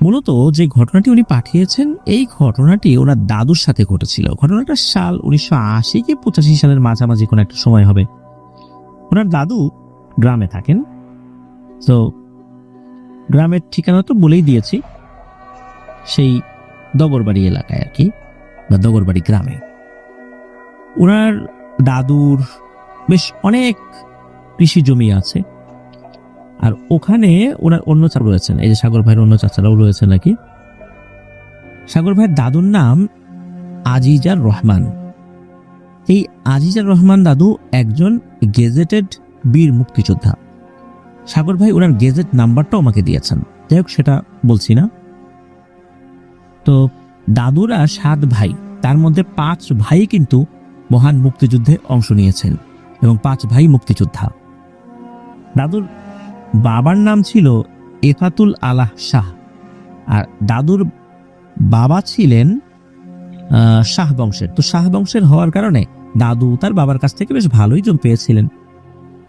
মূলত যে ঘটনাটি উনি পাঠিয়েছেন এই ঘটনাটি ওনার দাদুর সাথে ঘটেছিল। ঘটনাটা সাল 1980 কি 85 সালের মাঝামাঝি কোনো একটা সময় হবে। ওনার দাদু গ্রামে থাকেন, তো গ্রামের ঠিকানা তো বলেই দিয়েছি, সেই দগরবাড়ি এলাকায় আর কি, বা দগরবাড়ি গ্রামে। ওনার দাদুর বেশ অনেক কৃষি জমি আছে, আর ওখানে ওনার অন্য চাচা রয়েছেন, এই যে সাগর ভাইয়ের অন্য চাচারাও রয়েছেন নাকি। সাগর ভাইয়ের দাদুর নাম আজিজার রহমান। এই আজিজার রহমান দাদু একজন গেজেটেড বীর মুক্তিযোদ্ধা। সাগর ভাই ওনার গেজেট নাম্বারটাও আমাকে দিয়েছেন, যাই হোক সেটা বলছি না। তো দাদুরা 7 ভাই, তার মধ্যে 5 ভাই কিন্তু মহান মুক্তিযুদ্ধে অংশ নিয়েছেন এবং 5 ভাই মুক্তিযোদ্ধা। দাদুর বাবার নাম ছিল এফাতুল আলাহ শাহ, আর দাদুর বাবা ছিলেন শাহ বংশের। তো শাহ বংশের হওয়ার কারণে দাদু তার বাবার কাছ থেকে বেশ ভালোই জমি পেয়েছিলেন।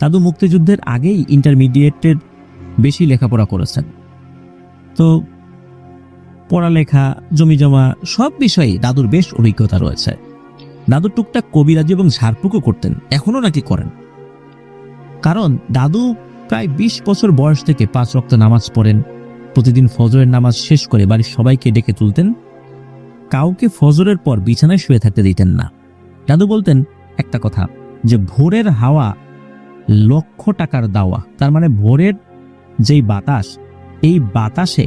দাদু মুক্তিযুদ্ধের আগেই ইন্টারমিডিয়েটের বেশি লেখাপড়া করেছেন। তো পড়ালেখা, জমি জমা সব বিষয়ে দাদুর বেশ অভিজ্ঞতা রয়েছে। দাদু টুকটাক কবিরাজি এবং ঝাড়ফুঁকও করতেন, এখনো নাকি করেন। কারণ দাদু প্রায় 20 বছর বয়স থেকে 5 ওয়াক্ত নামাজ পড়েন। প্রতিদিন ফজরের নামাজ শেষ করে বাড়ির সবাইকে ডেকে তুলতেন। কাউকে ফজরের পর বিছানায় শুয়ে থাকতে দিতেন না। দাদু বলতেন একটা কথা, যে ভোরের হাওয়া লক্ষ টাকার দাওয়া। তার মানে ভোরের যেই বাতাস, এই বাতাসে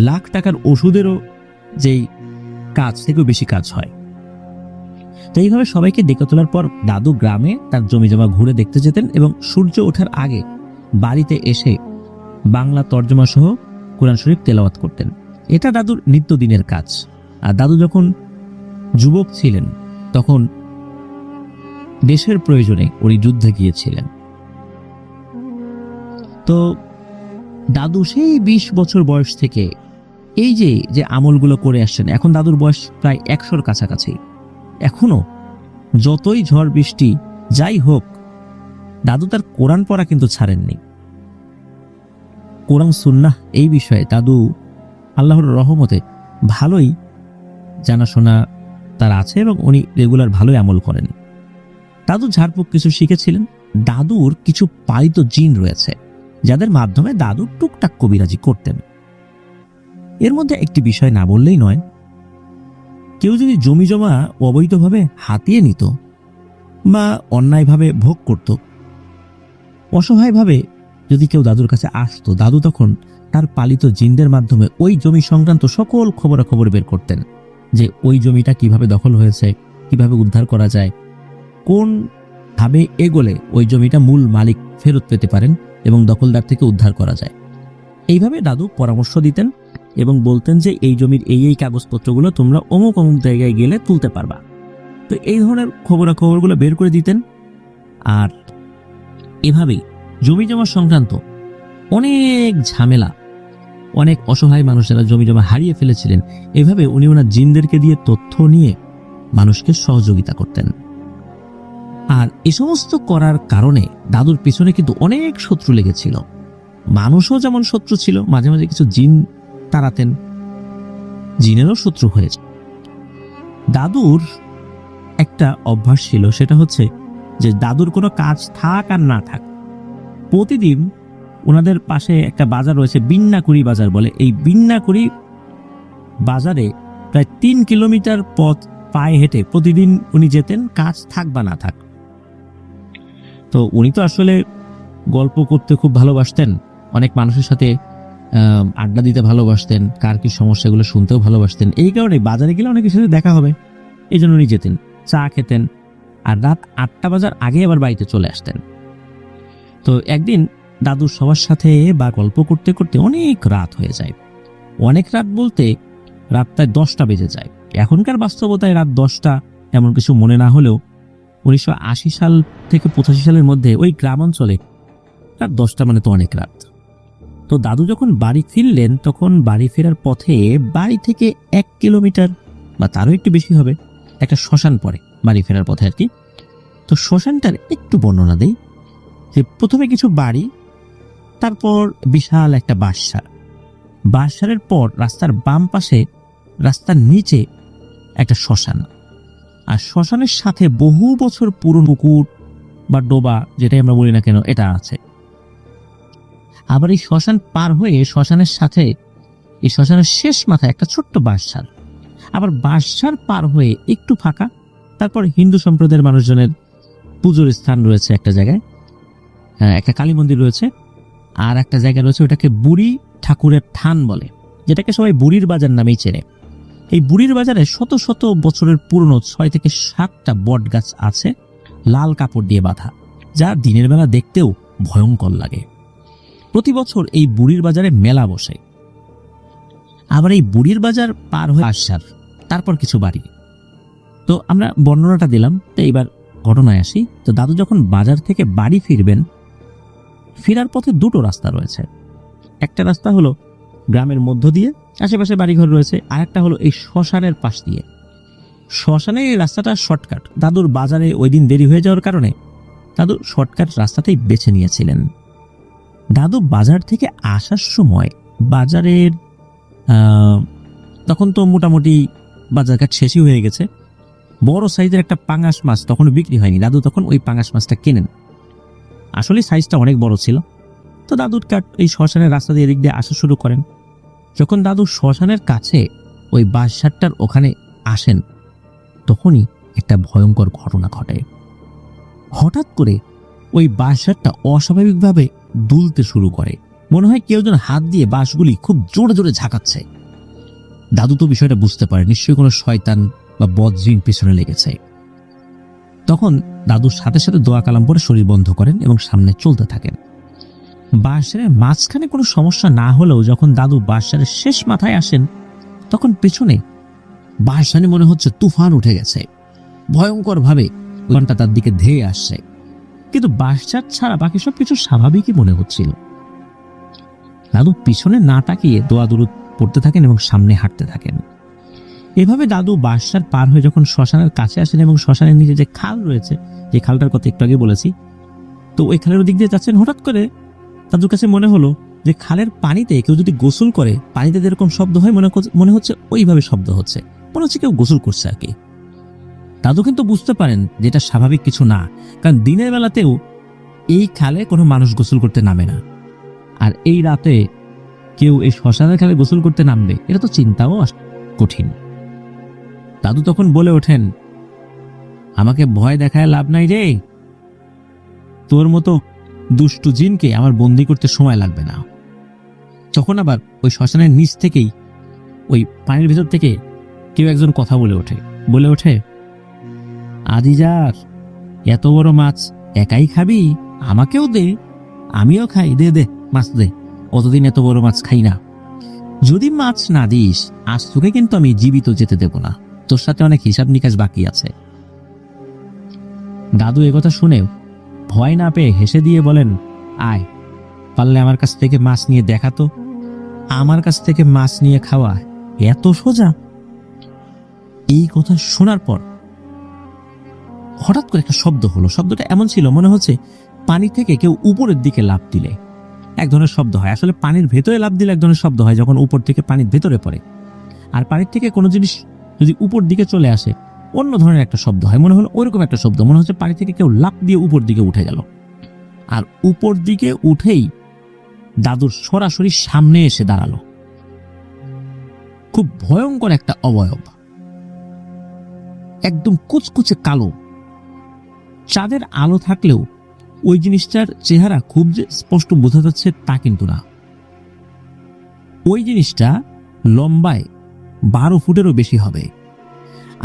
লাখ টাকার ওষুধেরও যেই কাজ থেকেও বেশি কাজ হয়। তো এইভাবে সবাইকে ডেকে তোলার পর দাদু গ্রামে তার জমি জমা ঘুরে দেখতে যেতেন এবং সূর্য ওঠার আগে বাড়িতে এসে বাংলা তর্জমা সহ কোরআন শরীফ তেলাওয়াত করতেন। এটা দাদুর নিত্যদিনের কাজ। আর দাদু যখন যুবক ছিলেন তখন দেশের প্রয়োজনে উনি যুদ্ধে গিয়েছিলেন। তো দাদু সেই 20 বছর বয়স থেকে এই যে আমলগুলো করে আসছেন, এখন দাদুর বয়স প্রায় 100-র কাছাকাছি। এখনো যতই ঝড় বৃষ্টি যাই হোক, দাদু তার কোরআন পড়া কিন্তু ছাড়েননি। কোরআন সুন্নাহ এই বিষয়ে দাদু আল্লাহর রহমতে ভালোই জানাশোনা তার আছে এবং উনি রেগুলার ভালোই আমল করেন। দাদু ঝাড়ফুঁক কিছু শিখেছিলেন। দাদুর কিছু পালিত জিন রয়েছে যাদের মাধ্যমে দাদু টুকটাক কবিরাজি করতেন। এর মধ্যে একটি বিষয় না বললেই নয়, কেউ যদি জমি জমা অবৈধভাবে হাতিয়ে নিত বা অন্যায়ভাবে ভোগ করত, অসহায়ভাবে যদি কেউ দাদুর কাছে আসতো, দাদু তখন তার পালিত জিনদের মাধ্যমে ওই জমি সংক্রান্ত সকল খবরাখবর বের করতেন, যে ওই জমিটা কিভাবে দখল হয়েছে, কিভাবে উদ্ধার করা যায়, কোন ভাবে এগোলে ওই জমিটা মূল মালিক ফেরত পেতে পারেন এবং দখলদার থেকে উদ্ধার করা যায়। এইভাবে দাদু পরামর্শ দিতেন এবং বলতেন যে এই জমির এই কাগজপত্রগুলো তোমরা অমুক অমুক জায়গায় গেলে তুলতে পারবা। তো এই ধরনের খবরাখবরগুলো বের করে দিতেন। আর এভাবেই জমি জমা সংক্রান্ত অনেক ঝামেলা, অনেক অসহায় মানুষেরা জমি জমা হারিয়ে ফেলেছিলেন, এভাবে উনি ওনার জিনদেরকে দিয়ে তথ্য নিয়ে মানুষকে সহযোগিতা করতেন। আর এ সমস্ত করার কারণে দাদুর পিছনে কিন্তু অনেক শত্রু লেগেছিল। মানুষও যেমন শত্রু ছিল, মাঝে মাঝে কিছু জিন তাড়াতেন, জিনেরও শত্রু হয়েছে। দাদুর একটা অভ্যাস ছিল, সেটা হচ্ছে যে দাদুর কোনো কাজ থাক আর না থাক, প্রতিদিন ওনাদের পাশে একটা বাজার রয়েছে, বিন্নাকুড়ি বাজার বলে। এই বিন্নাকুড়ি বাজারে প্রায় 3 কিলোমিটার পথ পায়ে হেঁটে প্রতিদিন উনি যেতেন, কাজ থাক বা না থাক। তো উনি তো আসলে গল্প করতে খুব ভালোবাসতেন, অনেক মানুষের সাথে আড্ডা দিতে ভালোবাসতেন, কার কি সমস্যাগুলো শুনতেও ভালোবাসতেন। এই কারণে বাজারে গেলে অনেকের সাথে দেখা হবে, এই জন্য উনি যেতেন, চা খেতেন, আর রাত 8টা বাজার আগে আবার বাড়িতে চলে আসতেন। তো একদিন দাদুর সবার সাথে বা গল্প করতে করতে অনেক রাত হয়ে যায়। অনেক রাত বলতে রাত প্রায় 10টা বেজে যায়। এখনকার বাস্তবতায় রাত 10টা এমন কিছু মনে না হলেও 1980 সাল থেকে 85 সালের মধ্যে ওই গ্রামাঞ্চলে রাত 10টা মানে তো অনেক রাত। তো দাদু যখন বাড়ি ফিরলেন, তখন বাড়ি ফেরার পথে বাড়ি থেকে 1 কিলোমিটার বা তারও একটু বেশি হবে একটা শ্মশান পড়ে বাড়ি ফেরার পথে আর কি। তো শ্মশানটার একটু বর্ণনা দেই, যে প্রথমে কিছু বাড়ি, তারপর বিশাল একটা বাসা। বাঁশঝাড়ের পর রাস্তার বাম পাশে, রাস্তার নিচে একটা শ্মশান, আর শ্মশানের সাথে বহু বছর পুরনো পুকুর বা ডোবা, যেটাই আমরা বলি না কেন, এটা আছে। আবার এই শ্মশান পার হয়ে শ্মশানের সাথে, এই শ্মশানের শেষ মাথায় একটা ছোট্ট বাঁশঝাড়, আবার বাঁশঝাড় পার হয়ে একটু ফাঁকা, তারপর হিন্দু সম্প্রদায়ের মানুষজনের পুজোর স্থান রয়েছে একটা জায়গায়, একটা কালী মন্দির রয়েছে, আর একটা জায়গা রয়েছে ওটাকে বুড়ি ঠাকুরের থান বলে, যেটাকে সবাই বুড়ির বাজার নামেই চেনে। এই বুড়ির বাজারে শত শত বছরের পুরনো 6 থেকে 7টা বট গাছ আছে, লাল কাপড় দিয়ে বাঁধা, যা দিনের বেলা দেখতেও ভয়ঙ্কর লাগে। প্রতি বছর এই বুড়ির বাজারে মেলা বসে। আবার এই বুড়ির বাজার পার হয়ে বাঁশঝাড়, তারপর কিছু বাড়ি। তো আমরা বর্ণনাটা দিলাম, তো এইবার ঘটনায় আসি। তো দাদু যখন বাজার থেকে বাড়ি ফিরবেন, ফেরার পথে দুটো রাস্তা রয়েছে। একটা রাস্তা হলো গ্রামের মধ্য দিয়ে, আশেপাশে বাড়িঘর রয়েছে, আর একটা হলো এই শ্মশানের পাশ দিয়ে। শ্মশানের এই রাস্তাটা শর্টকাট। দাদুর বাজারে ওই দিন দেরি হয়ে যাওয়ার কারণে দাদু শর্টকাট রাস্তাতেই বেছে নিয়েছিলেন। দাদু বাজার থেকে আসার সময় বাজারের তখন তো মোটামুটি বাজারঘাট শেষই হয়ে গেছে, বড় সাইজের একটা পাঙাশ মাছ তখন বিক্রি হয়নি। দাদু তখন ওই পাঙাশ মাছটা কেনেন। আসলে সাইজটা অনেক বড় ছিল। তো দাদুর এই শ্মশানের রাস্তা দিয়ে এদিক দিয়ে আসা শুরু করেন। যখন দাদু শ্মশানের কাছে ওই বাঁশঝাড়টার ওখানে আসেন, তখনই একটা ভয়ঙ্কর ঘটনা ঘটে। হঠাৎ করে ওই বাঁশঝাড়টা অস্বাভাবিকভাবে দুলতে শুরু করে, মনে হয় কেউ যেন হাত দিয়ে বাঁশগুলি খুব জোরে জোরে ঝাঁকাচ্ছে। দাদু তো বিষয়টা বুঝতে পারে, নিশ্চয়ই কোনো শয়তান বা বজ্জিন পিছনে লেগেছে। তখন দাদুর সাথে সাথে দোয়া কালাম পরে শরীর বন্ধ করেন এবং সামনে চলতে থাকেন। বাঁশঝাড়ের মাঝখানে কোনো সমস্যা না হলেও যখন দাদু বাঁশঝাড়ের শেষ মাথায় আসেন, তখন পেছনে বাঁশঝাড়ে মনে হচ্ছে তুফান উঠে গেছে, ভয়ঙ্কর ভাবে ঘন্টা তার দিকে ধেয়ে আসছে। কিন্তু বাঁশঝাড় ছাড়া বাকি সবকিছু স্বাভাবিকই মনে হচ্ছিল। দাদু পিছনে না তাকিয়ে দোয়া দুরুদ পড়তে থাকেন এবং সামনে হাঁটতে থাকেন। এভাবে দাদু বাঁশঝাড় পার হয়ে যখন শ্মশানের কাছে আসেন এবং শ্মশানের নিচে যে খাল রয়েছে, যে খালটার কথা একটু আগে বলেছি, তো ওই খালের দিক দিয়ে যাচ্ছেন, হঠাৎ করে দাদুর কাছে মনে হলো যে খালের পানিতে কেউ যদি গোসল করে, পানিতে যেরকম শব্দ হয় মনে হচ্ছে ওইভাবে শব্দ হচ্ছে, মনে হচ্ছে কেউ গোসল করছে আর কি। দাদু কিন্তু বুঝতে পারেন যেটা স্বাভাবিক কিছু না, কারণ দিনের বেলাতেও এই খালে কোনো মানুষ গোসল করতে নামে না, আর এই রাতে কেউ এই শ্মশানের খালে গোসল করতে নামবে, এটা তো চিন্তাও কঠিন। দাদু তখন বলে ওঠেন, আমাকে ভয় দেখায় লাভ নাই রে, তোর মতো দুষ্টু জিনকে আমার বন্দি করতে সময় লাগবে না। তখন আবার ওই শ্মশানের নিচ থেকেই, ওই পানির ভেতর থেকে কেউ একজন কথা বলে ওঠে, আদিজার এত বড় মাছ একাই খাবি? আমাকেও দে, আমিও খাই, দে দে মাছ দে, অতদিন এত বড় মাছ খাই না। যদি মাছ না দিস, আজ তোকে কিন্তু আমি জীবিত যেতে দেব না, তোর সাথে অনেক হিসাব নিকাশ বাকি আছে। দাদু একথা শুনে ভয় না পেয়ে হেসে দিয়ে বলেন, আয়, পারলে আমার কাছ থেকে মাছ নিয়ে দেখাতো, আমার কাছ থেকে মাছ নিয়ে খাওয়া এত সোজা? এই কথা শোনার পর হঠাৎ করে একটা শব্দ হলো। শব্দটা এমন ছিল, মনে হচ্ছে পানি থেকে কেউ উপরের দিকে লাফ দিলে এক ধরনের শব্দ হয়। আসলে পানির ভেতরে লাফ দিলে এক ধরনের শব্দ হয় যখন উপর থেকে পানির ভেতরে পড়ে, আর পানির থেকে কোনো জিনিস যদি উপর দিকে চলে আসে অন্য ধরনের একটা শব্দ হয়। মনে হলো ওইরকম একটা শব্দ, মনে হচ্ছে পানি থেকে কেউ লাফ দিয়ে উপর দিকে উঠে গেল। আর উপর দিকে উঠেই দাদুর সরাসরি সামনে এসে দাঁড়ালো খুব ভয়ঙ্কর একটা অবয়ব, একদম কুচকুচে কালো। চাঁদের আলো থাকলেও ওই জিনিসটার চেহারা খুব যে স্পষ্ট বোঝা যাচ্ছে তা কিন্তু না। ওই জিনিসটা লম্বায় 12 ফুটেরও বেশি হবে,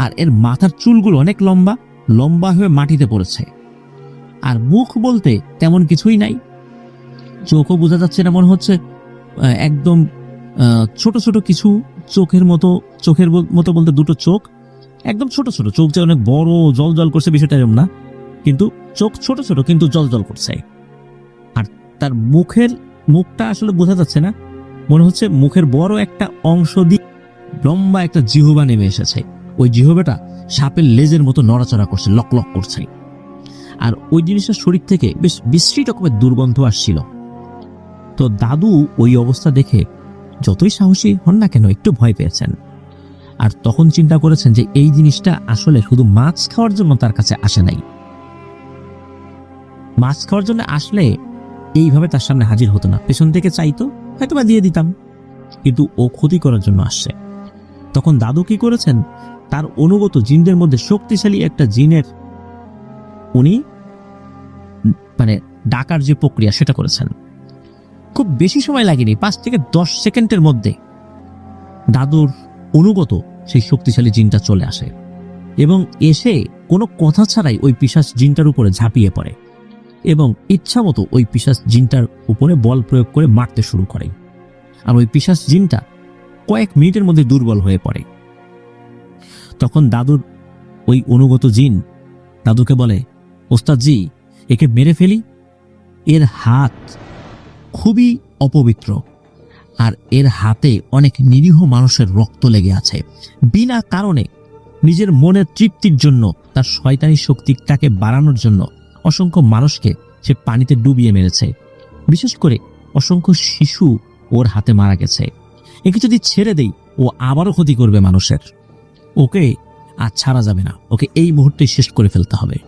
আর এর মাথার চুলগুলো অনেক লম্বা লম্বা হয়ে মাটিতে পড়েছে। আর মুখ বলতে তেমন কিছুই নাই, চোখও বোঝা যাচ্ছে না, মনে হচ্ছে একদম ছোট ছোট কিছু চোখের মতো বলতে দুটো চোখ, একদম ছোট ছোট চোখ, যে অনেক বড় জল জল করছে বিষয়টা এরকম না, কিন্তু চোখ ছোট ছোট কিন্তু জল জল করছে। আর তার মুখটা আসলে বোঝা যাচ্ছে না, মনে হচ্ছে মুখের বড় একটা অংশ দিয়ে লম্বা একটা জিহবা নেমে এসেছে। ওই জিহবাটা সাপের লেজের মতো নড়াচড়া করছে, লক লক করছে। আর ওই জিনিসটার শরীর থেকে বেশ বিশ্রী রকমের দুর্গন্ধ আসছিল। তো দাদু ওই অবস্থা দেখে যতই সাহসী হন না কেন একটু ভয় পেয়েছেন। আর তখন চিন্তা করেছেন যে এই জিনিসটা আসলে শুধু মাছ খাওয়ার জন্য তার কাছে আসে নাই। মাছ খাওয়ার জন্য আসলে এইভাবে তার সামনে হাজির হতো না, পেছন থেকে চাইতো, হয়তো বা দিয়ে দিতাম, কিন্তু ও ক্ষতি করার জন্য আসছে। তখন দাদু কি করেছেন, তার অনুগত জিনদের মধ্যে শক্তিশালী একটা জিনের উনি মানে ডাকার যে প্রক্রিয়া সেটা করেছেন। খুব বেশি সময় লাগেনি, 5 থেকে 10 সেকেন্ডের মধ্যে দাদুর অনুগত সেই শক্তিশালী জিনটা চলে আসে এবং এসে কোনো কথা ছাড়াই ওই পিশাচ জিনটার উপরে ঝাঁপিয়ে পড়ে এবং ইচ্ছামতো ওই পিশাচ জিনটার উপরে বল প্রয়োগ করে মারতে শুরু করে। আর ওই পিশাচ জিনটা কয়েক মিনিটের মধ্যে দুর্বল হয়ে পড়ে। তখন দাদুর ওই অনুগত জিন দাদুকে বলে, ওস্তাদ জি, একে মেরে ফেলি, এর হাত খুবই অপবিত্র আর এর হাতে অনেক নিরীহ মানুষের রক্ত লেগে আছে। বিনা কারণে নিজের মনের তৃপ্তির জন্য, তার শয়তানি শক্তিটাকে বাড়ানোর জন্য অসংখ্য মানুষকে সে পানিতে ডুবিয়ে মেরেছে। বিশেষ করে অসংখ্য শিশু ওর হাতে মারা গেছে। একে যদি ছেড়ে দেই ও আবারও ক্ষতি করবে মানুষের। ওকে আর ছাড়া যাবে না, ওকে এই মুহূর্তে শেষ করে ফেলতে হবে।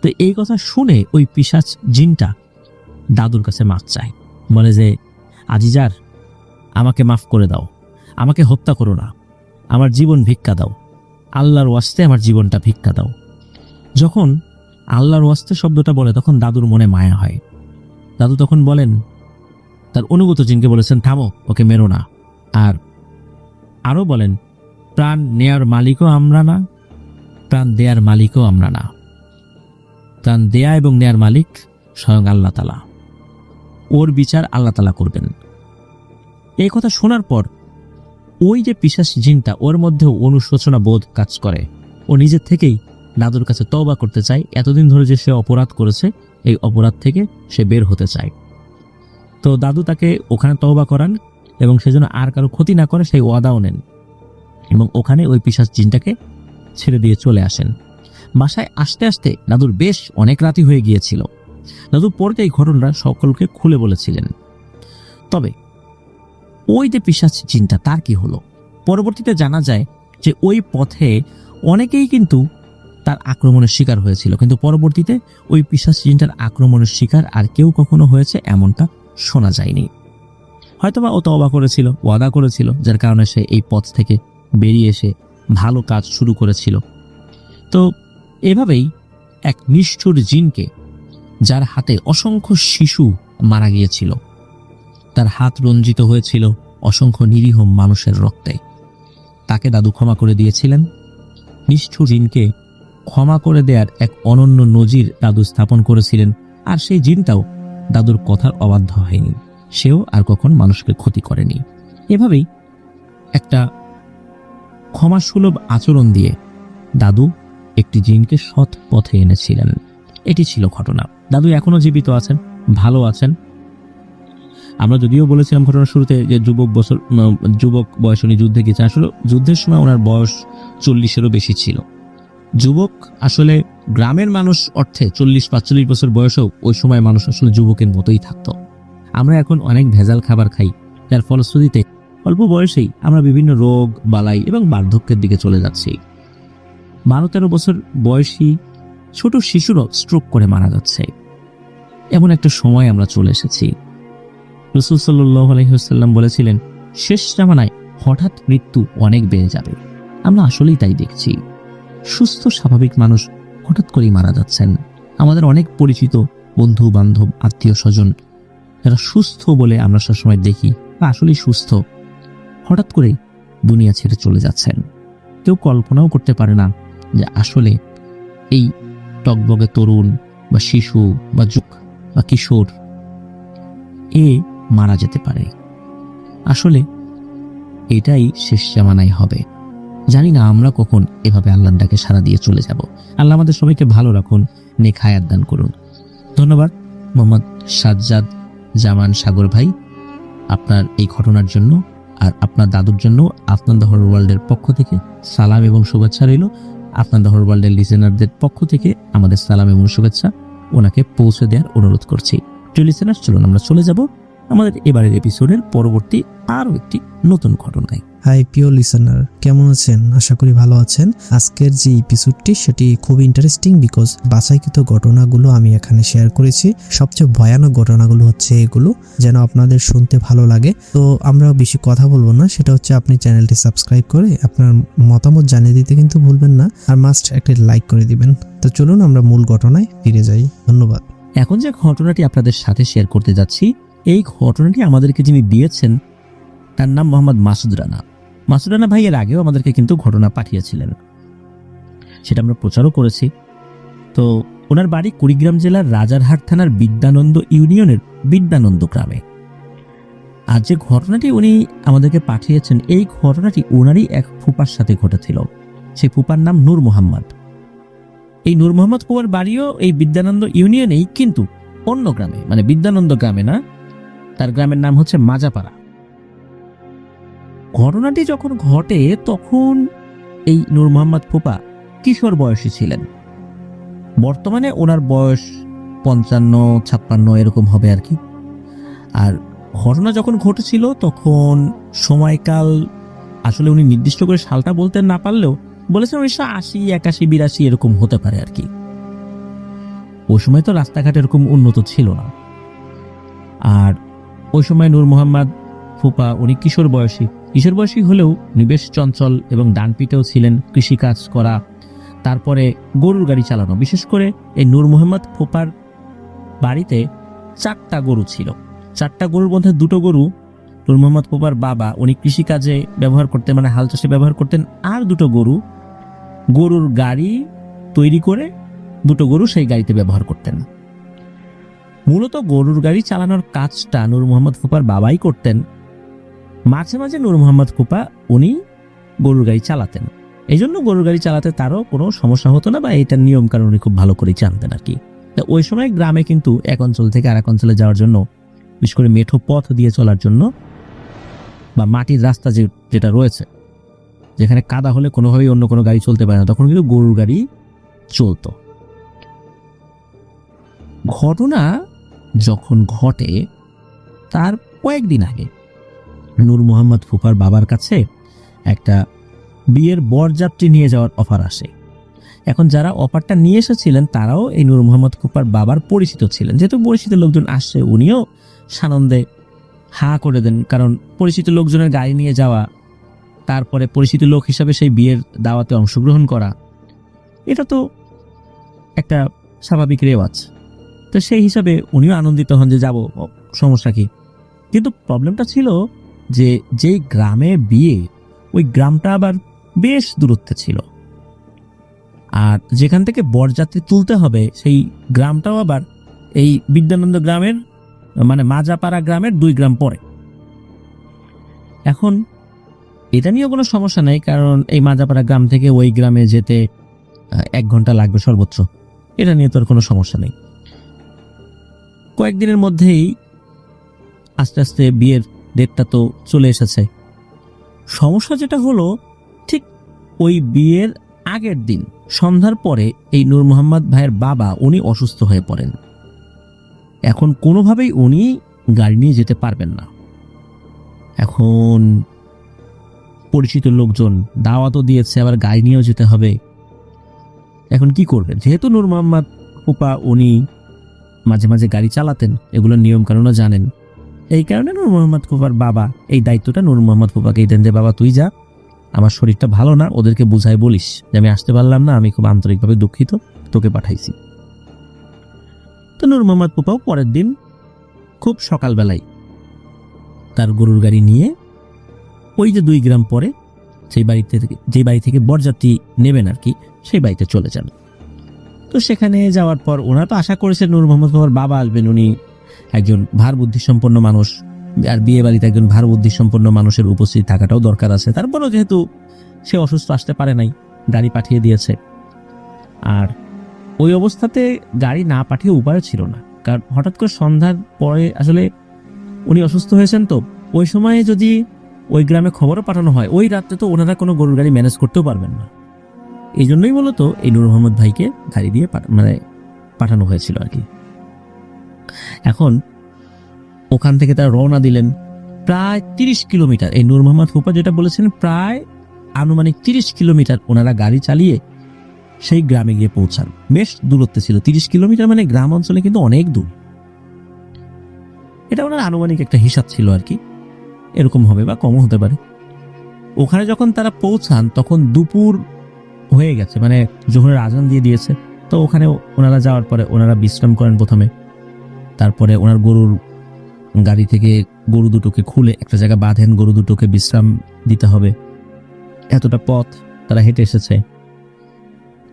তো এই কথা শুনে ওই পিশাচ জিনটা দাদুর কাছে মাফ চায়, বলে যে আজিজার, আমাকে মাফ করে দাও, আমাকে হত্যা করো না, আমার জীবন ভিক্ষা দাও, আল্লাহর ওয়াস্তে আমার জীবনটা ভিক্ষা দাও। যখন আল্লাহর ওয়াস্তে শব্দটা বলে তখন দাদুর মনে মায়া হয়। দাদু তখন বলেন, তার অনুগত জিনকে বলেছেন, থামো, ওকে মেরো না। আর আরো বলেন, প্রাণ নেয়ার মালিকও আমরা না, প্রাণ দেয়ার মালিকও আমরা না, প্রাণ দেয়া এবং নেয়ার মালিক স্বয়ং আল্লাহ তাআলা, ওর বিচার আল্লাহ তাআলা করবেন। এই কথা শোনার পর ওই যে পিশাচ জিনটা, ওর মধ্যেও অনুশোচনা বোধ কাজ করে। ও নিজের থেকেই দাদুর কাছে তওবা করতে চায়। এতদিন ধরে যে সে অপরাধ করেছে, এই অপরাধ থেকে সে বের হতে চায়। তো দাদু তাকে ওখানে তওবা করান এবং সেজন্য আর কারো ক্ষতি না করে সেই ওয়াদাও নেন এবং ওখানে ওই পিশাচ জিনটাকে ছেড়ে দিয়ে চলে আসেন। বাসায় আসতে আসতে দাদুর বেশ অনেক রাতি হয়ে গিয়েছিল। দাদু পরে এই ঘটনাটা সকলকে খুলে বলেছিলেন। তবে ওই যে পিশাচ জিনটা, তার কি হলো? পরবর্তীতে জানা যায় যে ওই পথে অনেকেই কিন্তু তার আক্রমণের শিকার হয়েছিল, কিন্তু পরবর্তীতে ওই পিশাচ জিনটার আক্রমণের শিকার আর কেউ কখনো হয়েছে এমনটা শোনা যায়নি। হয়তোবা ও তওবা করেছিল, ওয়াদা করেছিল, যার কারণে সে এই পথ থেকে বেরিয়ে এসে ভালো কাজ শুরু করেছিল। তো এভাবেই এক নিষ্ঠুর জিনকে, যার হাতে অসংখ্য শিশু মারা গিয়েছিল, তার হাত রঞ্জিত হয়েছিল অসংখ্য নিরীহ মানুষের রক্তে, তাকে দাদু ক্ষমা করে দিয়েছিলেন। নিষ্ঠুর জিনকে ক্ষমা করে দেওয়ার এক অনন্য নজির দাদু স্থাপন করেছিলেন। আর সেই জিনটাও দাদুর কথার অবাধ্য হয়নি, সেও আর কখন মানুষকে ক্ষতি করেনি। এভাবেই একটা ক্ষমাসুলভ আচরণ দিয়ে দাদু একটি জিনকে সৎ পথে এনেছিলেন। এটি ছিল ঘটনা। দাদু এখনো জীবিত আছেন, ভালো আছেন। আমরা যদিও বলেছিলাম ঘটনার শুরুতে যে যুবক বয়স উনি যুদ্ধে গেছেন। আসলে যুদ্ধের সময় ওনার বয়স 40-এরও বেশি ছিল। যুবক আসলে গ্রামের মানুষ অর্থে 40-45 বছর বয়সেও ওই সময় মানুষ আসলে যুবকের মতোই থাকতো। আমরা এখন অনেক ভেজাল খাবার খাই, যার ফলশ্রুতিতে অল্প বয়সেই আমরা বিভিন্ন রোগ বালাই এবং বার্ধক্যের দিকে চলে যাচ্ছি। 12-13 বছর বয়সী ছোট শিশুরও স্ট্রোক করে মারা যাচ্ছে। এমন একটা সময় আমরা চলে এসেছি। রাসূল সাল্লাল্লাহু আলাইহি ওয়াসাল্লাম বলেছিলেন, শেষ জামানায় হঠাৎ মৃত্যু অনেক বেড়ে যাবে। আমরা আসলেই তাই দেখছি। সুস্থ স্বাভাবিক মানুষ হঠাৎ করেই মারা যাচ্ছেন। আমাদের অনেক পরিচিত বন্ধু বান্ধব, আত্মীয় স্বজন যারা সুস্থ বলে আমরা সবসময় দেখি বা আসলেই সুস্থ, হঠাৎ করেই দুনিয়া ছেড়ে চলে যাচ্ছেন। কেউ কল্পনাও করতে পারে না যে আসলে এই টকবগে তরুণ বা শিশু বা যুবক বা কিশোর এ মারা যেতে পারে। আসলে এটাই শেষ জামানায় হবে। জানি না আমরা কখন এভাবে আল্লাহর ডাকে সাড়া দিয়ে চলে যাব। আল্লাহ আমাদের সবাইকে ভালো রাখুন, নেক হায়াত দান করুন। ধন্যবাদ মোহাম্মদ সাজ্জাদ জামান সাগর ভাই, আপনার এই ঘটনার জন্য আর আপনার দাদুর জন্য আপনার দ্য হরর ওয়ার্ল্ডের পক্ষ থেকে সালাম এবং শুভেচ্ছা রইল। আপনার দ্য হরর ওয়ার্ল্ডের লিসেনারদের পক্ষ থেকে আমাদের সালাম এবং শুভেচ্ছা ওনাকে পৌঁছে দেওয়ার অনুরোধ করছি। প্রিয় লিসেনার, চলুন আমরা চলে যাব আমাদের এবারের এপিসোডের পরবর্তী আরও একটি নতুন ঘটনায়। হাই প্রিয় লিসেনার, কেমন আছেন? আশা করি ভালো আছেন। আজকের যে এপিসোডটি সেটি খুব ইন্টারেস্টিং, বিকজ বাছাইকৃত ঘটনাগুলো আমি এখানে শেয়ার করেছি। সবচেয়ে ভয়ানক ঘটনাগুলো হচ্ছে এগুলো, যেন আপনাদের শুনতে ভালো লাগে। তো আমরা বেশি কথা বলবো না, সেটা হচ্ছে আপনি চ্যানেলটি সাবস্ক্রাইব করে আপনার মতামত জানিয়ে দিতে কিন্তু ভুলবেন না, আর মাস্ট একটা লাইক করে দিবেন। তো চলুন আমরা মূল ঘটনায় ফিরে যাই। ধন্যবাদ। এখন যে ঘটনাটি আপনাদের সাথে শেয়ার করতে যাচ্ছি, এই ঘটনাটি আমাদেরকে যিনি দিয়েছেন তার নাম মোহাম্মদ মাসুদ রানা। মাসুদ রানা ভাই এর আগেও আমাদেরকে কিন্তু ঘটনা পাঠিয়েছিলেন, সেটা আমরা প্রচারও করেছি। তো ওনার বাড়ি কুড়িগ্রাম জেলার রাজারহাট থানার বিদ্যানন্দ ইউনিয়নের বিদ্যানন্দ গ্রামে। আর যে ঘটনাটি উনি আমাদেরকে পাঠিয়েছেন, এই ঘটনাটি ওনারই এক ফুপার সাথে ঘটেছিল। সেই ফুপার নাম নূর মোহাম্মদ। এই নূর মোহাম্মদ ফুপার বাড়িও এই বিদ্যানন্দ ইউনিয়নেই, কিন্তু অন্য গ্রামে, মানে বিদ্যানন্দ গ্রামে না। তার গ্রামের নাম হচ্ছে মাজাপাড়া। ঘটনাটি যখন ঘটে তখন এই নূর মোহাম্মদ ফুপা কিশোর বয়সী ছিলেন। বর্তমানে ওনার বয়স 55-56 এরকম হবে আর কি। আর ঘটনা যখন ঘটেছিল তখন সময়কাল আসলে উনি নির্দিষ্ট করে সালটা বলতে না পারলেও বলেছেন 1980, 81, 82 এরকম হতে পারে আর কি। ওই সময় তো রাস্তাঘাট এরকম উন্নত ছিল না। আর ওই সময় নূর মোহাম্মদ ফুপা উনি কিশোর বয়সী হলেও উনি বেশ চঞ্চল এবং ডানপিটেও ছিলেন। কৃষিকাজ করা, তারপরে গরুর গাড়ি চালানো। বিশেষ করে এই নূর মোহাম্মদ ফুপার বাড়িতে 4টা গরু ছিল। 4টা গরুর মধ্যে 2টো গরু নূর মোহাম্মদ ফুপার বাবা উনি কৃষিকাজে ব্যবহার করতেন, মানে হাল চাষে ব্যবহার করতেন। আর 2টো গরুর গাড়ি তৈরি করে 2টো গরু সেই গাড়িতে ব্যবহার করতেন। মূলত গরুর গাড়ি চালানোর কাজটা নূর মোহাম্মদ ফুপার বাবাই করতেন। মাঝে মাঝে নূর মোহাম্মদ ফুপা উনি গরুর গাড়ি চালাতেন। এই জন্য গরুর গাড়ি চালাতে তারও কোনো সমস্যা হতো না, বা এটার নিয়ম কানুন উনি খুব ভালো করেই জানতেন আর কি। ওই সময় গ্রামে কিন্তু এক অঞ্চল থেকে আরেক অঞ্চলে যাওয়ার জন্য, বিশেষ করে মেঠো পথ দিয়ে চলার জন্য বা মাটির রাস্তা যেটা রয়েছে, যেখানে কাদা হলে কোনোভাবেই অন্য কোনো গাড়ি চলতে পারে না, তখন কিন্তু গরুর গাড়ি চলতো। ঘটনা যখন ঘটে তার কয়েকদিন আগে নূর মোহাম্মদ ফুপার বাবার কাছে একটা বিয়ের বরযাত্রী নিয়ে যাওয়ার অফার আসে। এখন যারা অফারটা নিয়ে এসেছিলেন তারাও এই নূর মোহাম্মদ ফুপার বাবার পরিচিত ছিলেন। যেহেতু পরিচিত লোকজন আসছে, উনিও সানন্দে হা করে দেন, কারণ পরিচিত লোকজনের গাড়ি নিয়ে যাওয়া, তারপরে পরিচিত লোক হিসাবে সেই বিয়ের দাওয়াতে অংশগ্রহণ করা, এটা তো একটা স্বাভাবিক রেওয়াজ। তো সেই হিসাবে উনিও আনন্দিত হন যে যাব, সমস্যা কি। কিন্তু প্রবলেমটা ছিল যে যেই গ্রামে বিয়ে, ওই গ্রামটা আবার বেশ দূরত্বে ছিল। আর যেখান থেকে বরযাত্রী তুলতে হবে সেই গ্রামটাও আবার এই বিদ্যানন্দ গ্রামের, মানে মাজাপাড়া গ্রামের 2 গ্রাম পরে। এখন এটা নিয়েও কোনো সমস্যা নেই, কারণ এই মাজাপাড়া গ্রাম থেকে ওই গ্রামে যেতে 1 ঘন্টা লাগবে সর্বোচ্চ। এটা নিয়ে তো আর কোনো সমস্যা নেই। কয়েকদিনের মধ্যেই আস্তে আস্তে বিয়ের ডেটটা তো চলে এসেছে। সমস্যা যেটা হলো, ঠিক ওই বিয়ের আগের দিন সন্ধ্যার পরে এই নূর মোহাম্মদ ভাইয়ের বাবা উনি অসুস্থ হয়ে পড়েন। এখন কোনোভাবেই উনি গাড়ি নিয়ে যেতে পারবেন না। এখন পরিচিত লোকজন দাওয়াতও দিয়েছে, আবার গাড়ি নিয়েও যেতে হবে। এখন কি করবেন? যেহেতু নূর মোহাম্মদ ফুপা উনি মাঝে মাঝে গাড়ি চালাতেন, এগুলোর নিয়ম কানুনও জানেন, এই কারণে নূর মোহাম্মদ ফুপার বাবা এই দায়িত্বটা নূর মোহাম্মদ ফুপাকেই দেন যে বাবা তুই যা, আমার শরীরটা ভালো না, ওদেরকে বুঝাই বলিস যে আমি আসতে পারলাম না, আমি খুব আন্তরিকভাবে দুঃখিত, তোকে পাঠাইছি। তো নূর মোহাম্মদ ফুপাও পরের দিন খুব সকালবেলায় তার গরুর গাড়ি নিয়ে ওই যে 2 গ্রাম পরে যে বাড়ি থেকে বরযাত্রী নেবেন আর কি, সেই বাড়িতে চলে যান। তো সেখানে যাওয়ার পর ওনারা তো আশা করেছেন নূর মোহাম্মদ ফুপার বাবা আসবেন, উনি একজন ভার বুদ্ধিসম্পন্ন মানুষ, আর বিয়ে বাড়িতে একজন ভার বুদ্ধিসম্পন্ন মানুষের উপস্থিত থাকাটাও দরকার আছে। তারপরেও যেহেতু সে অসুস্থ, আসতে পারে নাই, গাড়ি পাঠিয়ে দিয়েছে। আর ওই অবস্থাতে গাড়ি না পাঠিয়ে উপায় ছিল না, কারণ হঠাৎ করে সন্ধ্যার পরে আসলে উনি অসুস্থ হয়েছেন। তো ওই সময়ে যদি ওই গ্রামে খবরও পাঠানো হয়, ওই রাত্রে তো ওনারা কোনো গরুর গাড়ি ম্যানেজ করতেও পারবেন না। এই জন্যই মূলত এই নূর মোহাম্মদ ভাইকে গাড়ি দিয়ে পাঠানো হয়েছিল আর কি। এখন ওখান থেকে তারা রওনা দিলেন। প্রায় 30 কিলোমিটার, এই নূর মোহাম্মদ ফুপা যেটা বলেছেন, প্রায় আনুমানিক 30 কিলোমিটার ওনারা গাড়ি চালিয়ে সেই গ্রামে গিয়ে পৌঁছান। বেশ দূরত্বে ছিল, 30 কিলোমিটার মানে গ্রাম অঞ্চলে কিন্তু অনেক দূর। এটা ওনার আনুমানিক একটা হিসাব ছিল আর কি, এরকম হবে বা কমও হতে পারে। ওখানে যখন তারা পৌঁছান তখন দুপুর হয়ে গেছে, মানে জোহরের আজান দিয়ে দিয়েছে। তো ওখানে ওনারা যাওয়ার পরে ওনারা বিশ্রাম করেন প্রথমে। তারপরে ওনার গরুর গাড়ি থেকে গরু দুটোকে খুলে একটা জায়গা বাঁধেন, গরু দুটোকে বিশ্রাম দিতে হবে। এতটা পথ তারা হেঁটে এসেছে,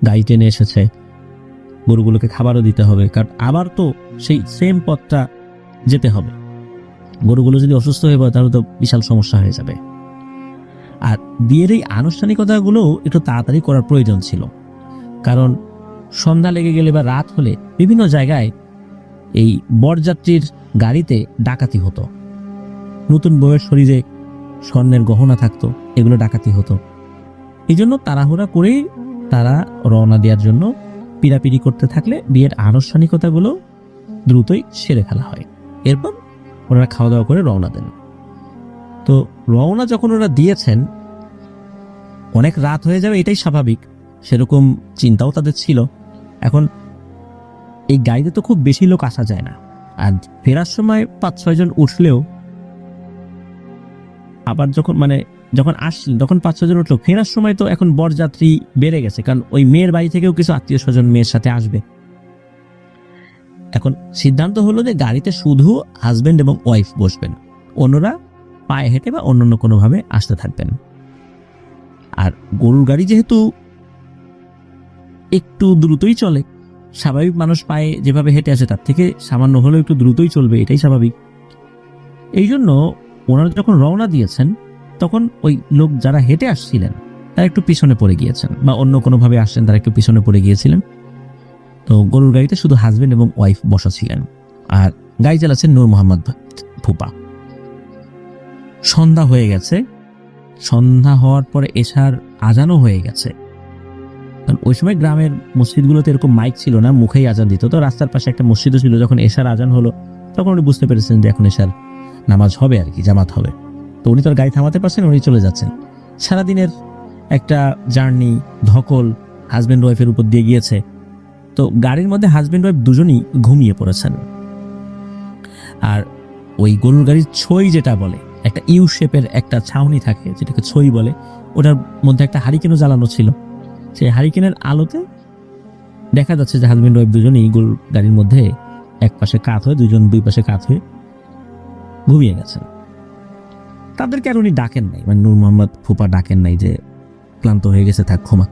গাড়ি টেনে এসেছে, গরুগুলোকে খাবারও দিতে হবে, কারণ আবার তো সেই সেম পথটা যেতে হবে। গরুগুলো যদি অসুস্থ হয়ে পড়ে তাহলে তো বিশাল সমস্যা হয়ে যাবে। আর বিয়ের এই আনুষ্ঠানিকতাগুলো একটু তাড়াতাড়ি করার প্রয়োজন ছিল, কারণ সন্ধ্যা লেগে গেলে বা রাত হলে বিভিন্ন জায়গায় এই বরযাত্রীর গাড়িতে ডাকাতি হতো। নতুন বউয়ের শরীরে স্বর্ণের গহনা থাকতো, এগুলো ডাকাতি হতো। এই জন্য তাড়াহুড়া করেই তারা রওনা দেওয়ার জন্য পিড়াপিড়ি করতে থাকলে বিয়ের আনুষ্ঠানিকতাগুলো দ্রুতই সেরে ফেলা হয়। এরপর ওনারা খাওয়া দাওয়া করে রওনা দেন। তো রওনা যখন ওরা দিয়েছেন, অনেক রাত হয়ে যাবে এটাই স্বাভাবিক, সেরকম চিন্তাও তাদের ছিল। এখন এই গাড়িতে তো খুব বেশি লোক আসা যায় না, আর ফেরার সময় 5-6 জন উঠলেও আবার যখন আসলেন তখন 5-6 জন উঠলো। ফেরার সময় তো এখন বরযাত্রী বেড়ে গেছে, কারণ ওই মেয়ের বাড়ি থেকেও কিছু আত্মীয় স্বজন মেয়ের সাথে আসবে। এখন সিদ্ধান্ত হলো যে গাড়িতে শুধু হাজবেন্ড এবং ওয়াইফ বসবেন, অন্যরা পায়ে হেঁটে বা অন্যান্য কোনোভাবে আসতে থাকবেন। আর গরুর গাড়ি যেহেতু একটু দ্রুতই চলে, স্বাভাবিক মানুষ পায়ে যেভাবে হেঁটে আসে তার থেকে সামান্য হলেও একটু দ্রুতই চলবে, এটাই স্বাভাবিক। এই জন্য ওনারা যখন রওনা দিয়েছেন তখন ওই লোক যারা হেঁটে আসছিলেন তারা একটু পিছনে পড়ে গিয়েছেন, বা অন্য কোনোভাবে আসছেন তারা একটু পিছনে পড়ে গিয়েছিলেন। তো গরুর গাড়িতে শুধু হাজবেন্ড এবং ওয়াইফ বসা ছিলেন, আর গাড়ি চালাচ্ছেন নূর মোহাম্মদ ফুপা। সন্ধ্যা হয়ে গেছে, সন্ধ্যা হওয়ার পরে এশার আজানও হয়ে গেছে। কারণ ওই সময় গ্রামের মসজিদগুলোতে এরকম মাইক ছিল না, মুখেই আজান দিত। তো রাস্তার পাশে একটা মসজিদও ছিল। যখন এশার আজান হলো তখন উনি বুঝতে পেরেছেন যে এখন এশার নামাজ হবে আর কি, জামাত হবে। তো উনি তো গাড়ি থামাতে পারছেন, উনি চলে যাচ্ছেন। সারাদিনের একটা জার্নি, ধকল হাজবেন্ড ওয়াইফের উপর দিয়ে গিয়েছে। তো গাড়ির মধ্যে হাজবেন্ড ওয়াইফ দুজনই ঘুমিয়ে পড়েছেন। আর ওই গরুর গাড়ির ছই যেটা বলে, একটা ইউ শেপের একটা ছাউনি থাকে যেটাকে ছই বলে, ওটার মধ্যে একটা হারিকেনও জ্বালানো ছিল। সেই হারিকেনের আলোতে দেখা যাচ্ছে যে হাজবেন্ড ওয়াইফ দুজনই গরুর গাড়ির মধ্যে এক পাশে কাত হয়ে, দুজন দুই পাশে কাত হয়ে ঘুমিয়ে গেছেন। তাদেরকে আর উনি ডাকেন নাই, মানে নূর মোহাম্মদ ফুপা ডাকেন নাই যে ক্লান্ত হয়ে গেছে থাক ঘুমাক।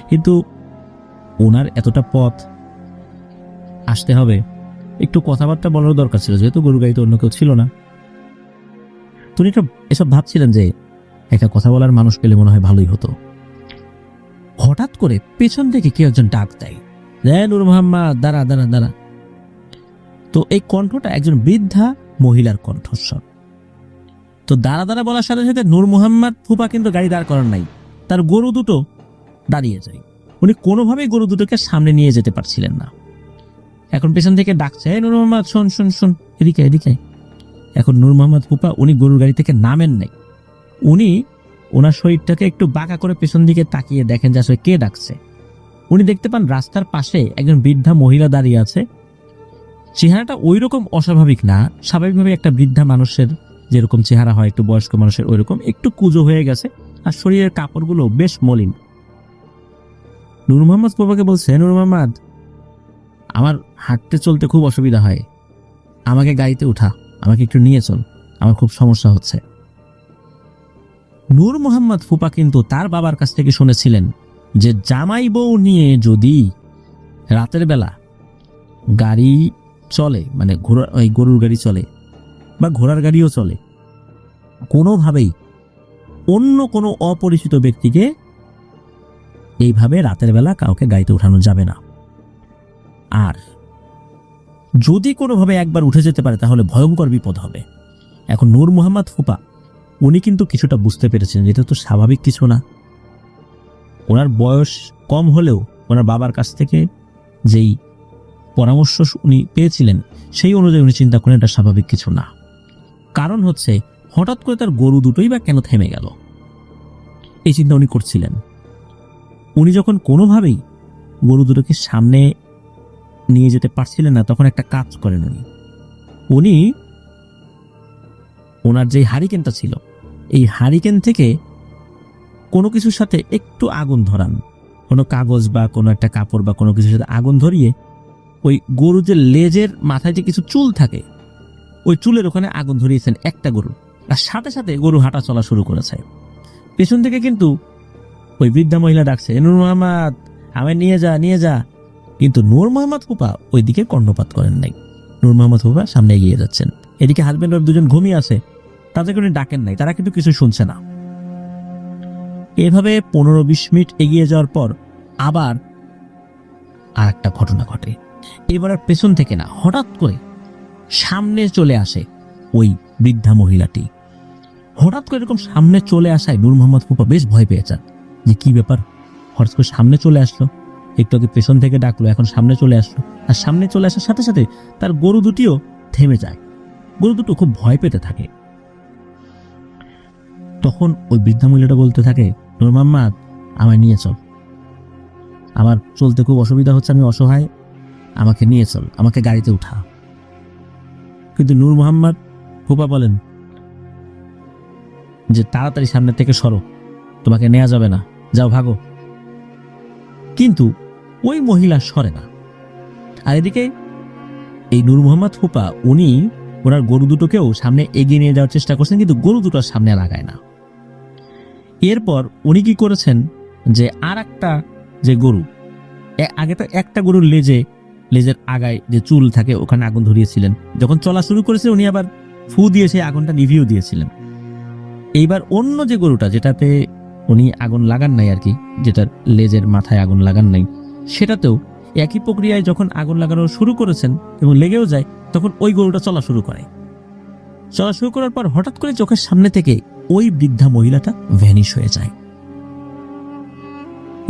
কিন্তু ওনার এতটা পথ আসতে হবে, একটু কথাবার্তা বলার দরকার ছিল, যেহেতু গরু গাড়িতে অন্য কেউ ছিল না। তো উনি এসব ভাবছিলেন যে একটা কথা বলার মানুষ পেলে মনে হয় ভালোই হতো। হঠাৎ করে পেছন থেকে কেউ একজন ডাক দেয়, নূর মোহাম্মদ দাঁড়া দাঁড়া দাঁড়া। তো এই কণ্ঠটা একজন বৃদ্ধা মহিলার কণ্ঠস্বর। তো দাঁড়া দাঁড়া বলার সাথে সাথে নূর মোহাম্মদ ফুপা কিন্তু গাড়ি দাঁড় করান নাই, তার গরু দুটো দাঁড়িয়ে যায়। উনি কোনোভাবেই গরু দুটোকে সামনে নিয়ে যেতে পারছিলেন না। এখন পেছন থেকে ডাকছে, নূর মোহাম্মদ শোন শোন শোন, এদিকে এদিকে। এখন নূর মোহাম্মদ ফুপা উনি গরুর গাড়ি থেকে নামেন নাই। উনি ওনার শরীরটাকে একটু বাঁকা করে পেছন দিকে তাকিয়ে দেখেন যে আসলে কে ডাকছে। উনি দেখতে পান রাস্তার পাশে একজন বৃদ্ধা মহিলা দাঁড়িয়ে আছে। চেহারাটা ওই রকম অস্বাভাবিক না, স্বাভাবিকভাবে একটা বৃদ্ধা মানুষের যেরকম চেহারা হয়, একটু বয়স্ক মানুষের ওই রকম, একটু কুঁজো হয়ে গেছে, আর শরীরের কাপড়গুলো বেশ মলিন। নূর মোহাম্মদ ফুপাকে বলছে, নূর মোহাম্মদ, আমার হাঁটতে চলতে খুব অসুবিধা হয়, আমাকে গাড়িতে উঠা, আমাকে একটু নিয়ে চল, আমার খুব সমস্যা হচ্ছে। নূর মোহাম্মদ ফুপা কিন্তু তার বাবার কাছ থেকে শুনেছিলেন যে জামাই বউ নিয়ে যদি রাতের বেলা গাড়ি চলে, মানে গরুর গাড়ি চলে বা ঘোড়ার গাড়িও চলে, কোনোভাবেই অন্য কোনো অপরিচিত ব্যক্তিকে এইভাবে রাতের বেলা কাউকে গাড়িতে উঠানো যাবে না। আর যদি কোনোভাবে একবার উঠে যেতে পারে তাহলে ভয়ঙ্কর বিপদ হবে। এখন নূর মোহাম্মদ ফুপা উনি কিন্তু কিছুটা বুঝতে পেরেছেন যেটা তো স্বাভাবিক কিছু না। ওনার বয়স কম হলেও ওনার বাবার কাছ থেকে যেই পরামর্শ উনি পেয়েছিলেন সেই অনুযায়ী উনি চিন্তা করেন এটা স্বাভাবিক কিছু না। কারণ হচ্ছে হঠাৎ করে তার গরু দুটোই বা কেন থেমে গেল, এই চিন্তা উনি করছিলেন। উনি যখন কোনোভাবেই গরু দুটোকে সামনে নিয়ে যেতে পারছিলেন না, তখন একটা কাজ করেন উনি ওনার যে হারিকেনটা ছিল, এই হারিকেন থেকে কোনো কিছুর সাথে একটু আগুন ধরান, কোনো কাগজ বা কোনো একটা কাপড় বা কোনো কিছুর সাথে আগুন ধরিয়ে ওই গরু যে লেজের মাথায় যে কিছু চুল থাকে, ওই চুলের ওখানে আগুন ধরিয়েছেন একটা গরু, আর সাথে সাথে গরু হাঁটা চলা শুরু করেছে। পেছন থেকে কিন্তু ওই বৃদ্ধা মহিলা ডাকছে, নূর মোহাম্মদ আমায় নিয়ে যা নিয়ে যা। কিন্তু নূর মোহাম্মদ ফুপা ওই দিকে কর্ণপাত করেন নাই। নূর মোহাম্মদ ফুপা সামনে এগিয়ে যাচ্ছেন। এদিকে হাজবেন্ড ওয়াইফ দুজন ঘুমিয়ে আছে, তাদেরকে উনি ডাকেন নাই, তারা কিন্তু কিছু শুনছে না। এভাবে 15-20 মিনিট এগিয়ে যাওয়ার পর আবার আর একটা ঘটনা ঘটে। এবার আর পেছন থেকে না, হঠাৎ করে সামনে চলে আসে ওই বৃদ্ধা মহিলাটি। হঠাৎ করে এরকম সামনে চলে আসায় নূর মোহাম্মদ ফুপা বেশ ভয় পেয়ে যান যে কি ব্যাপার, হঠাৎ করে সামনে চলে আসলো, একটু আগে পেছন থেকে ডাকলো, এখন সামনে চলে আসলো। আর সামনে চলে আসার সাথে সাথে তার গরু দুটিও থেমে যায়। গরু দুটো খুব ভয় পেতে থাকে। তখন ওই বৃদ্ধা মহিলাটা বলতে থাকে, নূর মোহাম্মদ আমায় নিয়ে চল, আমার চলতে খুব অসুবিধা হচ্ছে, আমি অসহায়, আমাকে নিয়ে চল, আমাকে গাড়িতে উঠা। কিন্তু নূর মোহাম্মদ ফুপা বলেন যে তাড়াতাড়ি সামনে থেকে সরো, তোমাকে নেওয়া যাবে না, যাও ভাগো। কিন্তু ওই মহিলা সরে না। আর এদিকে এই নূর মোহাম্মদ ফুপা উনি ওনার গরু দুটোকেও সামনে এগিয়ে নিয়ে যাওয়ার চেষ্টা করছেন, কিন্তু গরু দুটো সামনে লাগায় না। এরপর উনি কি করেছেন যে আর একটা যে গরু, আগে তো একটা গরুর লেজের আগায় যে চুল থাকে ওখানে আগুন ধরিয়েছিলেন, যখন চলা শুরু করেছে উনি আবার ফু দিয়ে সেই আগুনটা নিভিয়েও দিয়েছিলেন। এইবার অন্য যে গরুটা, যেটাতে উনি আগুন লাগান নাই আর কি, যেটার লেজের মাথায় আগুন লাগান নাই, সেটাতেও একই প্রক্রিয়ায় যখন আগুন লাগানো শুরু করেছেন এবং লেগেও যায়, তখন ওই গরুটা চলা শুরু করে। চলা শুরু করার পর হঠাৎ করে চোখের সামনে থেকে ওই বৃদ্ধা মহিলাটা ভ্যানিশ হয়ে যায়।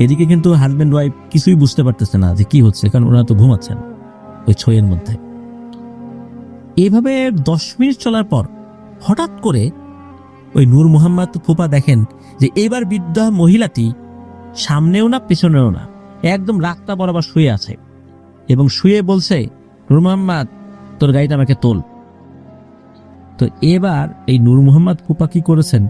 এদিকে কিন্তু হাজবেন্ড ওয়াইফ কিছুই বুঝতে পারতেছে না যে কি হচ্ছে, কারণ ওনারা তো ঘুমাচ্ছেন ওই ছয়ের মধ্যে। এইভাবে 10 মিনিট চলার পর হঠাৎ করে ওই নূর মোহাম্মদ ফুপা দেখেন যে এবার বৃদ্ধা মহিলাটি সামনেও না পেছনেও না, একদম রাস্তা বরাবর শুয়ে আছে এবং শুয়ে বলছে, নূর মোহাম্মদ তোর গাড়িটা আমাকে তোল। তো এবার এই নূর মোহাম্মদ ফুপা কি করেছেন,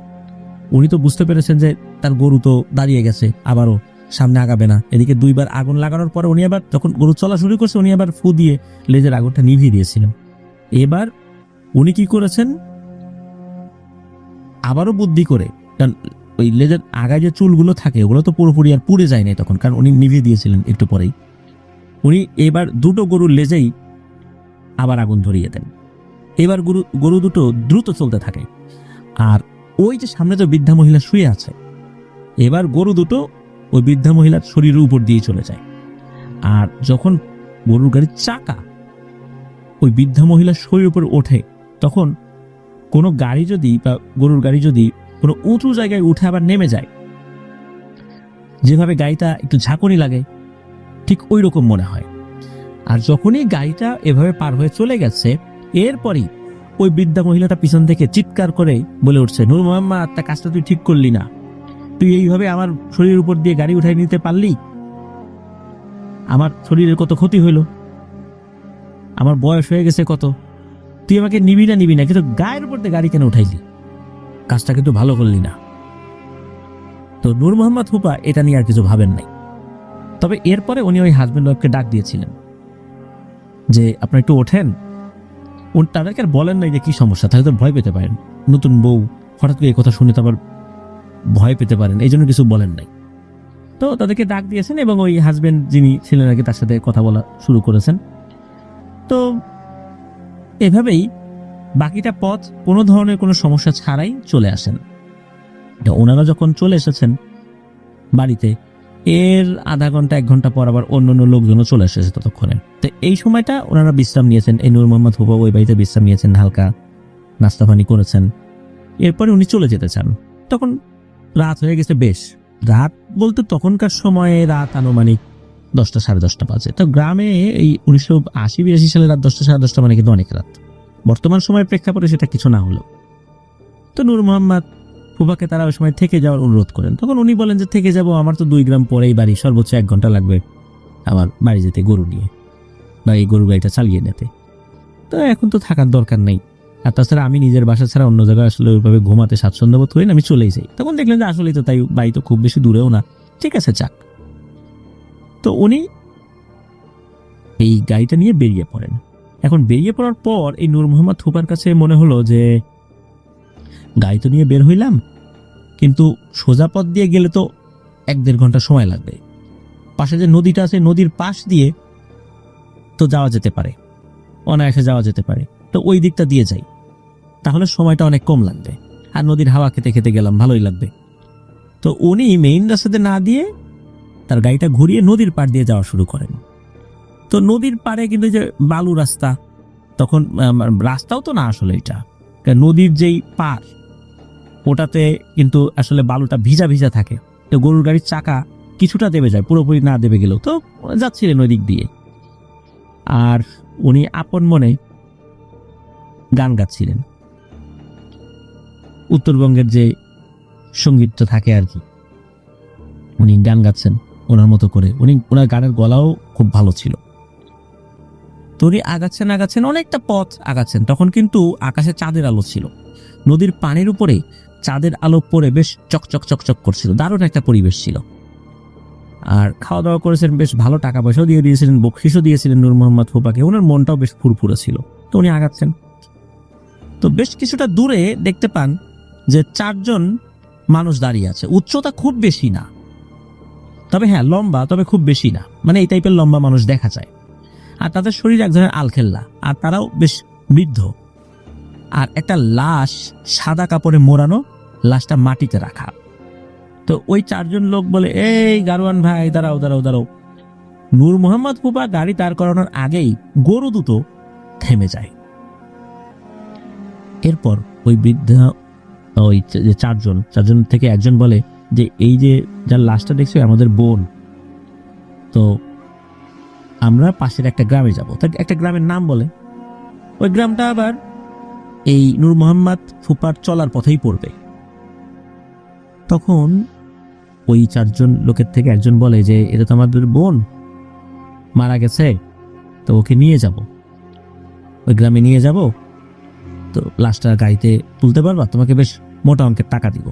উনি তো বুঝতে পেরেছেন যে তার গরু তো দাঁড়িয়ে গেছে, আবারও সামনে আগাবে না। এদিকে 2বার আগুন লাগানোর পরে উনি আবার যখন গরু চলা শুরু করছে, উনি আবার ফু দিয়ে লেজের আগুনটা নিভিয়ে দিয়েছিলেন। এবার উনি কি করেছেন, আবারও বুদ্ধি করে, কারণ ওই লেজের আগায় যে চুলগুলো থাকে ওগুলো তো পুরোপুরি আর পুড়ে যায় নাই তখন, কারণ উনি নিভিয়ে দিয়েছিলেন একটু পরেই। উনি এবার দুটো গরুর লেজেই আবার আগুন ধরিয়ে দেন। এবার গরু দুটো দ্রুত চলতে থাকে। আর ওই যে সামনে যে বৃদ্ধা মহিলা শুয়ে আছে, এবার গরু দুটো ওই বৃদ্ধা মহিলার শরীরের উপর দিয়ে চলে যায়। আর যখন গরুর গাড়ির চাকা ওই বৃদ্ধা মহিলার শরীরের উপর ওঠে, তখন কোনো গাড়ি যদি বা গরুর গাড়ি যদি কোনো উঁচু জায়গায় উঠে আবার নেমে যায়, যেভাবে গাড়িটা একটু ঝাঁকুনি লাগে, ঠিক ওই রকম মনে হয়। আর যখনই গাড়িটা এভাবে পার হয়ে চলে গেছে, এরপরই ওই বৃদ্ধা মহিলাটা পিছন থেকে চিৎকার করে বলে উঠছে, নূর মোহাম্মদ তা কাজটা তুই ঠিক করলি না, তুই এইভাবে আমার শরীরের উপর দিয়ে গাড়ি উঠাই নিতে পারলি, আমার শরীরের কত ক্ষতি হইল, আমার বয়স হয়ে গেছে কত, তুই আমাকে নিবি না, কিন্তু গায়ের উপর দিয়ে গাড়ি কেন উঠাইলি, কাজটা কিন্তু ভালো করলি না। তো নূর মোহাম্মদ ফুপা এটা নিয়ে আর কিছু ভাবেন নাই। তবে এরপরে উনি ওই হাজবেন্ড ওয়াইফকে ডাক দিয়েছিলেন যে আপনারা একটু ওঠেন। তাদেরকে আর বলেন নাই যে কি সমস্যা, তাহলে তো ভয় পেতে পারেন, নতুন বউ হঠাৎ করে এই কথা শুনে তো আবার ভয় পেতে পারেন, এই জন্য কিছু বলেন নাই। তো তাদেরকে ডাক দিয়েছেন এবং ওই হাজবেন্ড যিনি ছিলেন আর কি, তার সাথে কথা বলা শুরু করেছেন। তো এভাবেই বাকিটা পথ কোনো ধরনের কোনো সমস্যা ছাড়াই চলে আসেন। ওনারা যখন চলে এসেছেন বাড়িতে, এর আধা ঘন্টা 1 ঘন্টা পর আবার অন্য লোকজনও চলে এসেছে ততক্ষণে। তো এই সময়টা ওনারা বিশ্রাম নিয়েছেন, এই নূর মোহাম্মদ ফুপা ওই বাড়িতে বিশ্রাম নিয়েছেন, হালকা নাস্তা পানি করেছেন। এরপরে উনি চলে যেতে চান। তখন রাত হয়ে গেছে বেশ, রাত বলতে তখনকার সময়ে রাত আনুমানিক 10টা 10:30 বাজে। তো গ্রামে এই 1980-82 সালে রাত 10টা 10:30 মানে কিন্তু অনেক রাত। বর্তমান সময়ের প্রেক্ষাপটে সেটা কিছু না হলো। তো নূর মোহাম্মদ ফুফাকে তারা ওই সময় থেকে যাওয়ার অনুরোধ করেন। তখন উনি বলেন যে থেকে যাব, আমার তো 2 গ্রাম পরেই বাড়ি, সর্বোচ্চ 1 ঘন্টা লাগবে আমার বাড়ি যেতে গরু নিয়ে বা এই গরু গাড়িটা চালিয়ে নিতে। তো এখন তো থাকার দরকার নেই, আর তাছাড়া আমি নিজের বাসা ছাড়া অন্য জায়গায় আসলে ওইভাবে ঘুমাতে স্বাচ্ছন্দ্য বোধ করি না, আমি চলেই যাই। তখন দেখলেন যে আসলেই তো তাই, বাড়ি তো খুব বেশি দূরেও না, ঠিক আছে যাক। তো উনি এই গাড়িটা নিয়ে বেরিয়ে পড়েন। এখন বেরিয়ে পড়ার পর এই নূর মোহাম্মদ ফুফার কাছে মনে হলো যে গাড়ি তো নিয়ে বের হইলাম, কিন্তু সোজা পথ দিয়ে গেলে তো 1-1.5 ঘন্টা সময় লাগবে। পাশে যে নদীটা আছে, নদীর পাশ দিয়ে তো যাওয়া যেতে পারে, অনায়াসে যাওয়া যেতে পারে। তো ওই দিকটা দিয়ে যাই, তাহলে সময়টা অনেক কম লাগবে, আর নদীর হাওয়া খেতে খেতে গেলাম, ভালোই লাগবে। তো উনি মেইন রাস্তাতে না দিয়ে তার গাড়িটা ঘুরিয়ে নদীর পাড় দিয়ে যাওয়া শুরু করেন। তো নদীর পাড়ে কিন্তু যে বালু রাস্তা, তখন রাস্তাও তো না আসলে এটা, নদীর যেই পাড় ওটাতে কিন্তু আসলে বালুটা ভিজা ভিজা থাকে। তো গরুর গাড়ির চাকা কিছুটা দেবে যায়, পুরোপুরি না দেবে গেলেও তো যাচ্ছিলেন ওই দিক দিয়ে। আর উনি আপন মনে গান গাচ্ছিলেন, উত্তরবঙ্গের যে সঙ্গীতটা থাকে আর কি, উনি গান গাচ্ছেন ওনার মতো করে। ওনার গানের গলাও খুব ভালো ছিল। তো উনি আগাচ্ছেন অনেকটা পথ আগাচ্ছেন, তখন কিন্তু আকাশে চাঁদের আলো ছিল, নদীর পানির উপরে চাঁদের আলো পড়ে বেশ চকচক চকচক করছিল, দারুণ একটা পরিবেশ ছিল। আর খাওয়া দাওয়া করেছেন, বেশ ভালো টাকা পয়সাও দিয়ে দিয়েছিলেন, বকশিসও দিয়েছিলেন নূর মোহাম্মদ ফুফাকে। ওনার মনটাও বেশ ফুরফুরে ছিল। তো উনি আগাচ্ছেন। তো বেশ কিছুটা দূরে দেখতে পান যে 4 জন মানুষ দাঁড়িয়ে আছে। উচ্চতা খুব বেশি না, তবে হ্যাঁ লম্বা, তবে খুব বেশি না, মানে এই টাইপের লম্বা মানুষ দেখা যায়। আর তাদের শরীর এক ধরনের আলখেল্লা, আর তারাও বেশ বৃদ্ধ। আর একটা লাশ সাদা কাপড়ে মোড়ানো, লাশটা মাটিতে রাখা। তো ওই 4 জন লোক বলে, এই গারোয়ান ভাই দাঁড়াও দাঁড়াও দাঁড়াও। নূর মোহাম্মদ ফুফা গাড়ি দাঁড় করানোর আগেই গরু দুটো থেমে যায়। এরপর ওই বৃদ্ধা, ওই যে 4 জন থেকে একজন বলে যে এই যে যার লাশটা দেখছো আমাদের বোন, তো আমরা পাশের একটা গ্রামে যাব। তার একটা গ্রামের নাম বলে, ওই গ্রামটা আবার এই নূর মোহাম্মদ ফুফার চলার পথেই পড়বে। তখন ওই 4 জন লোকের থেকে একজন বলে যে এটা তো আমাদের বোন, মারা গেছে, তো ওকে নিয়ে যাব, ওই গ্রামে নিয়ে যাব, তো লাশটা গাড়িতে তুলতে পারবা, তোমাকে বেশ মোটা অঙ্কের টাকা দিব।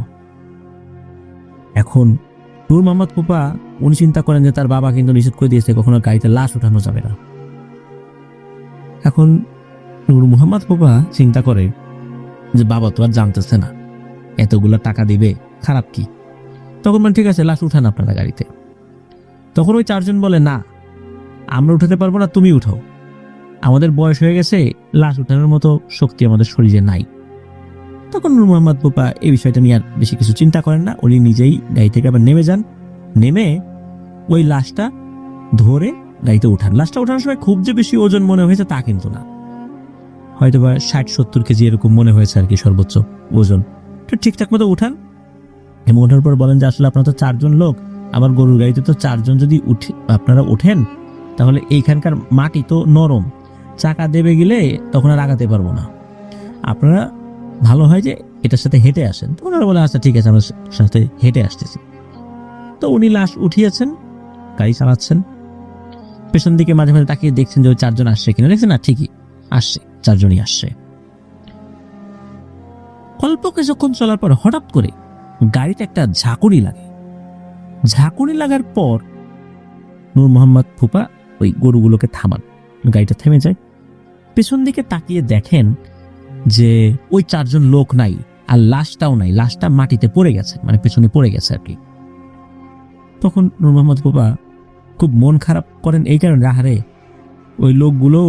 এখন নূর মোহাম্মদ ফুফা উনি চিন্তা করেন যে তার বাবা কিন্তু নিষেধ করে দিয়েছে কখনো গাড়িতে লাশ উঠানো যাবে না। এখন নূর মোহাম্মদ ফুফা চিন্তা করে যে বাবা তো আর জানতেছে না, এতগুলা টাকা দিবে, খারাপ কি। তখন মানে ঠিক আছে, লাশ উঠান আপনারা গাড়িতে। তখন ওই 4 জন বলে, না আমরা উঠাতে পারবো না, তুমি উঠাও, আমাদের বয়স হয়ে গেছে, লাশ উঠানোর মতো শক্তি আমাদের শরীরে নাই। তখন নূর মোহাম্মদ ফুফা এই বিষয়টা নিয়ে আর বেশি কিছু চিন্তা করেন না। উনি নিজেই গাড়ি থেকে আবার নেমে যান, নেমে ওই লাশটা ধরে গাড়িতে উঠান। লাশটা উঠানোর সময় খুব যে বেশি ওজন মনে হয়েছে তা কিন্তু না, হয়তো বা 60-70 কেজি এরকম মনে হয়েছে আর কি সর্বোচ্চ ওজন। তো ঠিকঠাক মতো উঠান, এবং ওঠার পর বলেন যে আসলে আপনারা তো 4 জন লোক, আমার গরুর গাড়িতে তো 4 জন যদি আপনারা ওঠেন, তাহলে এইখানকার মাটি তো নরম, চাকা দেবে গেলে তখন আর আগাতে পারবো না, আপনারা ভালো হয় যে এটার সাথে হেঁটে আসেন। তো ওনারা বলে আচ্ছা ঠিক আছে, আমরা সাথে হেঁটে আসতেছি। তো উনি লাশ উঠিয়েছেন, গাড়ি চালাচ্ছেন, পেছন দিকে মাঝে মাঝে তাকিয়ে দেখছেন যে ওই 4 জন আসছে কিনা। দেখছেন না, ঠিকই আসছে, 4 জনই আসছে। অল্প কিছুক্ষণ চলার পর হঠাৎ করে গাড়িতে একটা ঝাঁকুনি লাগে। ঝাঁকুনি লাগার পর নূর মোহাম্মদ ফুফা ওই গরুগুলোকে থামান, গাড়িটা থেমে যায়। পেছন দিকে তাকিয়ে দেখেন যে ওই 4 জন লোক নাই, আর লাশটাও নাই, লাশটা মাটিতে পড়ে গেছে, মানে পেছনে পড়ে গেছে আর কি। তখন নূর মোহাম্মদ ফুফা খুব মন খারাপ করেন এই কারণে, আহারে ওই লোকগুলো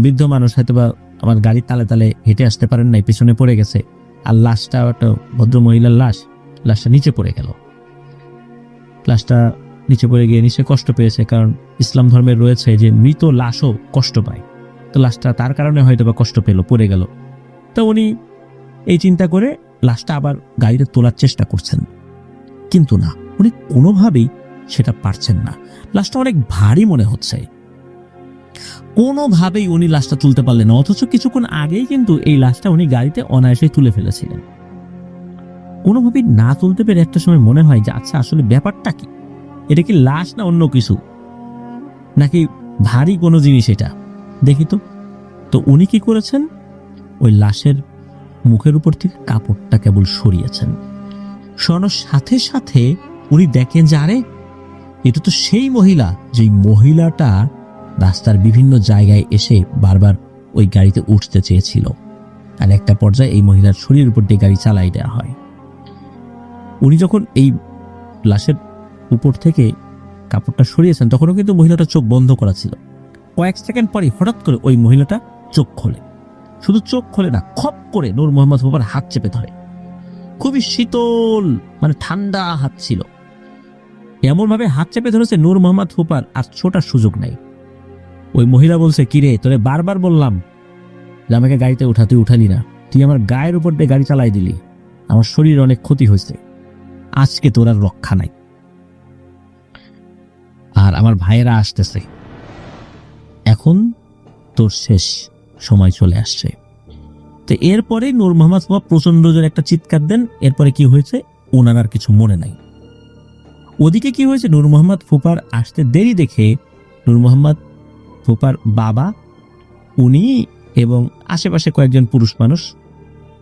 বৃদ্ধ মানুষ, হয়তো বা আমার গাড়ির তালে তালে হেঁটে আসতে পারেন নাই, পেছনে পড়ে গেছে, আর লাশটা একটা ভদ্র মহিলার লাশ, লাশটা নিচে পড়ে গেল। লাশটা নিচে পড়ে গিয়ে নিচে কষ্ট পেয়েছে, কারণ ইসলাম ধর্মের রয়েছে যে মৃত লাশও কষ্ট পায়, তো লাশটা তার কারণে হয়তো বা কষ্ট পেল, পড়ে গেল। তো উনি এই চিন্তা করে লাশটা আবার গাড়িতে তোলার চেষ্টা করছেন, কিন্তু না, উনি কোনোভাবেই সেটা পারছেন না। লাশটা অনেক ভারী মনে হচ্ছে, কোনোভাবেই উনি লাশটা তুলতে পারলেন না। অথচ কিছুক্ষণ আগেই কিন্তু এই লাশটা উনি গাড়িতে অনায়াসে তুলে ফেলেছিলেন। কোনোভাবেই না তুলতে পেরে একটা সময় মনে হয় যে আচ্ছা, আসলে ব্যাপারটা কি, এটা কি লাশ না অন্য কিছু, নাকি ভারী কোনো জিনিস এটা, দেখি তো। তো উনি কি করেছেন, ওই লাশের মুখের উপর থেকে কাপড়টা কেবল সরিয়েছেন। সরানোর সাথে সাথে উনি দেখেন যে আরে, এটা তো সেই মহিলা, যেই মহিলাটা রাস্তার বিভিন্ন জায়গায় এসে বারবার ওই গাড়িতে উঠতে চেয়েছিল। আর একটা পর্যায়ে এই মহিলার শরীরের উপর দিয়ে গাড়ি চালাই দেওয়া হয়। উনি যখন এই লাশের উপর থেকে কাপড়টা সরিয়েছেন, তখনও কিন্তু মহিলাটা চোখ বন্ধ করা ছিল। কয়েক সেকেন্ড পরে হঠাৎ করে ওই মহিলাটা চোখ খোলে। শুধু চোখ খোলে না, খপ করে নূর মোহাম্মদ ফুপার হাত চেপে ধরে। খুবই শীতল, মানে ঠান্ডা হাত ছিল। এমন ভাবে হাত চেপে ধরেছে নূর মোহাম্মদ ফুপার আর ছোটার সুযোগ নাই। ওই মহিলা বলছে, কিরে, তোরে বারবার বললাম যে আমাকে গাড়িতে উঠা, তুই উঠালি না। তুই আমার গায়ের উপর দিয়ে গাড়ি চালাই দিলি, আমার শরীর অনেক ক্ষতি হয়েছে, আজকে তোর আর রক্ষা নাই। আর আমার ভাইয়েরা আসতেছে, এখন তোর শেষ সময় চলে আসছে। তো এরপরে নূর মোহাম্মদ ফুপা প্রচন্ড জোরে একটা চিৎকার দেন। এরপরে কি হয়েছে ওনার আর কিছু মনে নাই। ওদিকে কি হয়েছে, নূর মোহাম্মদ ফুপার আসতে দেরি দেখে নূর মোহাম্মদ ফুপার বাবা, উনি এবং আশেপাশে কয়েকজন পুরুষ মানুষ,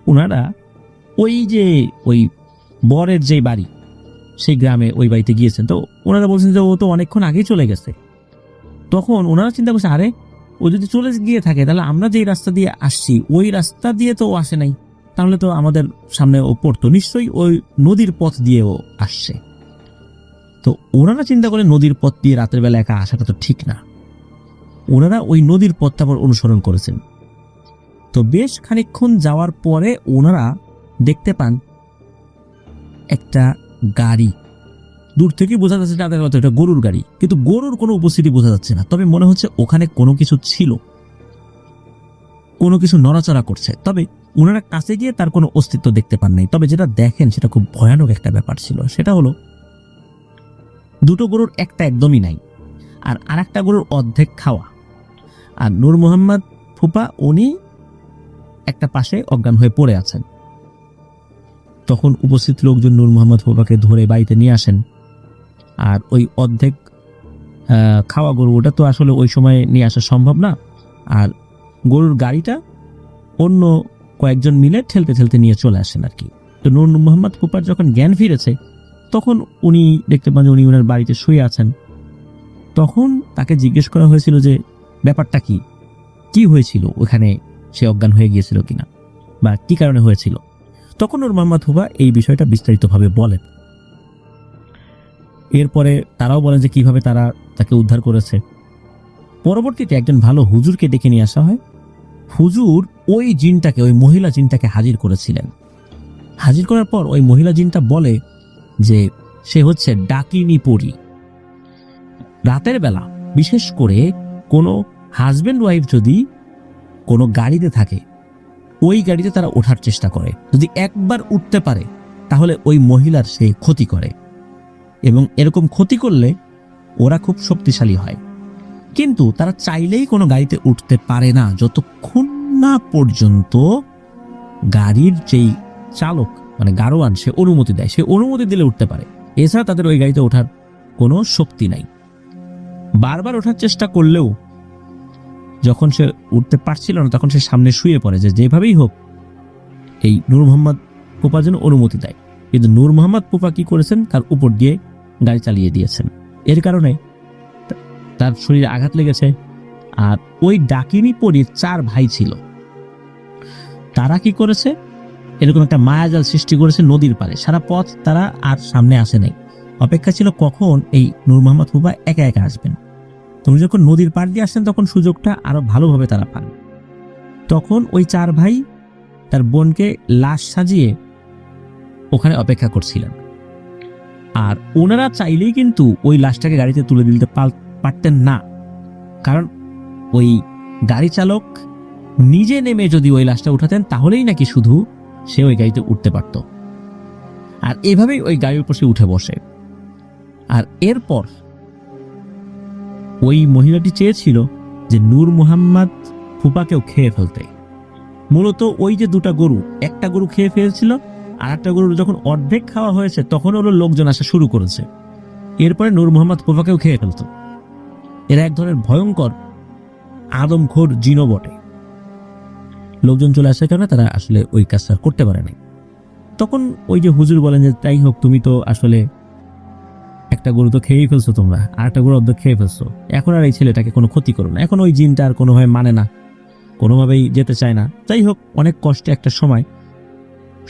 ওনারা ওই বরের যে বাড়ি, সেই গ্রামে ওই বাড়িতে গিয়েছেন। তো ওনারা বলছেন যে ও তো অনেকক্ষণ আগেই চলে গেছে। তখন ওনারা চিন্তা করছে, আরে, ও যদি চলে গিয়ে থাকে তাহলে আমরা যেই রাস্তা দিয়ে আসছি ওই রাস্তা দিয়ে তো ও আসে নাই, তাহলে তো আমাদের সামনে ও পড়তো, নিশ্চয়ই ওই নদীর পথ দিয়ে ও আসছে। তো ওনারা চিন্তা করে নদীর পথ দিয়ে রাতের বেলা একা আসাটা তো ঠিক না। ওনারা ওই নদীর পথটা আবার অনুসরণ করেছেন। তো বেশ খানিকক্ষণ যাওয়ার পরে ওনারা দেখতে পান একটা গাড়ি। দূর থেকে বোঝা যাচ্ছে তাদের হয়তো এটা গরুর গাড়ি, কিন্তু গরুর কোনো উপস্থিতি বোঝা যাচ্ছে না। তবে মনে হচ্ছে ওখানে কোনো কিছু ছিল, কোনো কিছু নড়াচড়া করছে। তবে ওনারা কাছে গিয়ে তার কোনো অস্তিত্ব দেখতে পান নাই। তবে যেটা দেখেন সেটা খুব ভয়ানক একটা ব্যাপার ছিল। সেটা হলো দুটো গরুর একটা একদমই নাই, আর আরেকটা গরুর অর্ধেক খাওয়া। আর নূর মোহাম্মদ ফুপা উনি একটা পাশে অজ্ঞান হয়ে পড়ে আছেন। তখন উপস্থিত লোকজন নূর মোহাম্মদ ফুপাকে ধরে বাড়িতে নিয়ে আসেন। আর ওই অর্ধেক খাওয়া গরু, ওটা তো আসলে ওই সময় নিয়ে আসা সম্ভব না। আর গরুর গাড়িটা অন্য কয়েকজন মিলে ঠেলতে ঠেলতে নিয়ে চলে আসেন আর কি। তো নূর মোহাম্মদ ফুপার যখন জ্ঞান ফিরেছে, তখন উনি দেখতে পান যে উনি ওনার বাড়িতে শুয়ে আছেন। তখন তাকে জিজ্ঞেস করা হয়েছিল যে ব্যাপারটা কি, কি হয়েছিল ওখানে, সে অজ্ঞান হয়ে গিয়েছিল কিনা বা কি কারণে হয়েছিল। তখন নূর মোহাম্মদ ফুপা এই বিষয়টা বিস্তারিতভাবে বলেন। এরপরে তারাও বলেন যে কিভাবে তারা তাকে উদ্ধার করেছে। পরবর্তীতে একজন ভালো হুজুরকে ডেকে নিয়ে আসা হয়। হুজুর ওই জিনটাকে, ওই মহিলা জিনটাকে হাজির করেছিলেন। হাজির করার পর ওই মহিলা জিনটা বলে যে সে হচ্ছে ডাকিনী পরী। রাতের বেলা বিশেষ করে কোনো হাজবেন্ড ওয়াইফ যদি কোনো গাড়িতে থাকে, ওই গাড়িতে তারা ওঠার চেষ্টা করে। যদি একবার উঠতে পারে তাহলে ওই মহিলার সে ক্ষতি করে, এবং এরকম ক্ষতি করলে ওরা খুব শক্তিশালী হয়। কিন্তু তারা চাইলেই কোনো গাড়িতে উঠতে পারে না যতক্ষণ না পর্যন্ত গাড়ির যেই চালক, মানে গাড়োয়ান, সে অনুমতি দেয়। সে অনুমতি দিলে উঠতে পারে, এছাড়া তাদের ওই গাড়িতে ওঠার কোনো শক্তি নাই। বারবার ওঠার চেষ্টা করলেও যখন সে উঠতে পারছিল না, তখন সে সামনে শুয়ে পড়ে যে যেভাবেই হোক এই নূর মোহাম্মদ ফুপা যেন অনুমতি দেয়। কিন্তু নূর মোহাম্মদ ফুপা কি করেছেন, তার উপর দিয়ে গাড়ি চালিয়ে দিয়েছেন। এর কারণে তার শরীরে আঘাত লেগেছে। আর ওই ডাকিনী পরীর 4 ভাই ছিল। তারা কি করেছে, এরকম একটা মায়াজাল সৃষ্টি করেছে নদীর পাড়ে। সারা পথ তারা আর সামনে আসে নাই, অপেক্ষা ছিল কখন এই নূর মোহাম্মদ ফুপা একা একা আসবেন। তুমি যখন নদীর পাড় দিয়ে আসছেন তখন সুযোগটা আরো ভালোভাবে তারা পান। তখন ওই 4 ভাই তার বোনকে লাশ সাজিয়ে ওখানে অপেক্ষা করছিলেন। আর ওনারা চাইলেই কিন্তু ওই লাশটাকে গাড়িতে তুলে দিতে পারতেন না, কারণ ওই গাড়ি চালক নিজে নেমে যদি ওই লাশটা উঠাতেন তাহলেই নাকি শুধু সে ওই গাড়িতে উঠতে পারত। আর এভাবেই ওই গাড়ির উপর সে উঠে বসে। আর এরপর ওই মহিলাটি চেয়েছিল যে নূর মোহাম্মদ ফুপাকেও খেয়ে ফেলতে। মূলত ওই যে দুটা গরু, একটা গরু খেয়ে ফেলছিল, আর একটা গরু যখন অর্ধেক খাওয়া হয়েছে তখন ওর লোকজন আসা শুরু করেছে। এরপরে নূর মোহাম্মদ ফুপাকেও খেয়ে ফেলত। এরা এক ধরনের ভয়ঙ্কর আদমখোর জিনও বটে। লোকজন চলে আসার কারণে তারা আসলে ওই কাজটা করতে পারে নাই। তখন ওই যে হুজুর বলেন যে তাই হোক, তুমি তো আসলে একটা গরু তো খেয়েই ফেলছো, তোমরা আর একটা গরু অর্ধেক খেয়ে ফেলছো, এখন আর এই ছেলেটাকে কোনো ক্ষতি করো না। এখন ওই জিনটা আর কোনোভাবে মানে না, কোনোভাবেই যেতে চায় না। যাই হোক, অনেক কষ্টে একটা সময়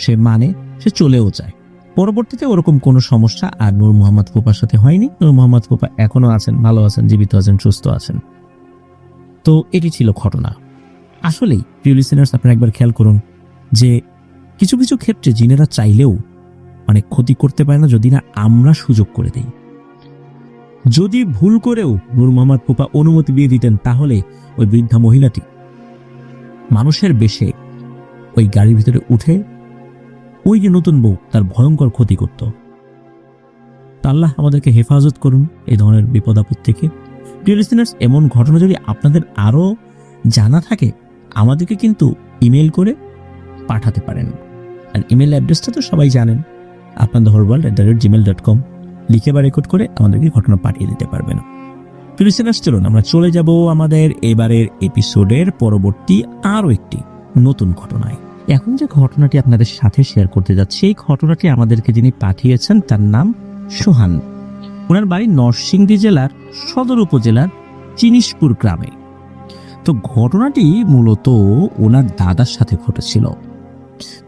সে মানে, সে চলেও যায়। পরবর্তীতে ওরকম কোনো সমস্যা আর নূর মোহাম্মদ ফুপার সাথে হয়নি। নূর মোহাম্মদ ফুপা এখনো আছেন, ভালো আছেন, জীবিত আছেন, সুস্থ আছেন। তো এটি ছিল ঘটনা। আসলেই প্রিয় লিসেনার্স, আপনারা একবার খেয়াল করুন যে কিছু কিছু ক্ষেত্রে জিনেরা চাইলেও অনেক ক্ষতি করতে পারে না, যদি না আমরা সুযোগ করে দেই। যদি ভুল করেও নূর মোহাম্মদ ফুপা অনুমতি দিয়ে দিতেন, তাহলে ওই বৃদ্ধা মহিলাটি মানুষের বেশে ওই গাড়ির ভিতরে উঠে ওই যে নতুন বউ, তার ভয়ঙ্কর ক্ষতি করত। আল্লাহ আমাদেরকে হেফাজত করুন এই ধরনের বিপদ আপদ থেকে। প্রিয় লিসেনার্স, এমন ঘটনা যদি আপনাদের আরো জানা থাকে, আমাদেরকে কিন্তু ইমেল করে পাঠাতে পারেন। আর ইমেল অ্যাড্রেসটা তো সবাই জানেন, apnantheholeworld@gmail.com লিখে বা রেকর্ড করে আমাদেরকে ঘটনা পাঠিয়ে দিতে পারবেন। প্রিয় লিসেনার্স, চলুন আমরা চলে যাব আমাদের এবারের এপিসোডের পরবর্তী আরো একটি নতুন ঘটনায়। এখন যে ঘটনাটি আপনাদের সাথে শেয়ার করতে যাচ্ছি, এই ঘটনাটি আমাদেরকে যিনি পাঠিয়েছেন তার নাম সোহান। ওনার বাড়ি নরসিংদী জেলার সদর উপজেলার চিনিশপুর গ্রামে। তো ঘটনাটি মূলত ওনার দাদার সাথে ঘটেছিল।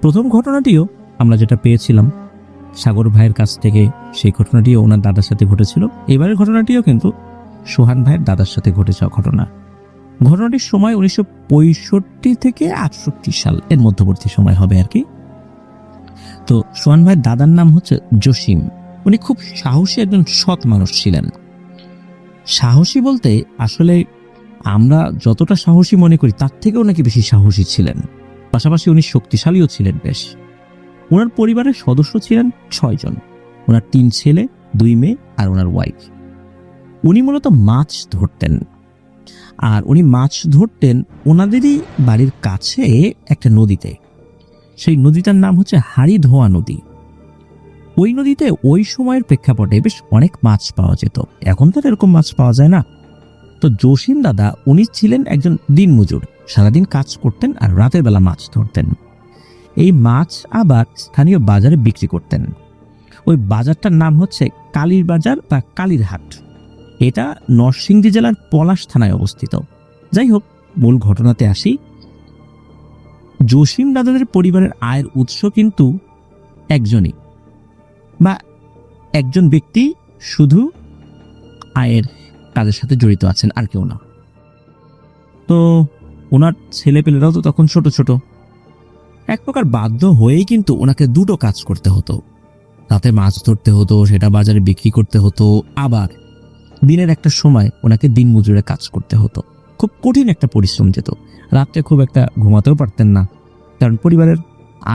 প্রথম ঘটনাটিও আমরা যেটা পেয়েছিলাম সাগর ভাইয়ের কাছ থেকে, সেই ঘটনাটিও ওনার দাদার সাথে ঘটেছিল। এবারের ঘটনাটিও কিন্তু সোহান ভাইয়ের দাদার সাথে ঘটে যাওয়া ঘটনা। ঘটনাটির সময় 1965 থেকে 68 সাল এর মধ্যবর্তী সময় হবে আর কি। তো সোহান ভাইয়ের দাদার নাম হচ্ছে জসিম। উনি খুব সাহসী একজন সৎ মানুষ ছিলেন। সাহসী বলতে আসলে আমরা যতটা সাহসী মনে করি তার থেকেও নাকি বেশি সাহসী ছিলেন। পাশাপাশি উনি শক্তিশালীও ছিলেন বেশ। ওনার পরিবারের সদস্য ছিলেন 6 জন। ওনার 3 ছেলে, 2 মেয়ে আর ওনার ওয়াইফ। উনি মূলত মাছ ধরতেন। আর উনি মাছ ধরতেন ওনাদেরই বাড়ির কাছে একটা নদীতে। সেই নদীটার নাম হচ্ছে হাড়িধোয়া নদী। ওই নদীতে ওই সময়ের প্রেক্ষাপটে বেশ অনেক মাছ পাওয়া যেত। এখন তো এরকম মাছ পাওয়া যায় না। তো জসিম দাদা উনি ছিলেন একজন দিনমজুর, সারাদিন কাজ করতেন আর রাতের বেলা মাছ ধরতেন। এই মাছ আবার স্থানীয় বাজারে বিক্রি করতেন। ওই বাজারটার নাম হচ্ছে কালীর বাজার বা কালীর হাট। এটা নরসিংদী জেলার পলাশ থানায় অবস্থিত। যাই হোক, মূল ঘটনাতে আসি। জসিম দাদাদের পরিবারের আয়ের উৎস কিন্তু একজনই, বা একজন ব্যক্তি শুধু আয়ের কাজের সাথে জড়িত আছেন, আর কেউ না। তো ওনার ছেলেপেলেরাও তো তখন ছোট ছোট। এক প্রকার বাধ্য হয়েই কিন্তু ওনাকে দুটো কাজ করতে হতো। রাতে মাছ ধরতে হতো, সেটা বাজারে বিক্রি করতে হতো, আবার দিনের একটা সময় ওনাকে দিনমজুরে কাজ করতে হতো। খুব কঠিন একটা পরিশ্রম যেত। রাত্রে খুব একটা ঘুমাতেও পারতেন না, কারণ পরিবারের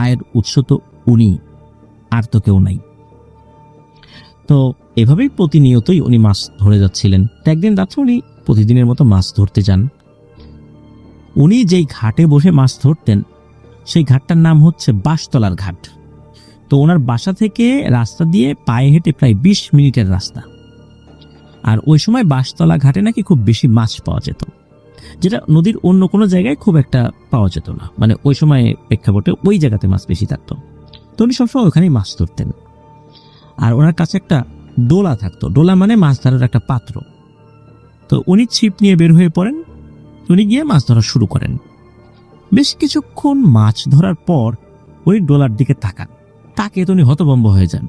আয়ের উৎস তো উনি, আর তো কেউ নাই। তো এভাবেই প্রতিনিয়তই উনি মাছ ধরে যাচ্ছিলেন। তো একদিন রাত্রে উনি প্রতিদিনের মতো মাছ ধরতে যান। উনি যেই ঘাটে বসে মাছ ধরতেন সেই ঘাটটার নাম হচ্ছে বাঁশতলার ঘাট। তো ওনার বাসা থেকে রাস্তা দিয়ে পায়ে হেঁটে প্রায় 20 মিনিটের রাস্তা। আর ওই সময় বাঁশতলা ঘাটে নাকি খুব বেশি মাছ পাওয়া যেত, যেটা নদীর অন্য কোনো জায়গায় খুব একটা পাওয়া যেত না। মানে ওই সময় প্রেক্ষাপটে ওই জায়গাতে মাছ বেশি থাকতো। তো উনি সবসময় ওখানেই মাছ ধরতেন। আর ওনার কাছে একটা ডোলা থাকতো। ডোলা মানে মাছ ধরার একটা পাত্র। তো উনি ছিপ নিয়ে বের হয়ে পড়েন। উনি গিয়ে মাছ ধরা শুরু করেন। বেশ কিছুক্ষণ মাছ ধরার পর উনি ডোলার দিকে তাকান। তাকে তো উনি হতভম্ব হয়ে যান,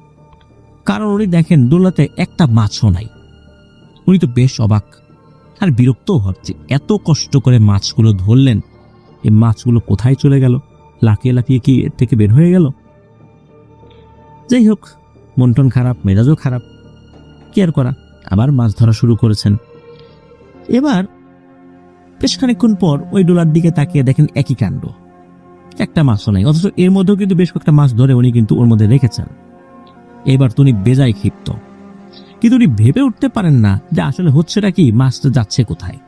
কারণ উনি দেখেন ডোলাতে একটা মাছও নাই। উনি তো বেশ অবাক আর বিরক্তও হচ্ছে। এত কষ্ট করে মাছগুলো ধরলেন, এই মাছগুলো কোথায় চলে গেল? লাফিয়ে লাফিয়ে কি এর থেকে বের হয়ে গেল? যাই হোক, মন টন খারাপ, মেজাজও খারাপ, কি আর করা। আবার মাছ ধরা শুরু করেছেন। এবার বেশ খানিকক্ষণ পর ওই ডোলার দিকে তাকিয়ে দেখেন একই কাণ্ড, একটা মাছও নাই। অথচ এর মধ্যেও কিন্তু বেশ কয়েকটা মাছ ধরে উনি কিন্তু ওর মধ্যে রেখেছেন। এবার তো উনি বেজায় ক্ষিপ্ত। কিন্তু উনি ভেবে উঠতে পারেন না যে আসলে হচ্ছেটা কি, মাছটা যাচ্ছে কোথায়।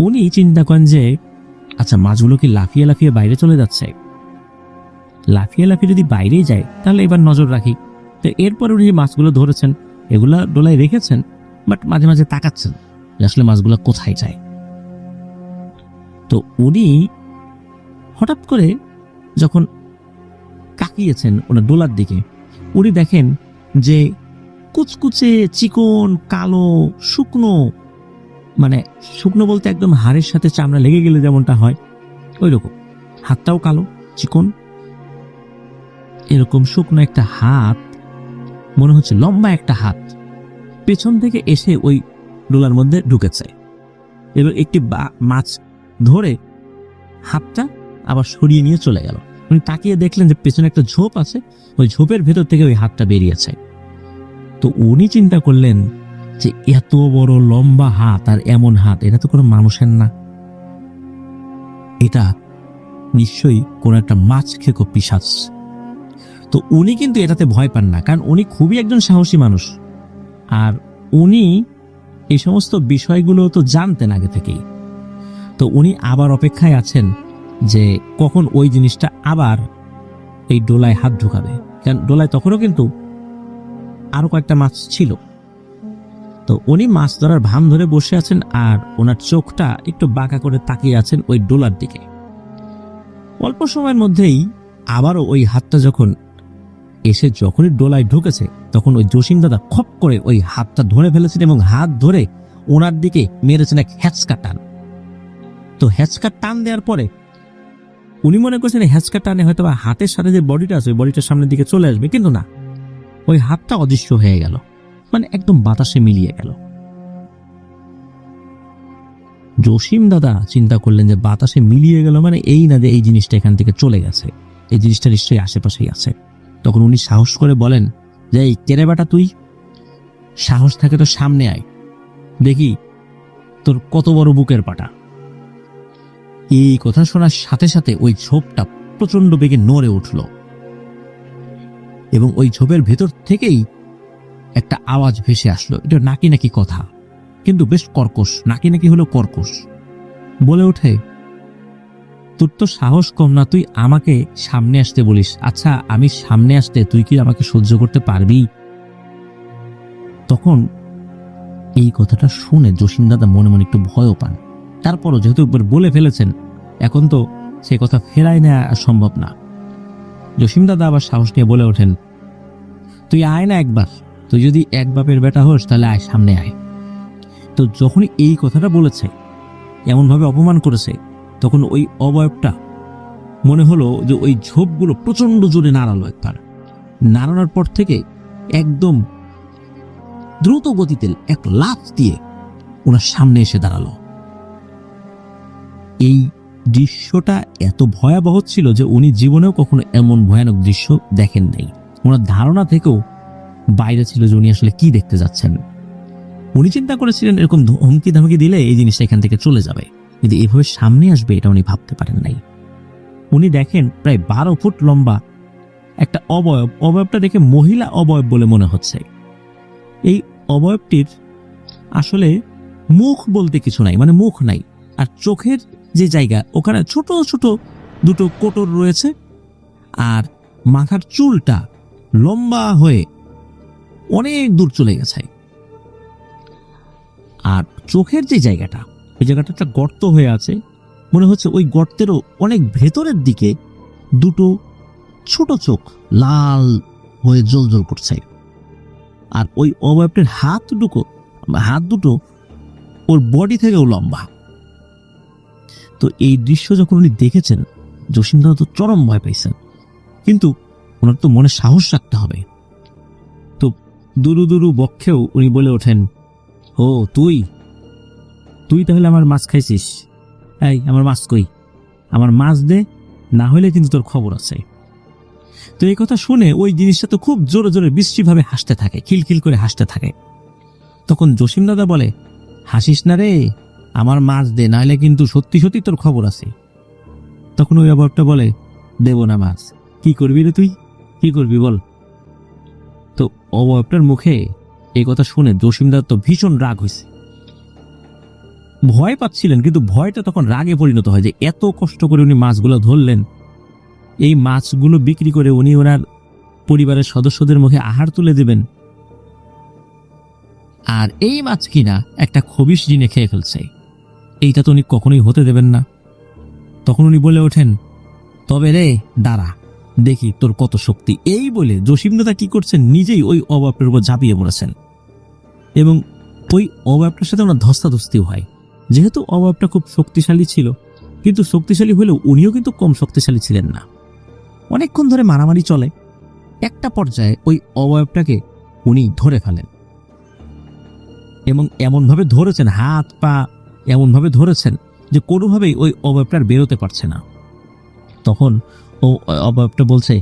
উনি চিন্তা করেন যে আচ্ছা, মাছগুলো কি লাফিয়ে লাফিয়ে বাইরে চলে যাচ্ছে? লাফিয়ে লাফিয়ে যদি বাইরেই যায় তাহলে এবার নজর রাখি। তো এরপর উনি যে মাছগুলো ধরেছেন এগুলা ডোলায় রেখেছেন, বাট মাঝে মাঝে তাকাচ্ছেন যে আসলে মাছগুলো কোথায় যায়। তো উনি হঠাৎ করে যখন তাকিয়েছেন ওনার ডোলার দিকে, উনি দেখেন যে কুচকুচে চিকন কালো শুকনো, মানে শুকনো বলতে একদম হাড়ের সাথে চামড়া লেগে গেলে যেমনটা হয় ওই রকম, হাতটাও কালো চিকন, এরকম শুকনো একটা হাত, মনে হচ্ছে লম্বা একটা হাত পেছন থেকে এসে ওই ডোলার মধ্যে ঢুকেছে। এবার একটি মাছ ধরে হাতটা আবার সরিয়ে নিয়ে চলে গেল। উনি তাকিয়ে দেখলেন যে পেছনে একটা ঝোপ আছে, ওই ঝোপের ভেতর থেকে ওই হাতটা বেরিয়েছে। তো উনি চিন্তা করলেন যে এত বড় লম্বা হাত আর এমন হাত, এটা তো কোনো মানুষের না, এটা নিশ্চয়ই কোন একটা মাছ খেকো পিশাচ। তো উনি কিন্তু এটাতে ভয় পান না, কারণ উনি খুবই একজন সাহসী মানুষ, আর উনি এই সমস্ত বিষয়গুলো তো জানতেন আগে থেকেই। তো উনি আবার অপেক্ষায় আছেন যে কখন ওই জিনিসটা আবার এই ডোলায় হাত ঢুকাবে, কারণ ডোলায় তখনও কিন্তু আরো কয়েকটা মাছ ছিল। তো উনি মাছ ধরার ভান ধরে বসে আছেন আর ওনার চোখটা একটু বাঁকা করে তাকিয়ে আছেন ওই ডোলার দিকে। অল্প সময়ের মধ্যেই আবারও ওই হাতটা যখন এসে যখনই ডোলায় ঢুকেছে, তখন ওই জসিম দাদা খপ করে ওই হাতটা ধরে ফেলেছেন এবং হাত ধরে ওনার দিকে মেরেছেন এক হ্যাচকা টান। তো হ্যাচকা টান দেওয়ার পরে উনি মনে করছেন হ্যাচকা টানে হয়তো হাতের সাথে যে বডিটা আছে ওই বডিটার সামনের দিকে চলে আসবে, কিন্তু না, ওই হাতটা অদৃশ্য হয়ে গেল, মানে একদম বাতাসে মিলিয়ে গেল। জসিম দাদা চিন্তা করলেন যে বাতাসে মিলিয়ে গেল মানে এই না যে এই জিনিসটা এখান থেকে চলে গেছে, এই জিনিসটা নিশ্চয়ই আশেপাশেই আছে। তখন উনি সাহস করে বলেন যে এই কেরে বেটা, তুই সাহস থাকে তো সামনে আয়, দেখি তোর কত বড় বুকের পাটা। এই কথা শোনার সাথে সাথে ওই ঝোপটা প্রচন্ড বেগে নড়ে উঠল এবং ওই ঝোপের ভেতর থেকেই একটা আওয়াজ ভেসে আসলো। এটা নাকি নাকি কথা, কিন্তু বেশ কর্কশ, নাকি নাকি হলো কর্কশ। বলে ওঠে, তোর তো সাহস কম না, তুই আমাকে সামনে আসতে বলিস। আচ্ছা, আমি সামনে আসতে তুই কি আমাকে সহ্য করতে পারবি? তখন এই কথাটা শুনে জসিম দাদা মনে মনে একটু ভয়ও পান। তারপরও যেহেতু একবার বলে ফেলেছেন, এখন তো সে কথা ফেরাই নেওয়া সম্ভব না। জসিম দাদা আবার সাহস নিয়ে বলে ওঠেন, তুই আয় না একবার, তুই যদি এক বাপের বেটা হোস তাহলে আয়, সামনে আয়। তো যখনই এই কথাটা বলেছে, এমনভাবে অপমান করেছে, তখন ওই অবয়বটা মনে হলো যে ওই ঝোপগুলো প্রচন্ড জোরে নাড়ালো একবার। নাড়ানোর পর থেকে একদম দ্রুত গতিতে এক লাফ দিয়ে ওনার সামনে এসে দাঁড়ালো। এই দৃশ্যটা এত ভয়াবহ ছিল যে উনি জীবনেও কখনো এমন ভয়ানক দৃশ্য দেখেন নাই। ওনার ধারণা থেকেও বাইরে ছিল যে উনি আসলে কি দেখতে যাচ্ছেন। উনি চিন্তা করেছিলেন এরকম হুমকি ধামকি দিলে এই জিনিসটা এখান থেকে চলে যাবে, কিন্তু এভাবে সামনে আসবে এটা উনি ভাবতে পারেন নাই। উনি দেখেন প্রায় 12 ফুট লম্বা একটা অবয়ব। অবয়বটা দেখে মহিলা অবয়ব বলে মনে হচ্ছে। এই অবয়বটির আসলে মুখ বলতে কিছু নাই, মানে মুখ নাই, আর চোখের যে জায়গা ওখানে ছোট ছোট দুটো কোটর রয়েছে, আর মাথার চুলটা লম্বা হয়ে অনেক দূর চলে গেছে। আর চোখের যে জায়গাটা, ওই জায়গাটা একটা গর্ত হয়ে আছে, মনে হচ্ছে ওই গর্তেরও অনেক ভেতরের দিকে দুটো ছোট চোখ লাল হয়ে জ্বলজ্বল করছে। আর ওই অবয়বটির হাত দুটো ওর বডি থেকেও লম্বা। তো এই দৃশ্য যখন উনি দেখেছেন, জসিম দাদা তো চরম ভয় পাইছেন, কিন্তু ওনার তো মনে সাহস রাখতে হবে। তো দুরু দুরু বক্ষেও উনি বলে ওঠেন, ও তুই তাহলে আমার মাছ খাইছিস? এই আমার মাছ কই? আমার মাছ দে, না হলে কিন্তু তোর খবর আছে। তো এই কথা শুনে ওই জিনিসটা তো খুব জোরে জোরে বিশ্রীভাবে হাসতে থাকে, খিলখিল করে হাসতে থাকে। তখন জসিম দাদা বলে, হাসিস না রে, আমার মাছ দে, না হলে কিন্তু সত্যি সত্যি তোর খবর আছে। তখন ওই অভাবটা বলে, দেব না মাছ। কি করবি রে তুই, কি করবি বল? তো অবয়বটার মুখে এই কথা শুনে জসিমদার তো ভীষণ রাগ হয়েছে, ভয় পাচ্ছিলেন, কিন্তু ভয়টা তখন রাগে পরিণত হয় যে এত কষ্ট করে উনি মাছগুলো ধরলেন, এই মাছগুলো বিক্রি করে উনি ওনার পরিবারের সদস্যদের মুখে আহার তুলে দেবেন, আর এই মাছ কিনা একটা খবিশ জিনে খেয়ে ফেলছে, এইটা তো উনি কখনোই হতে দেবেন না। তখন উনি বলে ওঠেন, তবে রে দাঁড়া, দেখি তোর কত শক্তি। এই বলে জসিমদাদা কি করছেন, নিজেই ওই অবয়বটার উপর ঝাঁপিয়ে পড়েছেন এবং ওই অবয়বটার সাথে ওনার ধস্তাধস্তিও হয়। যেহেতু অবয়বটা খুব শক্তিশালী ছিল, কিন্তু শক্তিশালী হলেও উনিও কিন্তু কম শক্তিশালী ছিলেন না। অনেকক্ষণ ধরে মারামারি চলে। একটা পর্যায়ে ওই অবয়বটাকে উনি ধরে ফেলেন এবং এমনভাবে ধরেছেন, হাত পা এমনভাবে ধরেছেন যে কোনোভাবেই ওই অবয়বটার বেরোতে পারছে না। তখন ও অবয়বটা বলছে,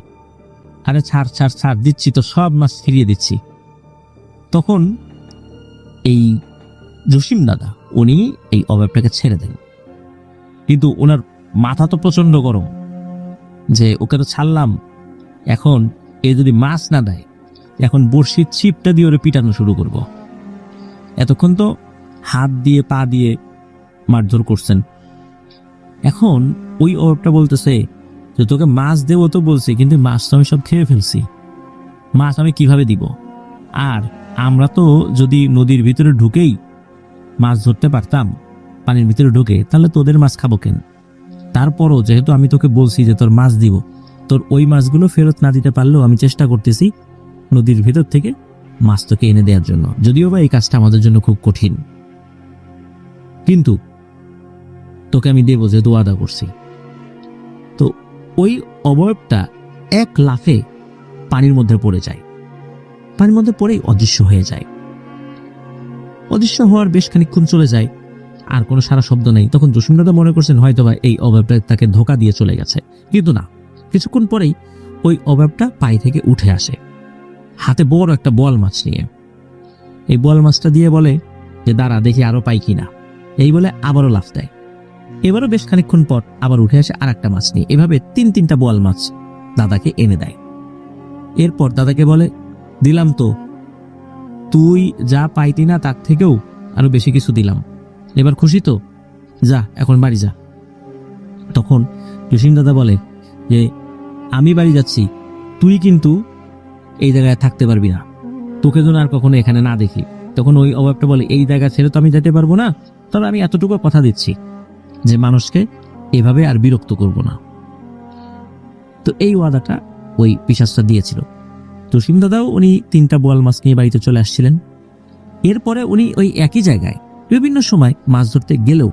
আরে ছাড় ছাড় ছাড়, দিচ্ছি তো, সব মাছ ফিরিয়ে দিচ্ছি। তখন এই জসিম দাদা উনি এই অবয়বটাকে ছেড়ে দেন, কিন্তু ওনার মাথা তো প্রচন্ড গরম যে ওকে তো ছাড়লাম, এখন এ যদি মাছ না দেয়, এখন বড়শির ছিপটা দিয়ে ওরে পিটানো শুরু করব। এতক্ষণ তো হাত দিয়ে পা দিয়ে মারধর করছেন, এখন ওই অবয়বটা বলতেছে যে তোকে মাছ দেবো তো বলছি, কিন্তু মাছ তো আমি সব খেয়ে ফেলছি, মাছ আমি কিভাবে দিব? আর আমরা তো যদি নদীর ভিতরে ঢুকেই মাছ ধরতে পারতাম, পানির ভিতরে ঢুকে, তাহলে তোদের মাছ খাবো কেন? তারপরও যেহেতু আমি তোকে বলছি যে তোর মাছ দিব, তোর ওই মাছগুলো ফেরত না দিতে পারলেও আমি চেষ্টা করতেছি নদীর ভিতর থেকে মাছ তোকে এনে দেওয়ার জন্য, যদিও বা এই কাজটা আমাদের জন্য খুব কঠিন, কিন্তু তোকে আমি দেবো যেহেতু ওয়াদা করছি। তো ওই অবয়বটা এক লাফে পানির মধ্যে পড়ে যায়, পানির মধ্যে পড়েই অদৃশ্য হয়ে যায়। অদৃশ্য হওয়ার বেশ খানিকক্ষণ চলে যায়, আর কোনো সারা শব্দ নেই। তখন জসিমদাদা মনে করছেন হয়তোবা এই অবয়বটা তাকে ধোকা দিয়ে চলে গেছে, কিন্তু না, কিছুক্ষণ পরেই ওই অবয়বটা পাই থেকে উঠে আসে, হাতে বড় একটা বোয়াল মাছ নিয়ে। এই বোয়াল মাছটা দিয়ে বলে যে দাঁড়া দেখি আরো পাই কিনা। এই বলে আবারও লাফ দেয়। এবারও বেশ খানিকক্ষণ পর আবার উঠে আসে আর একটা মাছ নিয়ে। এভাবে তিনটা বোয়াল মাছ দাদাকে এনে দেয়। এরপর দাদাকে বলে, দিলাম তো, তুই যা পাইতি না তার থেকেও আরো বেশি কিছু দিলাম, এবার খুশি তো? যা এখন বাড়ি যা। তখন জসিম দাদা বলে যে আমি বাড়ি যাচ্ছি, তুই কিন্তু এই জায়গায় থাকতে পারবি না, তোকে যেন আর কখনো এখানে না দেখি। তখন ওই অবয়বটা বলে, এই জায়গা ছেড়ে তো আমি যেতে পারবো না, তবে আমি এতটুকু কথা দিচ্ছি যে মানুষকে এভাবে আর বিরক্ত করব না। তো এই ওয়াদাটা ওই পিশাচটা দিয়েছিল। জসিম দাদাও উনি তিনটা বোয়াল মাছ নিয়ে বাড়িতে চলে আসছিলেন। এরপরে উনি ওই একই জায়গায় বিভিন্ন সময় মাছ ধরতে গেলেও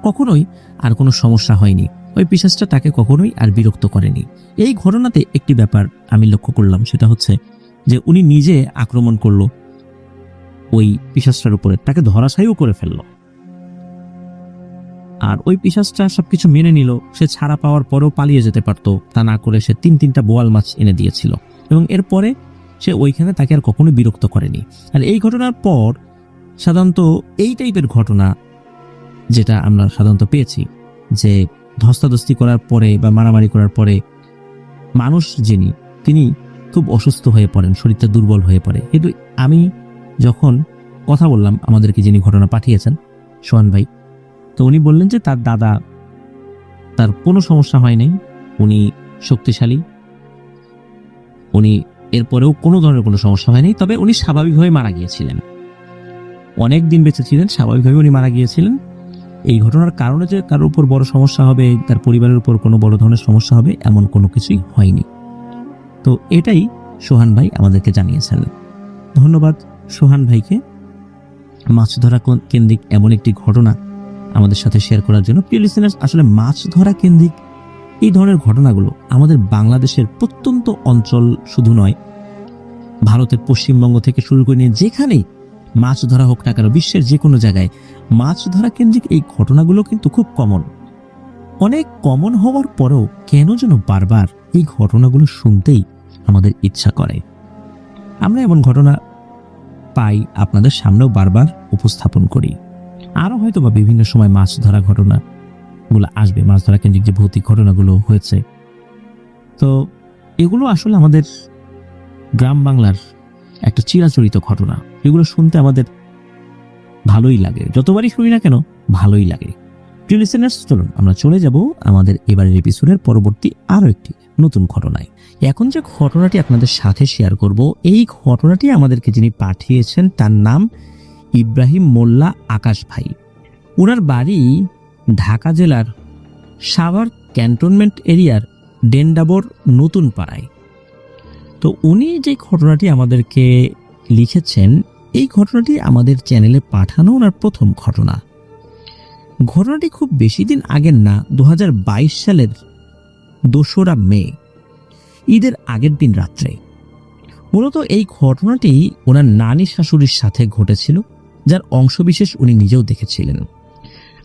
কখনোই আর কোনো সমস্যা হয়নি, ওই পিশাচটা তাকে কখনোই আর বিরক্ত করেনি। এই ঘটনাতে একটি ব্যাপার আমি লক্ষ্য করলাম, সেটা হচ্ছে যে উনি নিজে আক্রমণ করলো ওই পিশাচটার উপরে, তাকে ধরাশায়ীও করে ফেললো। আর ওই পিশাচটা সবকিছু মেনে নিল, সে ছাড়া পাওয়ার পরেও পালিয়ে যেতে পারতো, তা না করে সে তিনটা বোয়াল মাছ এনে দিয়েছিল এবং এরপরে সে ওইখানে তাকে আর কখনো বিরক্ত করেনি। আর এই ঘটনার পর সাধারণত এই টাইপের ঘটনা যেটা আমরা সাধারণত পেয়েছি, যে ধস্তাধস্তি করার পরে বা মারামারি করার পরে মানুষ যিনি, তিনি খুব অসুস্থ হয়ে পড়েন, শরীরটা দুর্বল হয়ে পড়ে। কিন্তু আমি যখন কথা বললাম আমাদেরকে যিনি ঘটনা পাঠিয়েছেন, সোহান ভাই, তো উনি বললেন যে তার দাদা, তার কোনো সমস্যা হয় নাই, উনি শক্তিশালী, উনি এরপরেও কোনো ধরনের কোনো সমস্যা হয়নি, তবে উনি স্বাভাবিকভাবে মারা গিয়েছিলেন, অনেক দিন বেঁচে ছিলেন, স্বাভাবিকভাবে উনি মারা গিয়েছিলেন। এই ঘটনার কারণে যে কারোর উপর বড় সমস্যা হবে, তার পরিবারের উপর কোনো বড় ধরনের সমস্যা হবে, এমন কোনো কিছুই হয়নি। তো এটাই সোহান ভাই আমাদেরকে জানিয়েছেন। ধন্যবাদ সোহান ভাইকে মাছ ধরা কেন্দ্রিক এমন একটি ঘটনা আমাদের সাথে শেয়ার করার জন্য। প্রিয় লিসেনার্স, আসলে মাছ ধরা কেন্দ্রিক এই ধরনের ঘটনাগুলো আমাদের বাংলাদেশের প্রত্যন্ত অঞ্চল শুধু নয়, ভারতের পশ্চিমবঙ্গ থেকে শুরু করে নিয়ে যেখানেই মাছ ধরা হোক না কেন, বিশ্বের যে কোনো জায়গায় মাছ ধরা কেন্দ্রিক এই ঘটনাগুলো কিন্তু খুব কমন। অনেক কমন হওয়ার পরেও কেন যেন বারবার এই ঘটনাগুলো শুনতেই আমাদের ইচ্ছা করে। আমরা এমন ঘটনা পাই, আপনাদের সামনেও বারবার উপস্থাপন করি। আরো হয়তো বা বিভিন্ন সময় মাছ ধরা ঘটনাগুলো আসবে, মাছ ধরা কেন্দ্রিক যে ভৌতিক ঘটনাগুলো হয়েছে। তো এগুলো আসলে আমাদের গ্রাম বাংলার একটা চিরাচরিত ঘটনা, এগুলো শুনতে আমাদের ভালোই লাগে, যতবারই শুনি না কেন ভালোই লাগে। প্রিয় লিসেনার্স, চলুন আমরা চলে যাব আমাদের এবারের এপিসোডের পরবর্তী আরো একটি নতুন ঘটনায়। এখন যে ঘটনাটি আপনাদের সাথে শেয়ার করব, এই ঘটনাটি আমাদেরকে যিনি পাঠিয়েছেন তার নাম ইব্রাহিম মোল্লা আকাশ ভাই। ওনার বাড়ি ঢাকা জেলার সাভার ক্যান্টনমেন্ট এরিয়ার ডেন্ডাবর নতুন পাড়ায়। তো উনি যে ঘটনাটি আমাদেরকে লিখেছেন, এই ঘটনাটি আমাদের চ্যানেলে পাঠানো ওনার প্রথম ঘটনা। ঘটনাটি খুব বেশি দিন আগের না, 2022 সালের 2রা মে, ঈদের আগের দিন রাত্রে। মূলত এই ঘটনাটি ওনার নানি শাশুড়ির সাথে ঘটেছিল, যার অংশবিশেষ উনি নিজেও দেখেছিলেন।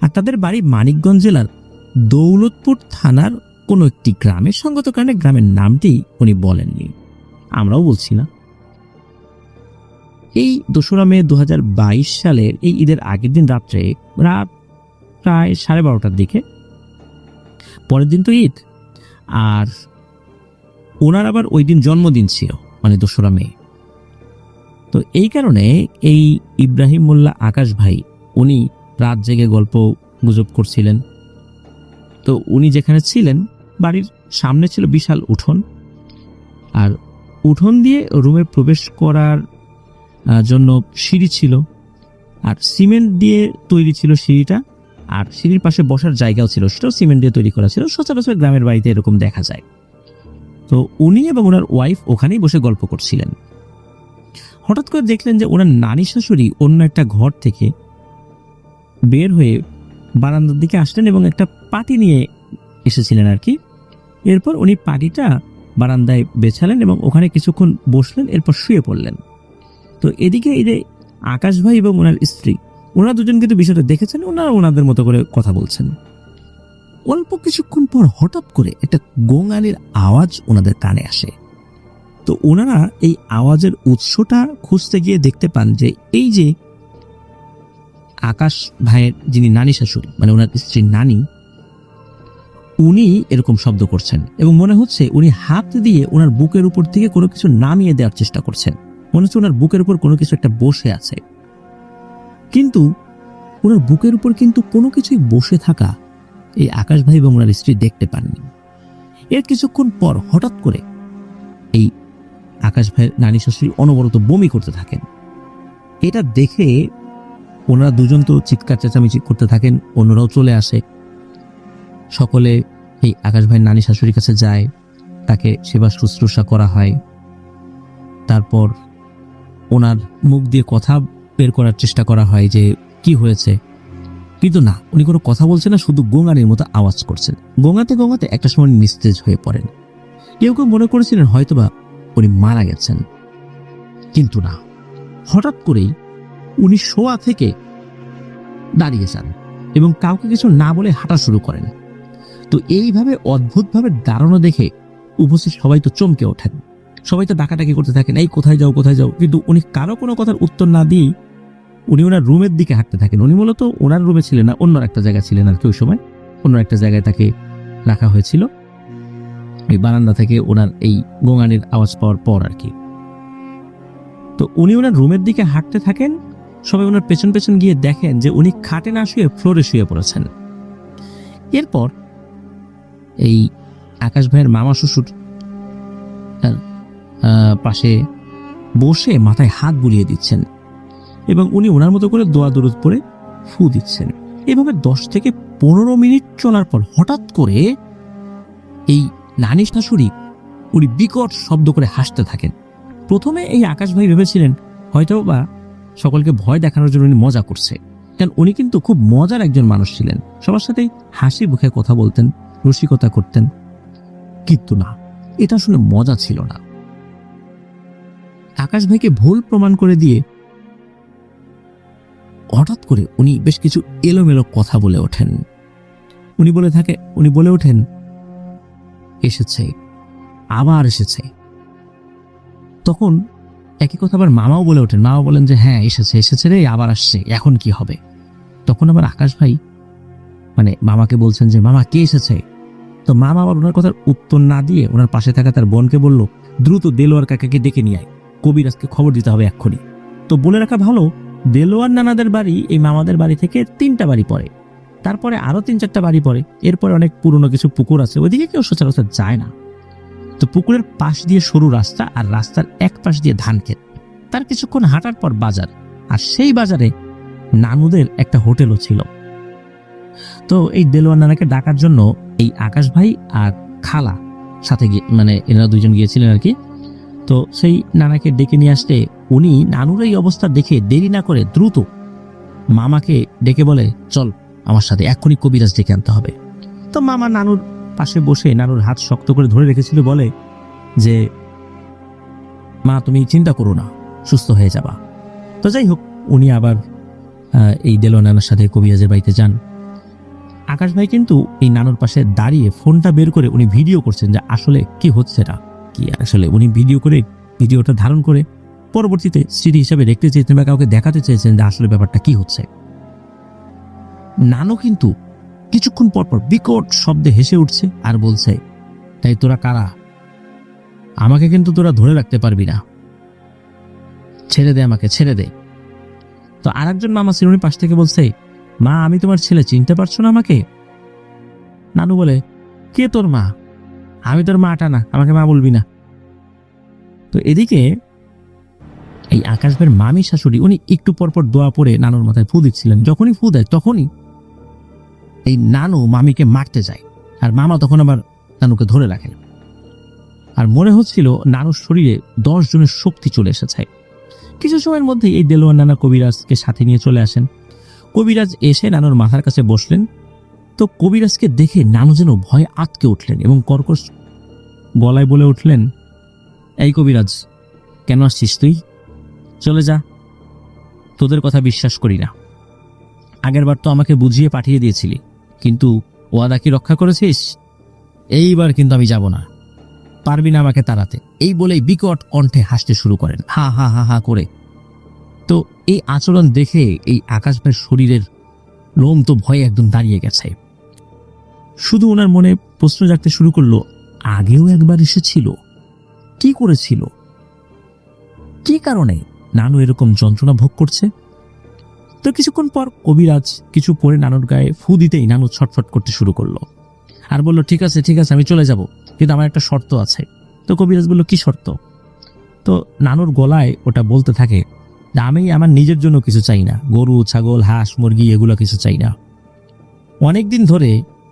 আর তাদের বাড়ি মানিকগঞ্জ জেলার দৌলতপুর থানার কোনো একটি গ্রামে। সঙ্গত কারণে গ্রামের নামটি উনি বলেননি, আমরাও বলছি না। এই 2রা মে 2022 সালের এই ঈদের আগের দিন রাত্রে, রাত প্রায় 12:30টার দিকে, পরের দিন তো ঈদ, আর ওনার আবার ওই দিন জন্মদিন ছিল, মানে 2রা মে। তো এই কারণে এই ইব্রাহিম মোল্লা আকাশ ভাই উনি রাত জেগে গল্প গুজব করছিলেন। তো উনি যেখানে ছিলেন, বাড়ির সামনে ছিল বিশাল উঠোন, আর উঠোন দিয়ে রুমে প্রবেশ করার জন্য সিঁড়ি ছিল, আর সিমেন্ট দিয়ে তৈরি ছিল সিঁড়িটা, আর সিঁড়ির পাশে বসার জায়গাও ছিল, সেটাও সিমেন্ট দিয়ে তৈরি করা ছিল। সচরাচর গ্রামের বাড়িতে এরকম দেখা যায়। তো উনি এবং ওনার ওয়াইফ ওখানেই বসে গল্প করছিলেন। হঠাৎ করে দেখলেন যে ওনার নানি শাশুড়ি অন্য একটা ঘর থেকে বের হয়ে বারান্দার দিকে আসলেন এবং একটা পাটি নিয়ে এসেছিলেন আর কি। এরপর উনি পাটিটা বারান্দায় বেছালেন এবং ওখানে কিছুক্ষণ বসলেন, এরপর শুয়ে পড়লেন। তো এদিকে এই যে আকাশ ভাই এবং ওনার স্ত্রী, ওনারা দুজন কিন্তু বিষয়টা দেখেছেন, ওনারা ওনাদের মতো করে কথা বলছেন। অল্প কিছুক্ষণ পর হঠাৎ করে একটা গোঙানির আওয়াজ ওনাদের কানে আসে। তো ওনারা এই আওয়াজের উৎসটা খুঁজতে গিয়ে দেখতে পান যে এই যে আকাশ ভাইয়ের যিনি নানি শাশুড়ি, মানে ওনার স্ত্রীর নানি, উনি এরকম শব্দ করছেন এবং মনে হচ্ছে উনি হাত দিয়ে ওনার বুকের উপর থেকে কোনো কিছু নামিয়ে দেওয়ার চেষ্টা করছেন। মনে হচ্ছে ওনার বুকের উপর কোনো কিছু একটা বসে আছে, কিন্তু ওনার বুকের উপর কিন্তু কোনো কিছুই বসে থাকা এই আকাশ ভাই এবং ওনার স্ত্রী দেখতে পাননি। এর কিছুক্ষণ পর হঠাৎ করে এই আকাশ ভাইয়ের নানি শাশুড়ি অনবরত বমি করতে থাকেন। এটা দেখে ওনারা দুজন তো চিৎকার চেঁচামেচি করতে থাকেন, অন্যরাও চলে আসে। সকলে এই আকাশ ভাইয়ের নানি শাশুড়ির কাছে যায়, তাকে সেবা শুশ্রূষা করা হয়। তারপর ওনার মুখ দিয়ে কথা বের করার চেষ্টা করা হয় যে কি হয়েছে, কিন্তু না, উনি কোনো কথা বলছেন না, শুধু গোঙানির মতো আওয়াজ করছেন। গোঙাতে গোঙাতে একটা সময় নিস্তেজ হয়ে পড়েন। কেউ কেউ মনে করেছিলেন হয়তোবা উনি মারা গেছেন, কিন্তু না, হঠাৎ করেই উনি শোয়া থেকে দাঁড়িয়ে যান এবং কাউকে কিছু না বলে হাঁটা শুরু করেন। তো এইভাবে অদ্ভুতভাবে দাঁড়ানো দেখে উপস্থিত সবাই তো চমকে ওঠেন, সবাই তো ডাকাডাকি করতে থাকেন, এই কোথায় যাও কোথায় যাও। কিন্তু উনি কারো কোনো কথার উত্তর না দিয়েই উনি ওনার রুমের দিকে হাঁটতে থাকেন। উনি মূলত ওনার রুমে ছিলেন না, অন্য একটা জায়গায় ছিলেন আর কি। ওই সময় অন্য একটা জায়গায় তাকে রাখা হয়েছিল, এই বারান্দা থেকে ওনার এই গোঙানির আওয়াজ পাওয়ার পর আর কি। তো উনি ওনার রুমের দিকে হাঁটতে থাকেন, সবাই ওনার পেছন পেছন গিয়ে দেখেন যে উনি খাটে না শুয়ে ফ্লোরে শুয়ে পড়েছেন। এরপর এই আকাশ ভাইয়ের মামা শ্বশুর পাশে বসে মাথায় হাত বুলিয়ে দিচ্ছেন এবং উনি ওনার মতো করে দোয়া দরুদ পড়ে ফু দিচ্ছেন। এভাবে 10 থেকে 15 মিনিট চলার পর হঠাৎ করে এই নানি শাশুড়ি উনি বিকট শব্দ করে হাসতে থাকেন। প্রথমে এই আকাশ ভাই ভেবেছিলেন হয়তো বা সকলকে ভয় দেখানোর জন্য উনি মজা করছে, কারণ উনি কিন্তু খুব মজার একজন মানুষ ছিলেন, সবার সাথেই হাসি মুখে কথা বলতেন, রসিকতা করতেন। কিন্তু না, এটা শুনে মজা ছিল না। আকাশ ভাইকে ভুল প্রমাণ করে দিয়ে হঠাৎ করে উনি বেশ কিছু এলোমেলো কথা বলে ওঠেন। উনি বলে ওঠেন, এসেছে, আবার এসেছে। তখন একই কথা আবার মামাও বলে ওঠেন। মামা বলেন যে হ্যাঁ এসেছে রে, আবার আসছে, এখন কি হবে? তখন আবার আকাশ ভাই মানে মামাকে বলছেন যে মামা কে এসেছে? তো মামা আবার ওনার কথার উত্তর না দিয়ে ওনার পাশে থাকা তার বোনকে বলল, দ্রুত দেলোয়ার কাকাকে ডেকে নিয়ে আয়। কবিরাজকে খবর দিতে হবে এক্ষুনি। তো বলে রাখা ভালো, দেলোয়ার নানাদের বাড়ি এই মামাদের বাড়ি থেকে 3টা বাড়ি পড়ে, তারপরে আরো 3-4টা বাড়ি পড়ে, এরপরে অনেক পুরনো কিছু পুকুর আছে, ওইদিকে কেউ সচরাচর যায় না। তো পুকুরের পাশ দিয়ে সরু রাস্তা, আর রাস্তার এক পাশ দিয়ে ধান ক্ষেত, তার কিছুক্ষণ হাঁটার পর বাজার, আর সেই বাজারে নানুদের একটা হোটেলও ছিল। তো এই দেলোয়ার নানাকে ডাকার জন্য এই আকাশ ভাই আর খালা সাথে গিয়ে, মানে এনারা দুইজন গিয়েছিলেন আর কি। তো সেই নানাকে ডেকে নিয়ে আসতে উনি নানুর এই অবস্থা দেখে দেরি না করে দ্রুত মামাকে ডেকে বলে, চল আমার সাথে, এক্ষুনি কবিরাজ ডেকে আনতে হবে। তো মামা নানুর পাশে বসে নানুর হাত শক্ত করে ধরে রেখেছিল, বলে যে মা তুমি চিন্তা করো না, সুস্থ হয়ে যাবা। তো যাই হোক, উনি আবার এই দেলোয়ার নানার সাথে কবিরাজের বাড়িতে যান। আকাশ ভাই কিন্তু এই নানুর পাশে দাঁড়িয়ে ফোনটা বের করে উনি ভিডিও করছেন যে আসলে কি হচ্ছে না কি। আসলে উনি ভিডিওটা ধারণ করে পরবর্তীতে স্মৃতি হিসাবে দেখতে চেয়েছেন বা কাউকে দেখাতে চেয়েছেন যে আসলে ব্যাপারটা কি হচ্ছে। নানু কিন্তু কিছুক্ষণ পরপর বিকট শব্দে হেসে উঠছে আর বলছে, তাই তোরা কারা? আমাকে কিন্তু তোরা ধরে রাখতে পারবি না, ছেড়ে দে আমাকে, ছেড়ে দে। তো আরেকজন মামা সিরুনি পাশ থেকে বলছে, মা আমি তোমার ছেলে, চিনতে পারছো না আমাকে? নানু বলে, কে তোর মা? আমি তোর মাটা না, আমাকে মা বলবি না। তো এদিকে এই আকাশ ভাইয়ের মামি শাশুড়ি উনি একটু পরপর দোয়া পড়ে নানুর মাথায় ফু দিচ্ছিলেন। যখনই ফু দেয় তখনই এই নানু মামিকে মারতে যায়, আর মামা তখন আবার নানুকে ধরে রাখে। আর মনে হচ্ছিল নানুর শরীরে 10 জনের শক্তি চলে এসেছে। কিছু সময়ের মধ্যে এই দেলোয়ার নানা কবিরাজকে সাথে নিয়ে চলে আসেন। কবিরাজ এসে নানুর মাথার কাছে বসলেন। তো কবিরাজকে দেখে নানু যেন ভয়ে আটকে উঠলেন এবং কর্কশ গলায় বলে উঠলেন, এই কবিরাজ, কেন আসছিস তুই? চলে যা, তোদের কথা বিশ্বাস করি না। আগের বার তো আমাকে বুঝিয়ে পাঠিয়ে দিয়েছিলি, কিন্তু ওয়াদা কি রক্ষা করেছিস? এইবার কিন্তু আমি যাব না, পারবি না আমাকে তাড়াতে। এই বলেই বিকট কণ্ঠে হাসতে শুরু করেন, হা হা হা হা করে। তো এই আচরণ দেখে এই আকাশ ভাইয়ের শরীরের লোম তো ভয়ে একদম দাঁড়িয়ে গেছে। শুধু ওনার মনে প্রশ্ন জাগতে শুরু করলো, আগেও একবার এসেছিল, কি করেছিল, কি কারণে নানু এরকম যন্ত্রণা ভোগ করছে? তো কিছুক্ষণ পর কবিরাজ কিছু পরে নানুর গায়ে ফু দিতেই নানু ছটফট করতে শুরু করলো আর বলল, ঠিক আছে ঠিক আছে, আমি চলে যাব, কিন্তু আমার একটা শর্ত আছে। তো কবিরাজ বলল, কি শর্ত? তো নানুর গলায় ওটা বলতে থাকে যে আমি আমার নিজের জন্য কিছু চাই না, গরু ছাগল হাঁস মুরগি এগুলো কিছু চাই না। অনেকদিন ধরে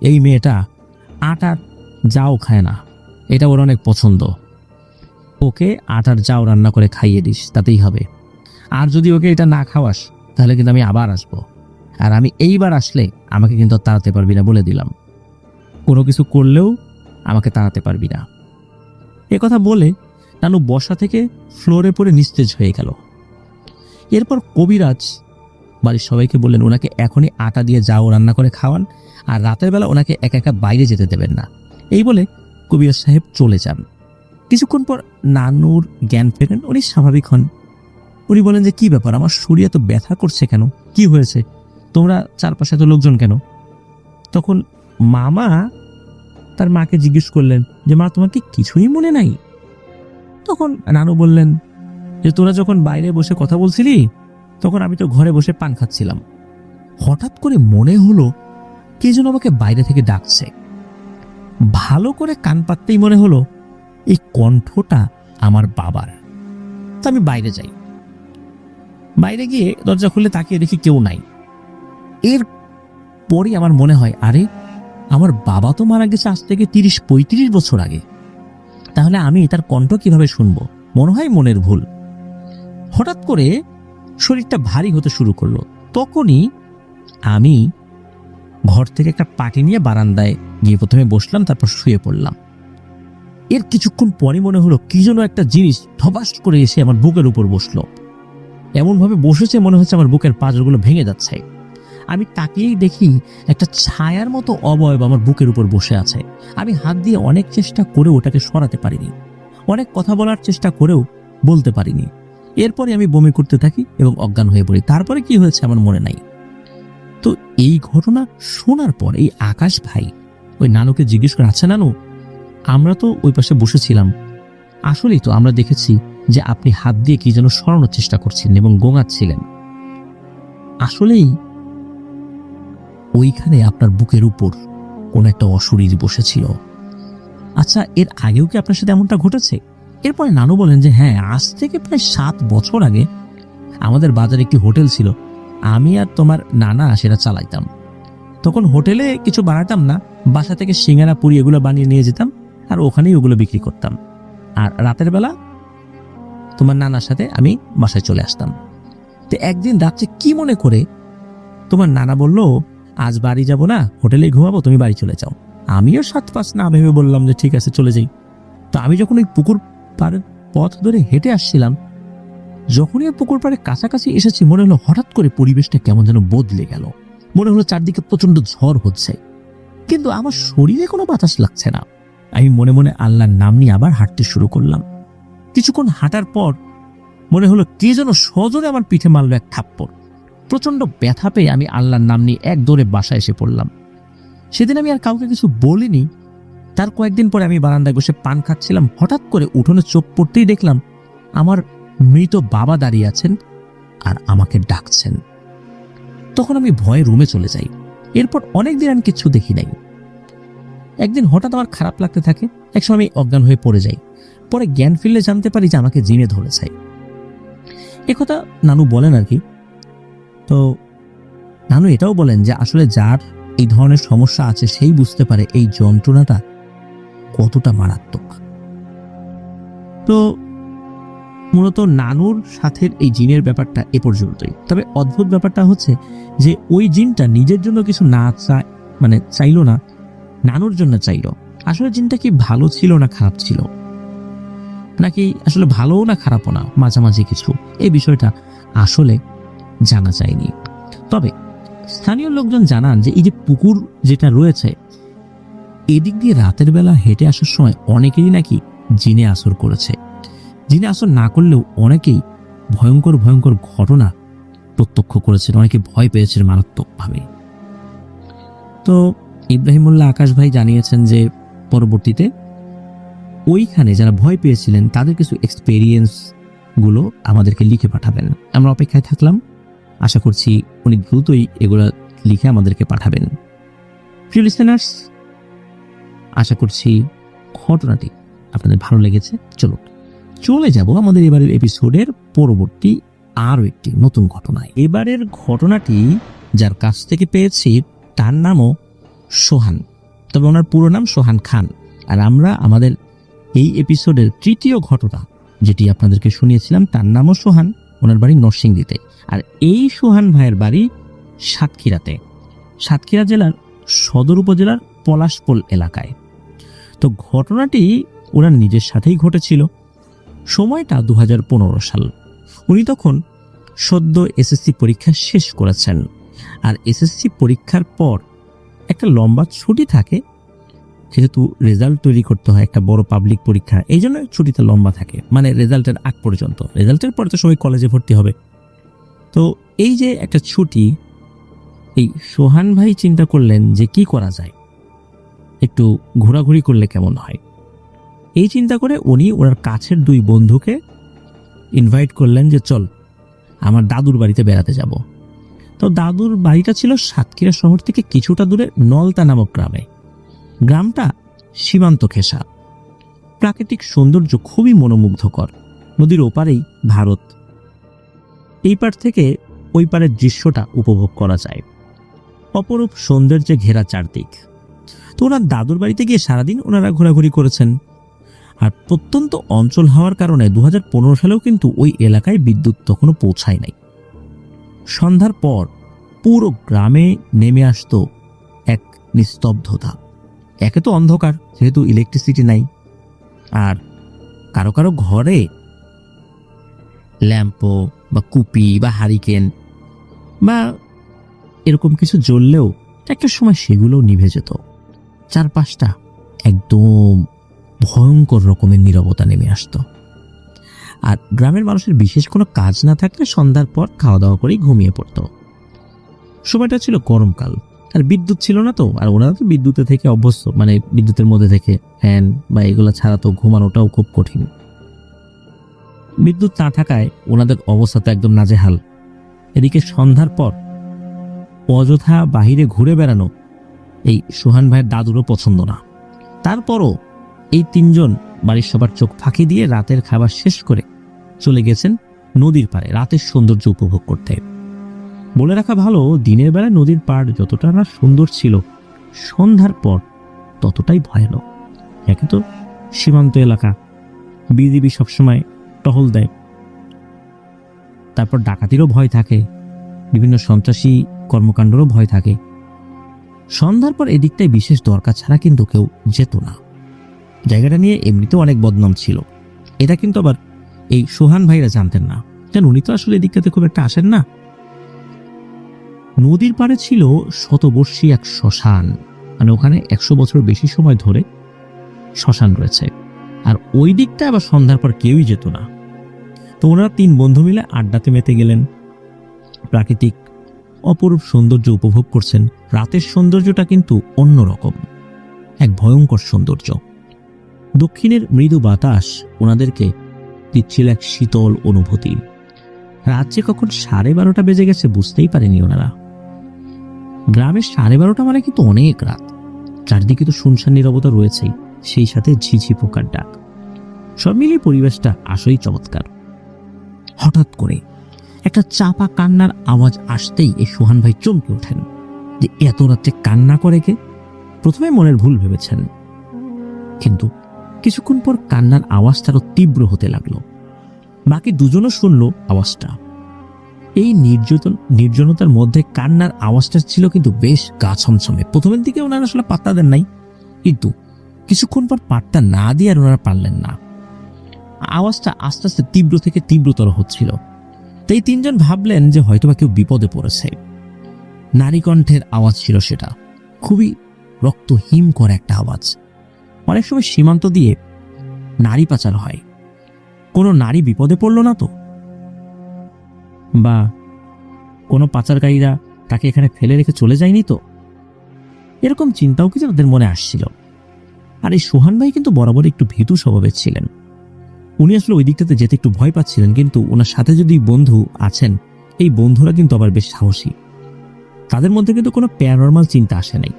এই মেয়েটা আটার জাউ খায় না, এটা ওর অনেক পছন্দ, ওকে আটার জাউ রান্না করে খাইয়ে দিস, তাতেই হবে। আর যদি ওকে এটা না খাওয়াস তাহলে কিন্তু আমি আবার আসবো, আর আমি এইবার আসলে আমাকে কিন্তু তাড়াতে পারবি না, বলে দিলাম। কোনো কিছু করলেও আমাকে তাড়াতে পারবি না। এ কথা বলে নানু বসা থেকে ফ্লোরে পড়ে নিস্তেজ হয়ে গেল। এরপর কবিরাজ বাড়ির সবাইকে বললেন, ওনাকে এখনই আটা দিয়ে জাউ রান্না করে খাওয়ান, আর রাতের বেলা ওনাকে একা একা বাইরে যেতে দেবেন না। এই বলে কবিরাজ সাহেব চলে যান। কিছুক্ষণ পর নানুর জ্ঞান ফেরেন, উনি স্বাভাবিক হন। উনি বলেন যে কি ব্যাপার, আমার শরীর এত ব্যথা করছে কেন, কি হয়েছে, তোমরা চারপাশে এত লোকজন কেন? তখন মামা তার মাকে জিজ্ঞেস করলেন যে মা তোমার কি কিছুই মনে নাই? তখন নানু বললেন যে তোরা যখন বাইরে বসে কথা বলছিলি তখন আমি তো ঘরে বসে পান খাচ্ছিলাম, হঠাৎ করে মনে হলো কে যেন আমাকে বাইরে থেকে ডাকছে। ভালো করে কান পাততেই মনে হলো এই কণ্ঠটা আমার বাবার। তো আমি বাইরে যাই, বাইরে গিয়ে দরজা খুলে তাকিয়ে দেখি কেউ নাই। এর পরই আমার মনে হয়, আরে আমার বাবা তো মারা গেছে আজ থেকে 30-35 বছর আগে, তাহলে আমি তার কণ্ঠ কিভাবে শুনবো? মনে হয় মনের ভুল। হঠাৎ করে শরীরটা ভারী হতে শুরু করলো। তখনই আমি ঘর থেকে একটা পাটি নিয়ে বারান্দায় গিয়ে প্রথমে বসলাম, তারপর শুয়ে পড়লাম। এর কিছুক্ষণ পরে মনে হলো কি যেন একটা জিনিস ধবাস করে এসে আমার বুকের উপর বসলো। এমন ভাবে বসেছে মনে হচ্ছে আমার বুকের পাঁজরগুলো ভেঙে যাচ্ছে। আমি তাকিয়েই দেখি একটা ছায়ার মতো অবয়ব আমার বুকের উপর বসে আছে। আমি হাত দিয়ে অনেক চেষ্টা করেও ওটাকে সরাতে পারিনি, অনেক কথা বলার চেষ্টা করেও বলতে পারিনি। এরপরে আমি বমি করতে থাকি এবং অজ্ঞান হয়ে পড়ি। তারপরে কি হয়েছে আমার মনে নাই। তো এই ঘটনা শোনার পর এই আকাশ ভাই ওই নানুকে জিজ্ঞেস করে, আচ্ছা নানু, আমরা তো ওই পাশে বসেছিলাম, আসলেই তো আমরা দেখেছি যে আপনি হাত দিয়ে কি যেন সরানোর চেষ্টা করছিলেন এবং গোঙাচ্ছিলেন। আসলেই ওইখানে আপনার বুকের উপর কোন একটা অশরীর বসেছিল। আচ্ছা, এর আগেও কি আপনার সাথে এমনটা ঘটেছে? এরপরে নানু বলেন যে হ্যাঁ, আজ থেকে প্রায় 7 বছর আগে আমাদের বাজারে একটি হোটেল ছিল, আমি আর তোমার নানা সেটা চালাইতাম। তখন হোটেলে কিছু বানাতাম না, বাসা থেকে সিঙ্গারা পুরি এগুলো বানিয়ে নিয়ে যেতাম আর ওখানেই ওগুলো বিক্রি করতাম। আর রাতের বেলা তোমার নানার সাথে আমি বাসায় চলে আসতাম। তো একদিন রাত্রে কি মনে করে তোমার নানা বলল, আজ বাড়ি যাব না, হোটেলে ঘুমাবো, তুমি বাড়ি চলে যাও। আমিও 7-5 না ভেবে বললাম যে ঠিক আছে, চলে যাই। তো আমি যখন ওই পুকুর পাড়ের পথ ধরে হেঁটে আসছিলাম, যখনই ওই পুকুর পাড়ে কাছাকাছি এসেছি, মনে হলো হঠাৎ করে পরিবেশটা কেমন যেন বদলে গেল। মনে হলো চারদিকে প্রচন্ড ঝড় হচ্ছে, কিন্তু আমার শরীরে কোনো বাতাস লাগছে না। আমি মনে মনে আল্লাহর নাম নিয়ে আবার হাঁটতে শুরু করলাম। কিছুক্ষণ হাঁটার পর মনে হলো কে যেন সজোরে আমার পিঠে মারল এক থাপ্পড়। প্রচন্ড ব্যথা পেয়ে আমি আল্লাহর নাম নিয়ে এক দৌড়ে বাসায় এসে পড়লাম। সেদিন আমি আর কাউকে কিছু বলিনি। তার কয়েকদিন পরে আমি বারান্দায় বসে পান খাচ্ছিলাম, হঠাৎ করে উঠোনে চোখ পড়তেই দেখলাম আমার মৃত বাবা দাঁড়িয়ে আছেন আর আমাকে ডাকছেন। তখন আমি ভয়ে রুমে চলে যাই। এরপর অনেকদিন আমি কিছু দেখি নাই। একদিন হঠাৎ আমার খারাপ লাগতে থাকে, একসময় আমি অজ্ঞান হয়ে পড়ে যাই। পরে জ্ঞান ফিরলে জানতে পারি যে আমাকে জিনে ধরেছে। একথা নানু বলেন আর কি। তো নানু এটাও বলেন যে আসলে যার এই ধরনের সমস্যা আছে সেই বুঝতে পারে এই যন্ত্রণাটা কতটা মারাত্মক। তো মূলত নানুর সাথে এই জিনের ব্যাপারটা এ পর্যন্তই। তবে অদ্ভুত ব্যাপারটা হচ্ছে যে ওই জিনটা নিজের জন্য কিছু না চাইলো না, নানুর জন্য চাইলো। আসলে জিনটা কি ভালো ছিল না খারাপ ছিল, নাকি আসলে ভালোও না খারাপও না, মাঝামাঝি কিছু, এই বিষয়টা আসলে জানা যায়নি। তবে স্থানীয় লোকজন জানান যে এই যে পুকুর যেটা রয়েছে, এদিক দিয়ে রাতের বেলা হেঁটে আসার সময় অনেকেরই নাকি জিনে আসর করেছে। জিনে আসর না করলেও অনেকেই ভয়ঙ্কর ভয়ঙ্কর ঘটনা প্রত্যক্ষ করেছেন, অনেকে ভয় পেয়েছেন মারাত্মকভাবে। তো ইব্রাহিমুল্লাহ আকাশ ভাই জানিয়েছেন যে পরবর্তীতে ওইখানে যারা ভয় পেয়েছিলেন তাদের কিছু এক্সপেরিয়েন্স গুলো আমাদেরকে লিখে পাঠাবেন। আমরা অপেক্ষায় থাকলাম, আশা করছি উনি দ্রুতই এগুলো লিখে আমাদেরকে পাঠাবেন। প্রিয় লিসেনার্স, আশা করছি ঘটনাটি আপনাদের ভালো লেগেছে। চলে যাব আমাদের এবারের এপিসোডের পরবর্তী আরো একটি নতুন ঘটনায়। এবারের ঘটনাটি যার কাছ থেকে পেয়েছি তার নামও সোহান, তবে ওনার পুরো নাম সোহান খান। আর আমরা আমাদের এই এপিসোডের তৃতীয় ঘটনা যেটি আপনাদেরকে শুনিয়েছিলাম, তার নামও সোহান, ওনার বাড়ি নরসিংদীতে। আর এই সোহান ভাইয়ের বাড়ি সাতক্ষীরাতে, সাতক্ষীরা জেলার সদর উপজেলার পলাশপোল এলাকায়। তো ঘটনাটি ওনার নিজের সাথেই ঘটেছিল। সময়টা 2015 সাল। উনি তখন সদ্য এসএসসি পরীক্ষা শেষ করেছেন। আর এসএসসি পরীক্ষার পর একটা লম্বা ছুটি থাকে, যেহেতু রেজাল্ট তৈরি করতে হয় একটা বড় পাবলিক পরীক্ষা, এই জন্য ছুটিটা লম্বা থাকে, মানে রেজাল্টের আগ পর্যন্ত। রেজাল্টের পরে তো সবাই কলেজে ভর্তি হবে। তো এই যে একটা ছুটি, এই সোহান ভাই চিন্তা করলেন যে কি করা যায়, একটু ঘোরাঘুরি করলে কেমন হয়। এই চিন্তা করে উনি ওনার কাছের 2 বন্ধুকে ইনভাইট করলেন যে চল আমার দাদুর বাড়িতে বেড়াতে যাব। তো দাদুর বাড়িটা ছিল সাতক্ষীরা শহর থেকে কিছুটা দূরে নলতা নামক গ্রামে। গ্রামটা সীমান্ত ঘেঁষা, প্রাকৃতিক সৌন্দর্য খুবই মনোমুগ্ধকর। নদীর ওপারেই ভারত, এই পার থেকে ওই পারের দৃশ্যটা উপভোগ করা যায়। অপরূপ সৌন্দর্যে ঘেরা চারদিক। তো ওনার দাদুর বাড়িতে গিয়ে সারাদিন ওনারা ঘোরাঘুরি করেছেন। আর প্রত্যন্ত অঞ্চল হওয়ার কারণে 2015 সালেও কিন্তু ওই এলাকায় বিদ্যুৎ তখনও পৌঁছায় নাই। সন্ধ্যার পর পুরো গ্রামে নেমে আসতো এক নিস্তব্ধতা। একে তো অন্ধকার, যেহেতু ইলেকট্রিসিটি নাই, আর কারো কারো ঘরে ল্যাম্পো বা কুপি বা হারিকেন বা এরকম কিছু জ্বললেও একটা সময় সেগুলোও নিভে যেত। চারপাশটা একদম ভয়ঙ্কর রকমের নীরবতা নেমে আসতো। আর গ্রামের মানুষের বিশেষ কোনো কাজ না থাকলে সন্ধ্যার পর খাওয়া দাওয়া করেই ঘুমিয়ে পড়তো। সময়টা ছিল গরমকাল, আর বিদ্যুৎ ছিল না তো। আর ওনারা তো বিদ্যুতের থেকে অভ্যস্ত, মানে বিদ্যুতের মধ্যে থেকে ফ্যান বা এগুলো ছাড়া তো ঘুমানোটাও খুব কঠিন। বিদ্যুৎ না থাকায় ওনাদের অবস্থা তো একদম নাজেহাল। এদিকে সন্ধ্যার পর অযথা বাহিরে ঘুরে বেড়ানো এই সোহান ভাইয়ের দাদুরও পছন্দ না। তারপরও এই তিনজন বাড়ির সবার চোখ ফাঁকি দিয়ে রাতের খাবার শেষ করে চলে গেছেন নদীর পাড়ে রাতের সৌন্দর্য উপভোগ করতে। বলে রাখা ভালো, দিনের বেলায় নদীর পাড় যতটা না সুন্দর ছিল, সন্ধ্যার পর ততটাই ভয়ানক। একে তো সীমান্ত এলাকা, বিজিবি সবসময় টহল দেয়, তারপর ডাকাতিরও ভয় থাকে, বিভিন্ন সন্ত্রাসী কর্মকাণ্ডেরও ভয় থাকে। সন্ধ্যার পর এদিকটাই বিশেষ দরকার ছাড়া কিন্তু কেউ যেত না। জায়গাটা নিয়ে এমনিতেও অনেক বদনাম ছিল। এটা কিন্তু আবার এই সোহান ভাইরা জানতেন না, কেন উনি তো আসলে এদিকটাতে খুব একটা আসেন না। নদীর পাড়ে ছিল শতবর্ষী এক শ্মশান, মানে ওখানে 100 বছর বেশি সময় ধরে শ্মশান রয়েছে। আর ওই দিকটা আবার সন্ধ্যার পর কেউই যেত না। তো ওনারা 3 বন্ধু মিলে আড্ডাতে মেতে গেলেন, প্রাকৃতিক অপরূপ সৌন্দর্য উপভোগ করছেন। রাতের সৌন্দর্যটা কিন্তু অন্যরকম, এক ভয়ঙ্কর সৌন্দর্য। দক্ষিণের মৃদু বাতাস ওনাদেরকে দিচ্ছিল এক শীতল অনুভূতি। রাত যে কখন 12:30 বেজে গেছে বুঝতেই পারেনি ওনারা। গ্রামের 12:30 মানে কিন্তু অনেক রাত। চারদিকে তো শুনশান নীরবতা রয়েছেই, সেই সাথে ঝিঝি পোকার ডাক। সব মিলিয়ে পরিবেশটা আসলেই চমৎকার। হঠাৎ করে একটা চাপা কান্নার আওয়াজ আসতেই এই সোহান ভাই চমকে ওঠেন যে এত রাতে কান্না করে কে। প্রথমে মনের ভুল ভেবেছেন, কিন্তু কিছুক্ষণ পর কান্নার আওয়াজটা আরো তীব্র হতে লাগলো। বাকি দুজনও শুনল আওয়াজটা। এই নির্জনতার মধ্যে কান্নার আওয়াজটা ছিল কিন্তু বেশ গা ছমছমে। প্রথমের দিকে ওনারা আসলে পাত্তা দেন নাই, কিন্তু কিছুক্ষণ পর পাত্তা না দিয়ে আর ওনারা পারলেন না। আওয়াজটা আস্তে আস্তে তীব্র থেকে তীব্রতর হচ্ছিল। তাই 3 জন ভাবলেন যে হয়তোবা কেউ বিপদে পড়েছে। নারী কণ্ঠের আওয়াজ ছিল সেটা, খুবই রক্তহীন করে একটা আওয়াজ। অনেক সময় সীমান্ত দিয়ে নারী পাচার হয়, কোনো নারী বিপদে পড়ল না তো, বা কোনো পাচারকারীরা তাকে এখানে ফেলে রেখে চলে যায়নি তো, এরকম চিন্তাও কিছু তাদের মনে আসছিল। আর এই সোহান ভাই কিন্তু বরাবর একটু ভীতু স্বভাবের ছিলেন। উনি আসলে ওই দিকটাতে যেতে একটু ভয় পাচ্ছিলেন, কিন্তু ওনার সাথে যদি বন্ধু আছেন, এই বন্ধুরা কিন্তু আবার বেশ সাহসী। তাদের মধ্যে কিন্তু কোনো প্যারানরমাল চিন্তা আসে নাই।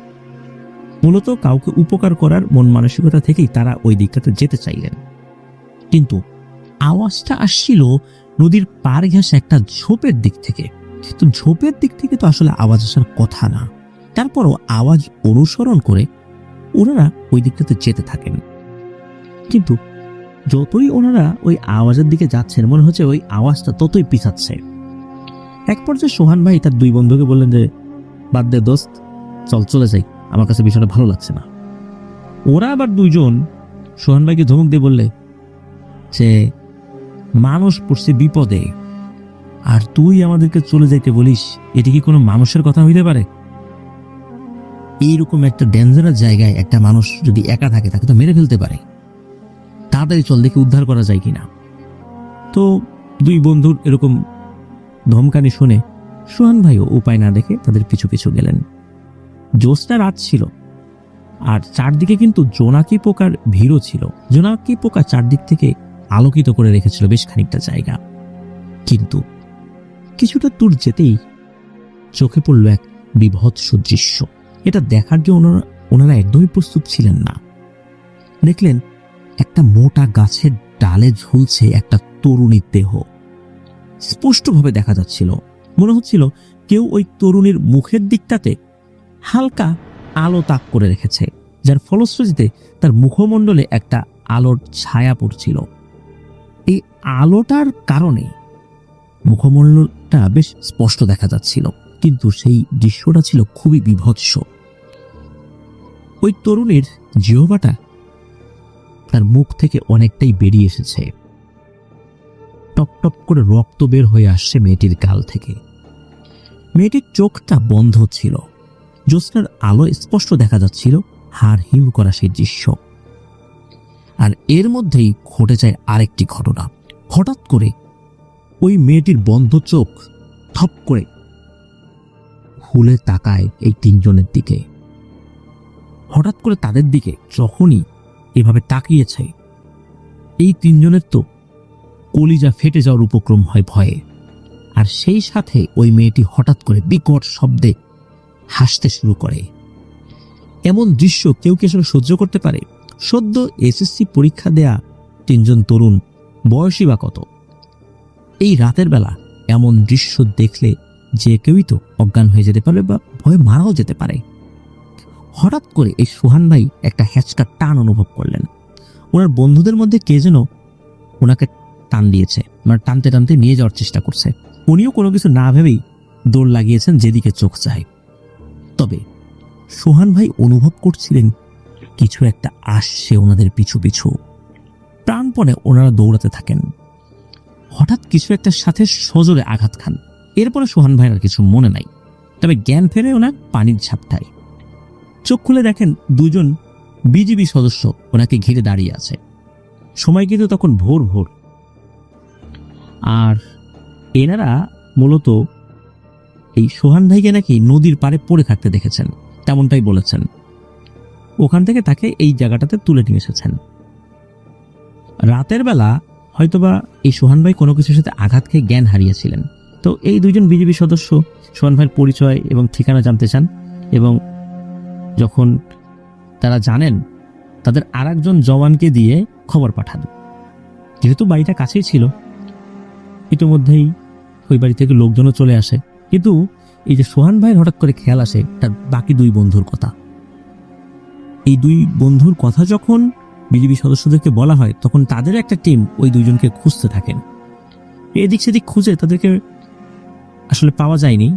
মূলত কাউকে উপকার করার মন মানসিকতা থেকেই তারা ওই দিকটাতে যেতে চাইলেন। কিন্তু আওয়াজটা আসছিল নদীর পার ঘেঁষে একটা ঝোপের দিক থেকে। তো ঝোপের দিক থেকে তো আসলে আওয়াজ আসার কথা না। তারপরও আওয়াজ অনুসরণ করে ওনারা ওই দিকটাতে যেতে থাকেন। কিন্তু যতই ওনারা ওই আওয়াজের দিকে যাচ্ছেন, মনে হচ্ছে ওই আওয়াজটা ততই পিছাচ্ছে। এক পর্যায়ে সোহান ভাই তার 2 বন্ধুকে বললেন যে বাদ দে দোস্ত, চল চলে যাই, আমার কাছে বিষয়টা ভালো লাগছে না। ওরা আবার 2 জন সোহান ভাইকে ধমক দিয়ে বললে যে মানুষ পড়ছে বিপদে, আর তুই আমাদেরকে চলে যাইতে বলিস, এটি কি কোনো মানুষের কথা হইতে পারে? এইরকম একটা ডেঞ্জারাস জায়গায় একটা মানুষ যদি একা থাকে তাকে তো মেরে ফেলতে পারে, তাড়াতাড়ি চল দেখে উদ্ধার করা যায় কিনা। তো 2 বন্ধুর এরকম ধমকানি শুনে সোহান ভাইও উপায় না দেখে তাদের পিছু পিছু গেলেন। জ্যোৎস্না রাত ছিল, আর চারদিকে কিন্তু জোনাকি পোকার ভিড়ও ছিল। জোনাকি পোকা চারদিক থেকে আলোকিত করে রেখেছিল বেশ খানিকটা জায়গা। কিন্তু কিছুটা দূর যেতেই চোখে পড়ল এক বিভৎস দৃশ্য। এটা দেখার জন্য ওনারা একদমই প্রস্তুত ছিলেন না। দেখলেন একটা মোটা গাছের ডালে ঝুলছে একটা তরুণীর দেহ। স্পষ্টভাবে দেখা যাচ্ছিল, মনে হচ্ছিল কেউ ওই তরুণীর মুখের দিকটাতে হালকা আলো তাক করে রেখেছে, যার ফলশ্রুতিতে তার মুখমণ্ডলে একটা আলোর ছায়া পড়ছিল। এই আলোটার কারণে মুখমণ্ডলটা বেশ স্পষ্ট দেখা যাচ্ছিল, কিন্তু সেই দৃশ্যটা ছিল খুবই বিভৎস। ওই তরুণীর জিহ্বাটা তার মুখ থেকে অনেকটাই বেরিয়ে এসেছে, টপ টপ করে রক্ত বের হয়ে আসছে মেয়েটির গাল থেকে। মেয়েটির চোখটা বন্ধ ছিল, জ্যোৎস্নার আলো স্পষ্ট দেখা যাচ্ছিল হাড় হিম করা সেই দৃশ্য। আর এর মধ্যেই ঘটে যায় আরেকটি ঘটনা। হঠাৎ করে ওই মেয়েটির বন্ধ চোখ থপ করে খুলে তাকায় এই 3 জনের দিকে। হঠাৎ করে তাদের দিকে যখনই এভাবে তাকিয়েছে, এই 3 জনের তো কলিজা ফেটে যাওয়ার উপক্রম হয় ভয়ে। আর সেই সাথে ওই মেয়েটি হঠাৎ করে বিকট শব্দে হাসতে শুরু করে। এমন দৃশ্য কেউ কি আসলে সহ্য করতে পারে? সদ্য এসএসসি পরীক্ষা দেয়া 3 জন তরুণ, বয়সী বা কত? এই রাতের বেলা এমন দৃশ্য দেখলে যে কেউই তো অজ্ঞান হয়ে যেতে পারে বা ভয়ে মারাও যেতে পারে। হঠাৎ করে এই সোহান ভাই একটা হ্যাচকা টান অনুভব করলেন। ওনার বন্ধুদের মধ্যে কে যেন ওনাকে টান দিয়েছে, মানে টানতে টানতে নিয়ে যাওয়ার চেষ্টা করছে। উনিও কোনো কিছু না ভেবেই দৌড় লাগিয়েছেন যেদিকে চোখ চায়। তবে সোহান ভাই অনুভব করছিলেন কিছু একটা আসছে ওনাদের পিছু পিছু। প্রাণপণে ওনারা দৌড়াতে থাকেন। হঠাৎ কিছু একটার সাথে সজোরে আঘাত খান। এরপরে সোহান ভাইয়ের আর কিছু মনে নাই, তবে জ্ঞান ফেরে ওনার পানির ঝাপটায়। চোখ খুলে দেখেন 2 জন বিজিবি সদস্য ওনাকে ঘিরে দাঁড়িয়ে আছে। সময় কিন্তু তখন ভোর ভোর। আর এনারা মূলত এই সোহান ভাইকে নাকি নদীর পাড়ে পড়ে থাকতে দেখেছেন, তেমনটাই বলেছেন। ওখান থেকে তাকে এই জায়গাটাতে তুলে নিয়ে এসেছেন। রাতের বেলা হয়তোবা এই সোহান ভাই কোনো কিছুর সাথে আঘাত খেয়ে জ্ঞান হারিয়েছিলেন। তো এই 2 জন বিজিবি সদস্য সোহান ভাইয়ের পরিচয় এবং ঠিকানা জানতে চান, এবং যখন তারা জানেন তাদের আরেকজন জওয়ানকে দিয়ে খবর পাঠান। যেহেতু বাড়িটা কাছেই ছিল, ইতিমধ্যেই ওই বাড়ি থেকে লোকজনও চলে আসে। কিন্তু এই যে সোহান ভাইয়ের হঠাৎ করে খেয়াল আসে তার বাকি 2 বন্ধুর কথা। এই 2 বন্ধুর কথা যখন বিজিবি সদস্যদেরকে বলা হয়, তখন তাদের একটা টিম ওই 2 জনকে খুঁজতে থাকেন। এদিক সেদিক খুঁজে তাদেরকে আসলে পাওয়া যায়নি।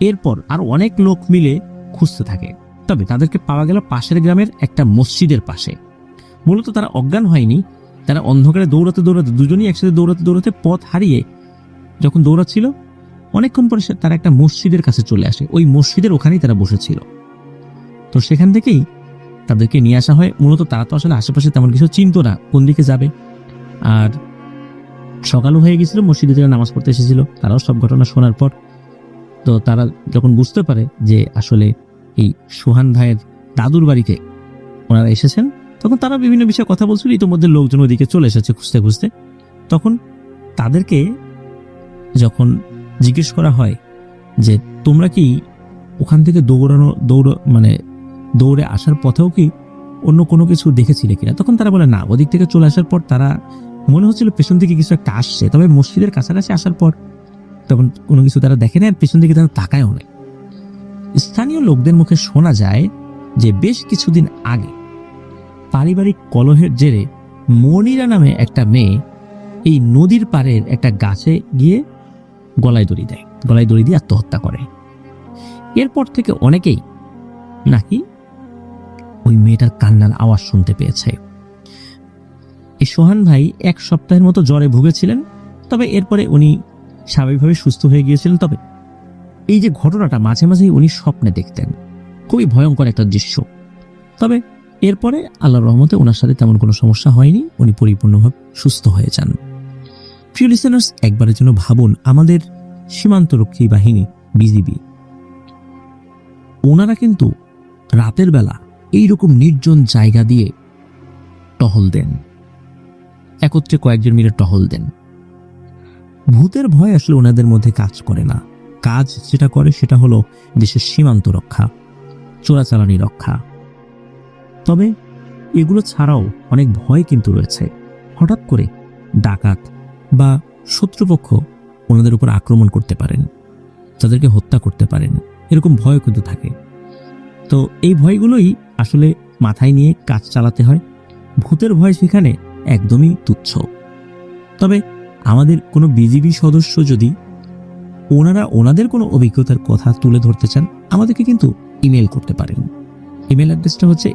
এরপর আর অনেক লোক মিলে খুঁজতে থাকে, তবে তাদেরকে পাওয়া গেল পাশের গ্রামের একটা মসজিদের পাশে। মূলত তারা অজ্ঞান হয়নি, তারা অন্ধকারে দৌড়াতে দৌড়াতে, 2 জনই একসাথে দৌড়াতে দৌড়াতে পথ হারিয়ে যখন দৌড়াচ্ছিল, অনেকক্ষণ পরে তারা একটা মসজিদের কাছে চলে আসে। ওই মসজিদের ওখানেই তারা বসেছিল। তো সেখান থেকেই তাদেরকে নিয়ে আসা হয়। মূলত তারা তো আসলে আশেপাশে তেমন কিছু চিনতো না কোন দিকে যাবে। আর সকালও হয়ে গেছিল, মসজিদে যারা নামাজ পড়তে এসেছিল তারাও সব ঘটনা শোনার পর তো তারা যখন বুঝতে পারে যে আসলে এই সোহান ভাইয়ের দাদুর বাড়িতে ওনারা এসেছেন, তখন তারা বিভিন্ন বিষয়ে কথা বলছিল। ইতিমধ্যে লোকজন ওদিকে চলে এসেছে খুঁজতে খুঁজতে। তখন তাদেরকে যখন জিজ্ঞেস করা হয় যে তোমরা কি ওখান থেকে দৌড়ে আসার পথেও কি অন্য কোনো কিছু দেখেছিলে কিনা, তখন তারা বলে না, ওদিক থেকে চলে আসার পর তারা মনে হচ্ছিল পেছন থেকে কিছু একটা আসছে, তবে মসজিদের কাছাকাছি আসার পর তখন কোনো কিছু তারা দেখে না, পেছন দিকে তারা তাকায়ও না। স্থানীয় লোকদের মুখে শোনা যায় যে বেশ কিছুদিন আগে পারিবারিক কলহের জেরে মনিরা নামে একটা মেয়ে এই নদীর পাড়ের একটা গাছে গিয়ে গলায় দড়ি দিয়ে আত্মহত্যা করে। এরপর থেকে অনেকেই নাকি ওই মেয়েটার কান্নার আওয়াজ শুনতে পেয়েছে। এই সোহান ভাই 1 সপ্তাহের মতো জ্বরে ভুগেছিলেন, তবে এরপরে উনি স্বাভাবিকভাবে সুস্থ হয়ে গিয়েছিলেন। তবে এই যে ঘটনাটা মাঝে মাঝেই উনি স্বপ্নে দেখতেন, খুবই ভয়ঙ্কর একটা দৃশ্য। তবে এরপরে আল্লাহর রহমতে ওনার সাথে তেমন কোনো সমস্যা হয়নি, উনি পরিপূর্ণভাবে সুস্থ হয়ে যান। প্রিয় লিসেনার্স, একবারের জন্য ভাবুন, আমাদের সীমান্তরক্ষী বাহিনী বিজিবি, ওনারা কিন্তু রাতের বেলা এইরকম নির্জন জায়গা দিয়ে টহল দেন, একত্রে কয়েকজন মিলে টহল দেন। ভূতের ভয় আসলে ওনাদের মধ্যে কাজ করে না। কাজ যেটা করে সেটা হলো দেশের সীমান্ত রক্ষা, চোরাচালানি রক্ষা। তবে এগুলো ছাড়াও অনেক ভয় কিন্তু রয়েছে। হঠাৎ করে ডাকাত বা শত্রুপক্ষ ওনাদের উপর আক্রমণ করতে পারেন, তাদেরকে হত্যা করতে পারেন, এরকম ভয় কিন্তু থাকে। তো এই ভয়গুলোই আসলে মাথায় নিয়ে কাজ চালাতে হয়। ভূতের ভয় সেখানে একদমই তুচ্ছ। তবে আমাদের কোনো বিজিবি সদস্য যদি ওনারা ওনাদের কোনো অভিজ্ঞতার কথা তুলে ধরতে চান, আমাদেরকে কিন্তু ইমেল করতে পারেন। ইমেল অ্যাড্রেসটা হচ্ছে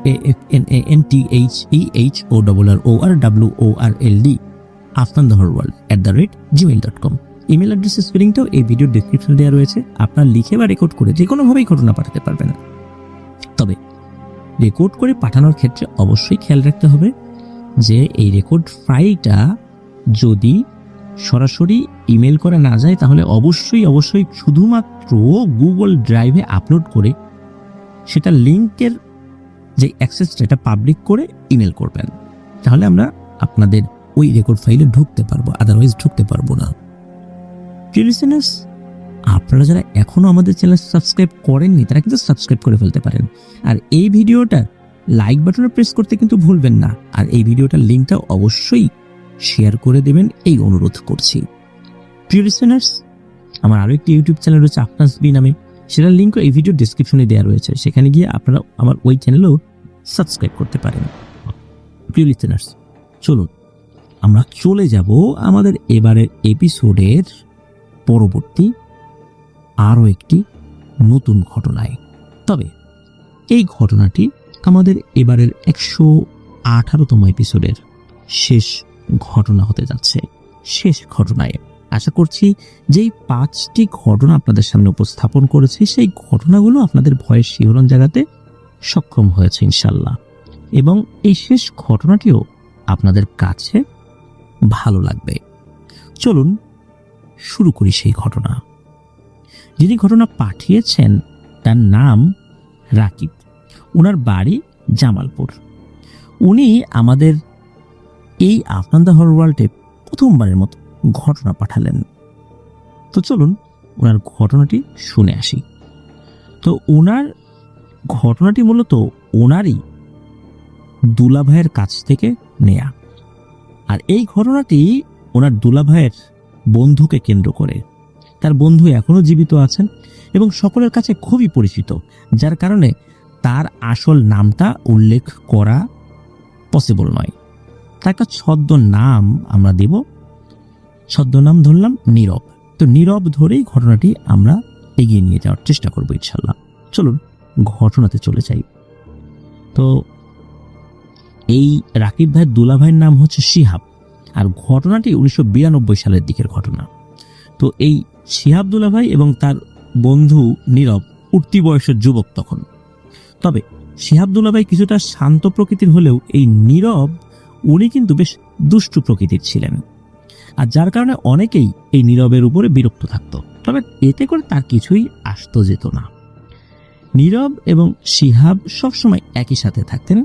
afnanthorworld@afnanthorworld@gmail.com। ইমেল অ্যাড্রেসের স্পেলিংটাও এই ভিডিওর ডেসক্রিপশনে দেওয়া রয়েছে। আপনার লিখে বা রেকর্ড করে যে কোনোভাবেই ঘটনা পাঠাতে পারবেন। তবে রেকর্ড করে পাঠানোর ক্ষেত্রে অবশ্যই খেয়াল রাখতে হবে যে এই রেকর্ড ফাইলটা যদি সরাসরি ইমেল করা না যায়, তাহলে অবশ্যই শুধুমাত্র গুগল ড্রাইভে আপলোড করে সেটা লিঙ্কের যে অ্যাক্সেসটা এটা পাবলিক করে ইমেল করবেন। তাহলে আমরা আপনাদের ওই রেকর্ড ফাইলে ঢুকতে পারবো, আদারওয়াইজ ঢুকতে পারবো না। প্রিয় লিসেনার্স, আপনারা যারা এখনো আমাদের চ্যানেল সাবস্ক্রাইব করেননি তারা কিন্তু সাবস্ক্রাইব করে ফেলতে পারেন। আর এই ভিডিওটা লাইক বাটনে প্রেস করতে কিন্তু ভুলবেন না। আর এই ভিডিওটার লিঙ্কটা অবশ্যই শেয়ার করে দেবেন, এই অনুরোধ করছি। প্রিয় লিসেনার্স, আমার আরো একটি ইউটিউব চ্যানেল রয়েছে আপনাস বি নামে, সেটার লিঙ্কও এই ভিডিও ডেসক্রিপশনে দেওয়া রয়েছে, সেখানে গিয়ে আপনারা আমার ওই চ্যানেলেও সাবস্ক্রাইব করতে পারেন। প্রিয় লিসেনার্স, চলুন আমরা চলে যাব আমাদের এবারের এপিসোডের পরবর্তী আরও একটি নতুন ঘটনায়। তবে এই ঘটনাটি আমাদের এবারের 118তম এপিসোডের শেষ ঘটনা হতে যাচ্ছে। শেষ ঘটনায় আশা করছি যেই 5টি ঘটনা আপনাদের সামনে উপস্থাপন করেছি সেই ঘটনাগুলো আপনাদের ভয়ের শিহরণ জাগাতে সক্ষম হয়েছে ইনশাল্লাহ, এবং এই শেষ ঘটনাটিও আপনাদের কাছে ভালো লাগবে। চলুন শুরু করি সেই ঘটনা। যিনি ঘটনা পাঠিয়েছেন তার নাম রাকিব, ওনার বাড়ি জামালপুর। উনি আমাদের এই আফনান দ্য হরর ওয়ার্ল্ডে প্রথমবারের মতো ঘটনা পাঠালেন। তো চলুন ওনার ঘটনাটি শুনে আসি। তো ওনার ঘটনাটি মূলত ওনারই দুলাভাইয়ের কাছ থেকে নেয়া, আর এই ঘটনাটি ওনার দুলাভাইয়ের বন্ধুকে কেন্দ্র করে। তার বন্ধু এখনো জীবিত আছেন এবং সকলের কাছে খুবই পরিচিত, যার কারণে তার আসল নামটা উল্লেখ করা পসিবল নয়। তার একটা ছদ্ম নাম আমরা দেব, ছদ্ম নাম ধরলাম নীরব। তো নীরব ধরেই ঘটনাটি আমরা এগিয়ে নিয়ে যাওয়ার চেষ্টা করবো ইনশাল্লাহ। চলুন ঘটনাতে চলে যাই। তো এই রাকিব ভাইয়ের দুলাভাইয়ের নাম হচ্ছে শিহাব, আর ঘটনাটি 1992 সালের দিকের ঘটনা। তো এই শিহাব দুলাভাই এবং তার বন্ধু নীরব উঠতি বয়সের যুবক তখন। তবে শিহাব দুলাভাই কিছুটা শান্ত প্রকৃতির হলেও এই নীরব উনি কিন্তু বেশ দুষ্টু প্রকৃতির ছিলেন, আর যার কারণে অনেকেই এই নীরবের উপরে বিরক্ত থাকতো। তবে এতে করে তার কিছুই আসতো যেত না। নীরব এবং শিহাব সবসময় একই সাথে থাকতেন।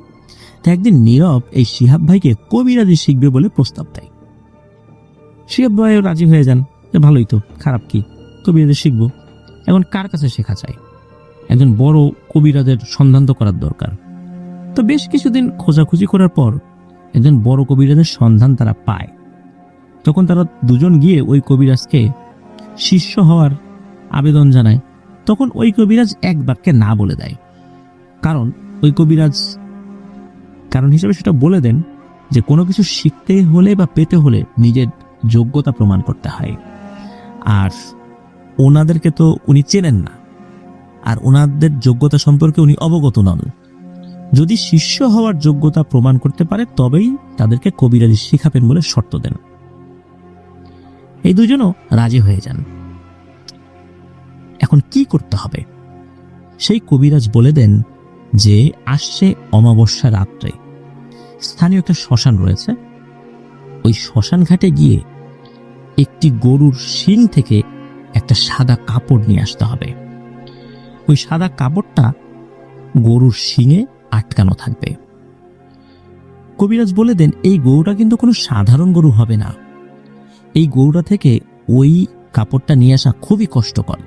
তো একদিন নীরব এই শিহাব ভাইকে কবিরাজি শিখবে বলে প্রস্তাব দেয়। শিহাব ভাইও রাজি হয়ে যান, যে ভালোই তো, খারাপ কি, কবিরাজি শিখবো। এখন কার কাছে শেখা চাই? একজন বড় কবিরাজের সন্ধান তো করার দরকার। তো বেশ কিছুদিন খোঁজাখুঁজি করার পর একজন বড় কবিরাজের সন্ধান তারা পায়। তখন তারা দুজন গিয়ে ওই কবিরাজকে শিষ্য হওয়ার আবেদন জানায়। তখন ওই কবিরাজ এক বাক্যে না বলে দেয়, কারণ ওই কবিরাজ কারণ হিসেবে সেটা বলে দেন যে কোনো কিছু শিখতে হলে বা পেতে হলে নিজের যোগ্যতা প্রমাণ করতে হয়, আর ওনাদেরকে তো উনি চেনেন না, আর ওনাদের যোগ্যতা সম্পর্কে উনি অবগত নন। যদি শিষ্য হওয়ার যোগ্যতা প্রমাণ করতে পারে তবেই তাদেরকে কবিরাজি শিখাবেন বলে শর্ত দেন। এই দুজনও রাজি হয়ে যান। এখন কি করতে হবে? সেই কবিরাজ বলে দেন যে আসছে অমাবস্যা রাত্রে স্থানীয় একটা শ্মশান রয়েছে, ওই শ্মশান ঘাটে গিয়ে একটি গরুর শিং থেকে একটা সাদা কাপড় নিয়ে আসতে হবে। ওই সাদা কাপড়টা গরুর শিঙে আটকানো থাকবে। কবিরাজ বলে দেন এই গরুটা কিন্তু কোনো সাধারণ গরু হবে না, এই গরুটা থেকে ওই কাপড়টা নিয়ে আসা খুবই কষ্টকর।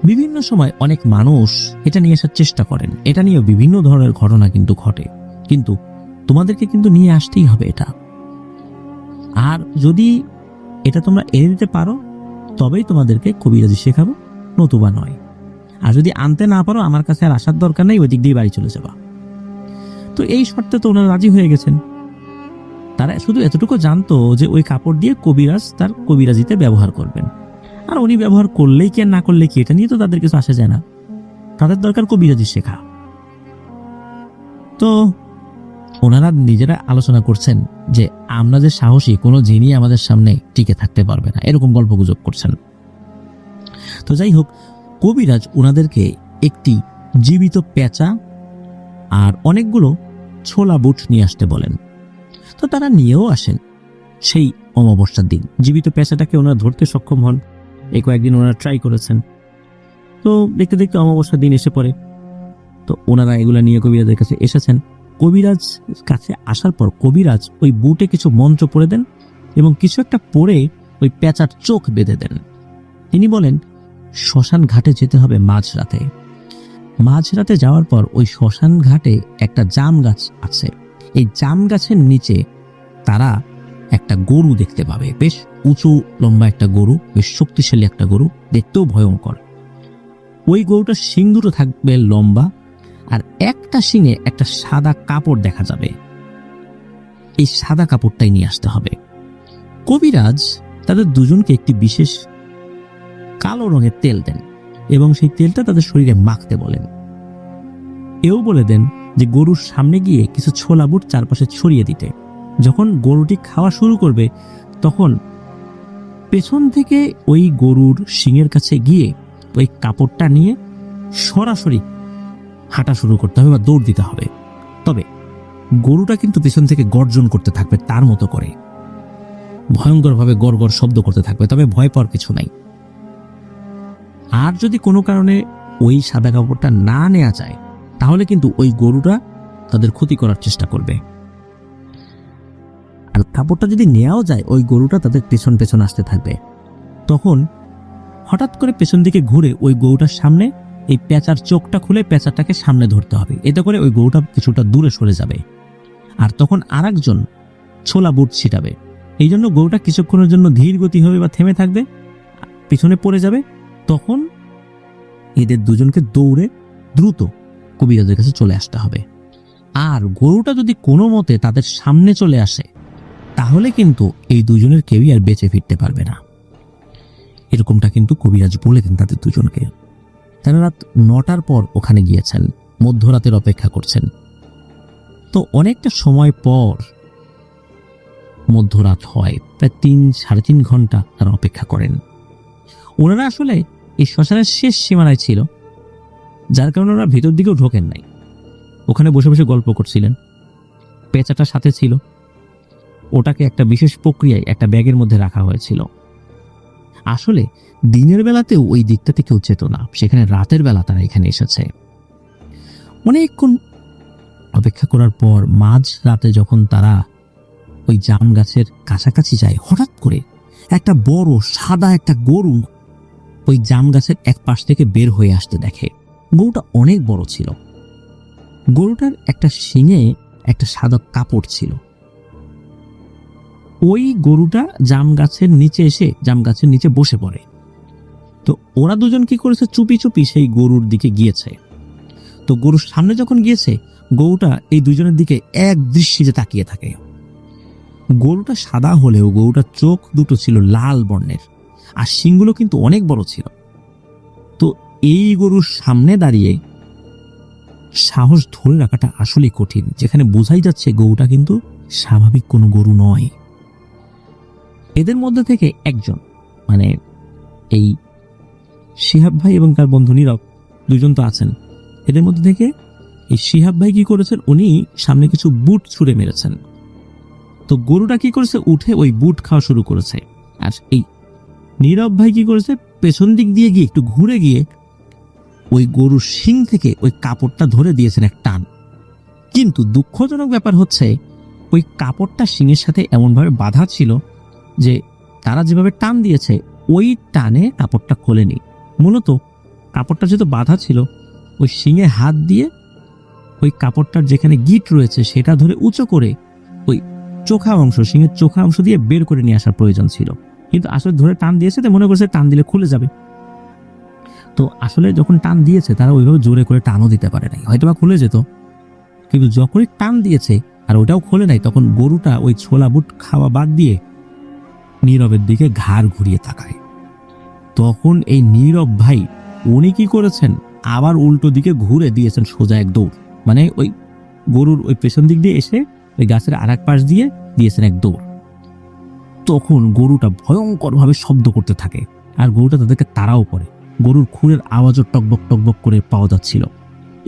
বিভিন্ন সময় অনেক মানুষ এটা নিয়ে আসার চেষ্টা করেন, এটা নিয়ে বিভিন্ন ধরনের ঘটনা কিন্তু ঘটে, কিন্তু তোমাদেরকে কিন্তু নিয়ে আসতেই হবে এটা। আর যদি এটা তোমরা এনে দিতে পারো তবেই তোমাদেরকে কবিরাজি শেখাবো, নতুবা নয়। আর যদি আনতে না পারো আমার কাছে আর আসার দরকার নেই, ওই দিক দিয়ে বাড়ি চলে যাবা। তো এই শর্তে তো ওনারা রাজি হয়ে গেছেন। তারা শুধু এতটুকু জানতো যে ওই কাপড় দিয়ে কবিরাজ তার কবিরাজিতে ব্যবহার করবেন, আর উনি ব্যবহার করলেই কি আর না করলে কি এটা নিয়ে তো তাদের কিছু আসে যায় না, তাদের দরকার কবিরাজি শেখা। তো ওনারা নিজেরা আলোচনা করছেন যে আমরা যে সাহসী, কোনো জিনিস আমাদের সামনে টিকে থাকতে পারবে না, এরকম গল্পগুজব করছেন। তো যাই হোক, কবিরাজ ওনাদেরকে একটি জীবিত পেঁচা আর অনেকগুলো ছোলা বুট নিয়ে আসতে বলেন। তো তারা নিয়েও আসেন সেই অমাবস্যার দিন। জীবিত পেঁচাটাকে ওনারা ধরতে সক্ষম হন, এই কয়েকদিন ওনারা ট্রাই করেছেন। তো দেখতে দেখতে অমাবস্যার দিন এসে পড়ে। তো ওনারা এগুলা নিয়ে কবিরাজের কাছে এসেছেন। কবিরাজ কাছে আসার পর কবিরাজ ওই বুটে কিছু মন্ত্র পড়ে দেন এবং কিছু একটা পড়ে ওই পেঁচার চোখ বেঁধে দেন। তিনি বলেন শ্মশান ঘাটে যেতে হবে মাঝরাতে। মাঝরাতে যাওয়ার পর ওই শ্মশান ঘাটে একটা জাম গাছ আছে, এই জাম গাছের নিচে তারা একটা গরু দেখতে পাবে, বেশ উঁচু লম্বা একটা গরু, বেশ শক্তিশালী একটা গরু, দেখতেও ভয়ঙ্কর। ওই গরুটার শিং দুটো থাকবে লম্বা, আর একটা শিঙে একটা সাদা কাপড় দেখা যাবে। এই সাদা কাপড়টাই নিয়ে আসতে হবে। কবিরাজ তাদের দুজনকে একটি বিশেষ কালো রঙের তেল দেন এবং সেই তেলটা তাদের শরীরে মাখতে বলেন। এও বলে দেন যে গরুর সামনে গিয়ে কিছু ছোলা বুট চারপাশে ছড়িয়ে দিতে। যখন গরুটি খাওয়া শুরু করবে তখন পেছন থেকে ওই গরুর শিঙের কাছে গিয়ে ওই কাপড়টা নিয়ে সরাসরি হাঁটা শুরু করতে হবে বা দৌড় দিতে হবে। তবে গরুটা কিন্তু পেছন থেকে গর্জন করতে থাকবে তার মতো করে, ভয়ঙ্করভাবে গড়গড় শব্দ করতে থাকবে, তবে ভয় পাওয়ার কিছু নাই। আর যদি কোনো কারণে ওই সাদা কাপড়টা না নেওয়া যায় তাহলে কিন্তু ওই গরুটা তাদের ক্ষতি করার চেষ্টা করবে। আর কাপড়টা যদি নেওয়াও যায় ওই গরুটা তাদের পেছন পেছন আসতে থাকবে। তখন হঠাৎ করে পেছন দিকে ঘুরে ওই গরুটার সামনে এই পেঁচার চোখটা খুলে পেঁচাটাকে সামনে ধরতে হবে, এতে করে ওই গরুটা কিছুটা দূরে সরে যাবে। আর তখন আরেকজন ছোলা বুট ছিটাবে, এই জন্য গরুটা কিছুক্ষণের জন্য ধীর গতি হবে বা থেমে থাকবে, পিছনে পড়ে যাবে। তখন এদের দুজনকে দৌড়ে দ্রুত কবিরাজের কাছে চলে আসতে হবে। আর গরুটা যদি কোনো মতে তাদের সামনে চলে আসে তাহলে কিন্তু এই দুজনের কেউই আর বেঁচে ফিরতে পারবে না। এরকমটা কিন্তু কবিরাজ বলে দেন তাদের দুজনকে। তারা রাত 9টার পর ওখানে গিয়েছেন, মধ্যরাতের অপেক্ষা করছেন। তো অনেকটা সময় পর মধ্যরাত হয়, প্রায় 3-3.5 ঘন্টা তারা অপেক্ষা করেন। ওনারা আসলে এই শ্মশানের শেষ সীমানায় ছিল, যার কারণে ওরা ভেতর দিকেও ঢোকেন নাই, ওখানে বসে বসে গল্প করছিলেন। পেঁচাটা সাথে ছিল, ওটাকে একটা বিশেষ প্রক্রিয়ায় একটা ব্যাগের মধ্যে রাখা হয়েছিল। আসলে দিনের বেলাতেও ওই দিকটাতে কেউ যেত না, সেখানে রাতের বেলা তারা এখানে এসেছে। অনেকক্ষণ অপেক্ষা করার পর মাঝ রাতে যখন তারা ওই জাম গাছের কাছাকাছি যায়, হঠাৎ করে একটা বড় সাদা একটা গরু ওই জাম গাছের এক পাশ থেকে বের হয়ে আসতে দেখে। গরুটা অনেক বড় ছিল, গরুটার একটা শিঙে একটা সাদা কাপড় ছিল। ওই গরুটা জাম গাছের নিচে এসে জাম গাছের নিচে বসে পড়ে। তো ওরা দুজন কি করেছে, চুপি চুপি সেই গরুর দিকে গিয়েছে। তো গরুর সামনে যখন গিয়েছে, গরুটা এই দুজনের দিকে এক দৃষ্টিতে তাকিয়ে থাকে। গরুটা সাদা হলেও গরুটার চোখ দুটো ছিল লাল বর্ণের, আর শিংগুলো কিন্তু অনেক বড় ছিল। তো এই গরুর সামনে দাঁড়িয়ে সাহস ধরে রাখাটা আসলেই কঠিন, যেখানে বোঝাই যাচ্ছে গরুটা কিন্তু স্বাভাবিক কোনো গরু নয়। এদের মধ্যে থেকে একজন, মানে এই শিহাব ভাই এবং তার বন্ধু নীরব, দুজন তো আছেন। এদের মধ্যে থেকে এই শিহাব ভাই কি করেছেন, উনি সামনে কিছু বুট ছুঁড়ে মেরেছেন। তো গরুটা কি করেছে, উঠে ওই বুট খাওয়া শুরু করেছে। আর এই নীরব ভাই কি করেছে, পেছন দিক দিয়ে গিয়ে একটু ঘুরে গিয়ে ওই গরুর শিং থেকে ওই কাপড়টা ধরে দিয়েছেন এক টান। কিন্তু দুঃখজনক ব্যাপার হচ্ছে ওই কাপড়টা শিংয়ের সাথে এমনভাবে বাঁধা ছিল যে তারা যেভাবে টান দিয়েছে ওই টানে কাপড়টা খোলেনি। মূলত কাপড়টা যেহেতু বাঁধা ছিল, ওই শিঙে হাত দিয়ে ওই কাপড়টার যেখানে গিট রয়েছে সেটা ধরে উঁচু করে ওই চোখা অংশ, শিঙের চোখা অংশ দিয়ে বের করে নিয়ে আসার প্রয়োজন ছিল। কিন্তু আসলে ধরে টান দিয়েছে, তো মনে করছে টান দিলে খুলে যাবে। তো আসলে যখন টান দিয়েছে তারা ওইভাবে জোরে করে টানও দিতে পারে নাই, হয়তো বা খুলে যেত। কিন্তু যখনই টান দিয়েছে আর ওটাও খোলে নাই, তখন গরুটা ওই ছোলা বুট খাওয়া বাদ দিয়ে নীরবের দিকে ঘাড় ঘুরিয়ে তাকায়। তখন এই নীরব ভাই উনি কি করেছেন, আবার উল্টো দিকে ঘুরে দিয়েছেন সোজা এক দৌড়। মানে ওই গরুর ওই পেছন দিক দিয়ে এসে ওই গাছের আর এক পাশ দিয়ে দিয়েছেন এক দৌড়। তখন গরুটা ভয়ঙ্কর ভাবে শব্দ করতে থাকে আর গরুটা তাদেরকে তাড়াও করে। গরুর খুরের আওয়াজও টকবক টকবক করে পাওয়া যাচ্ছিল।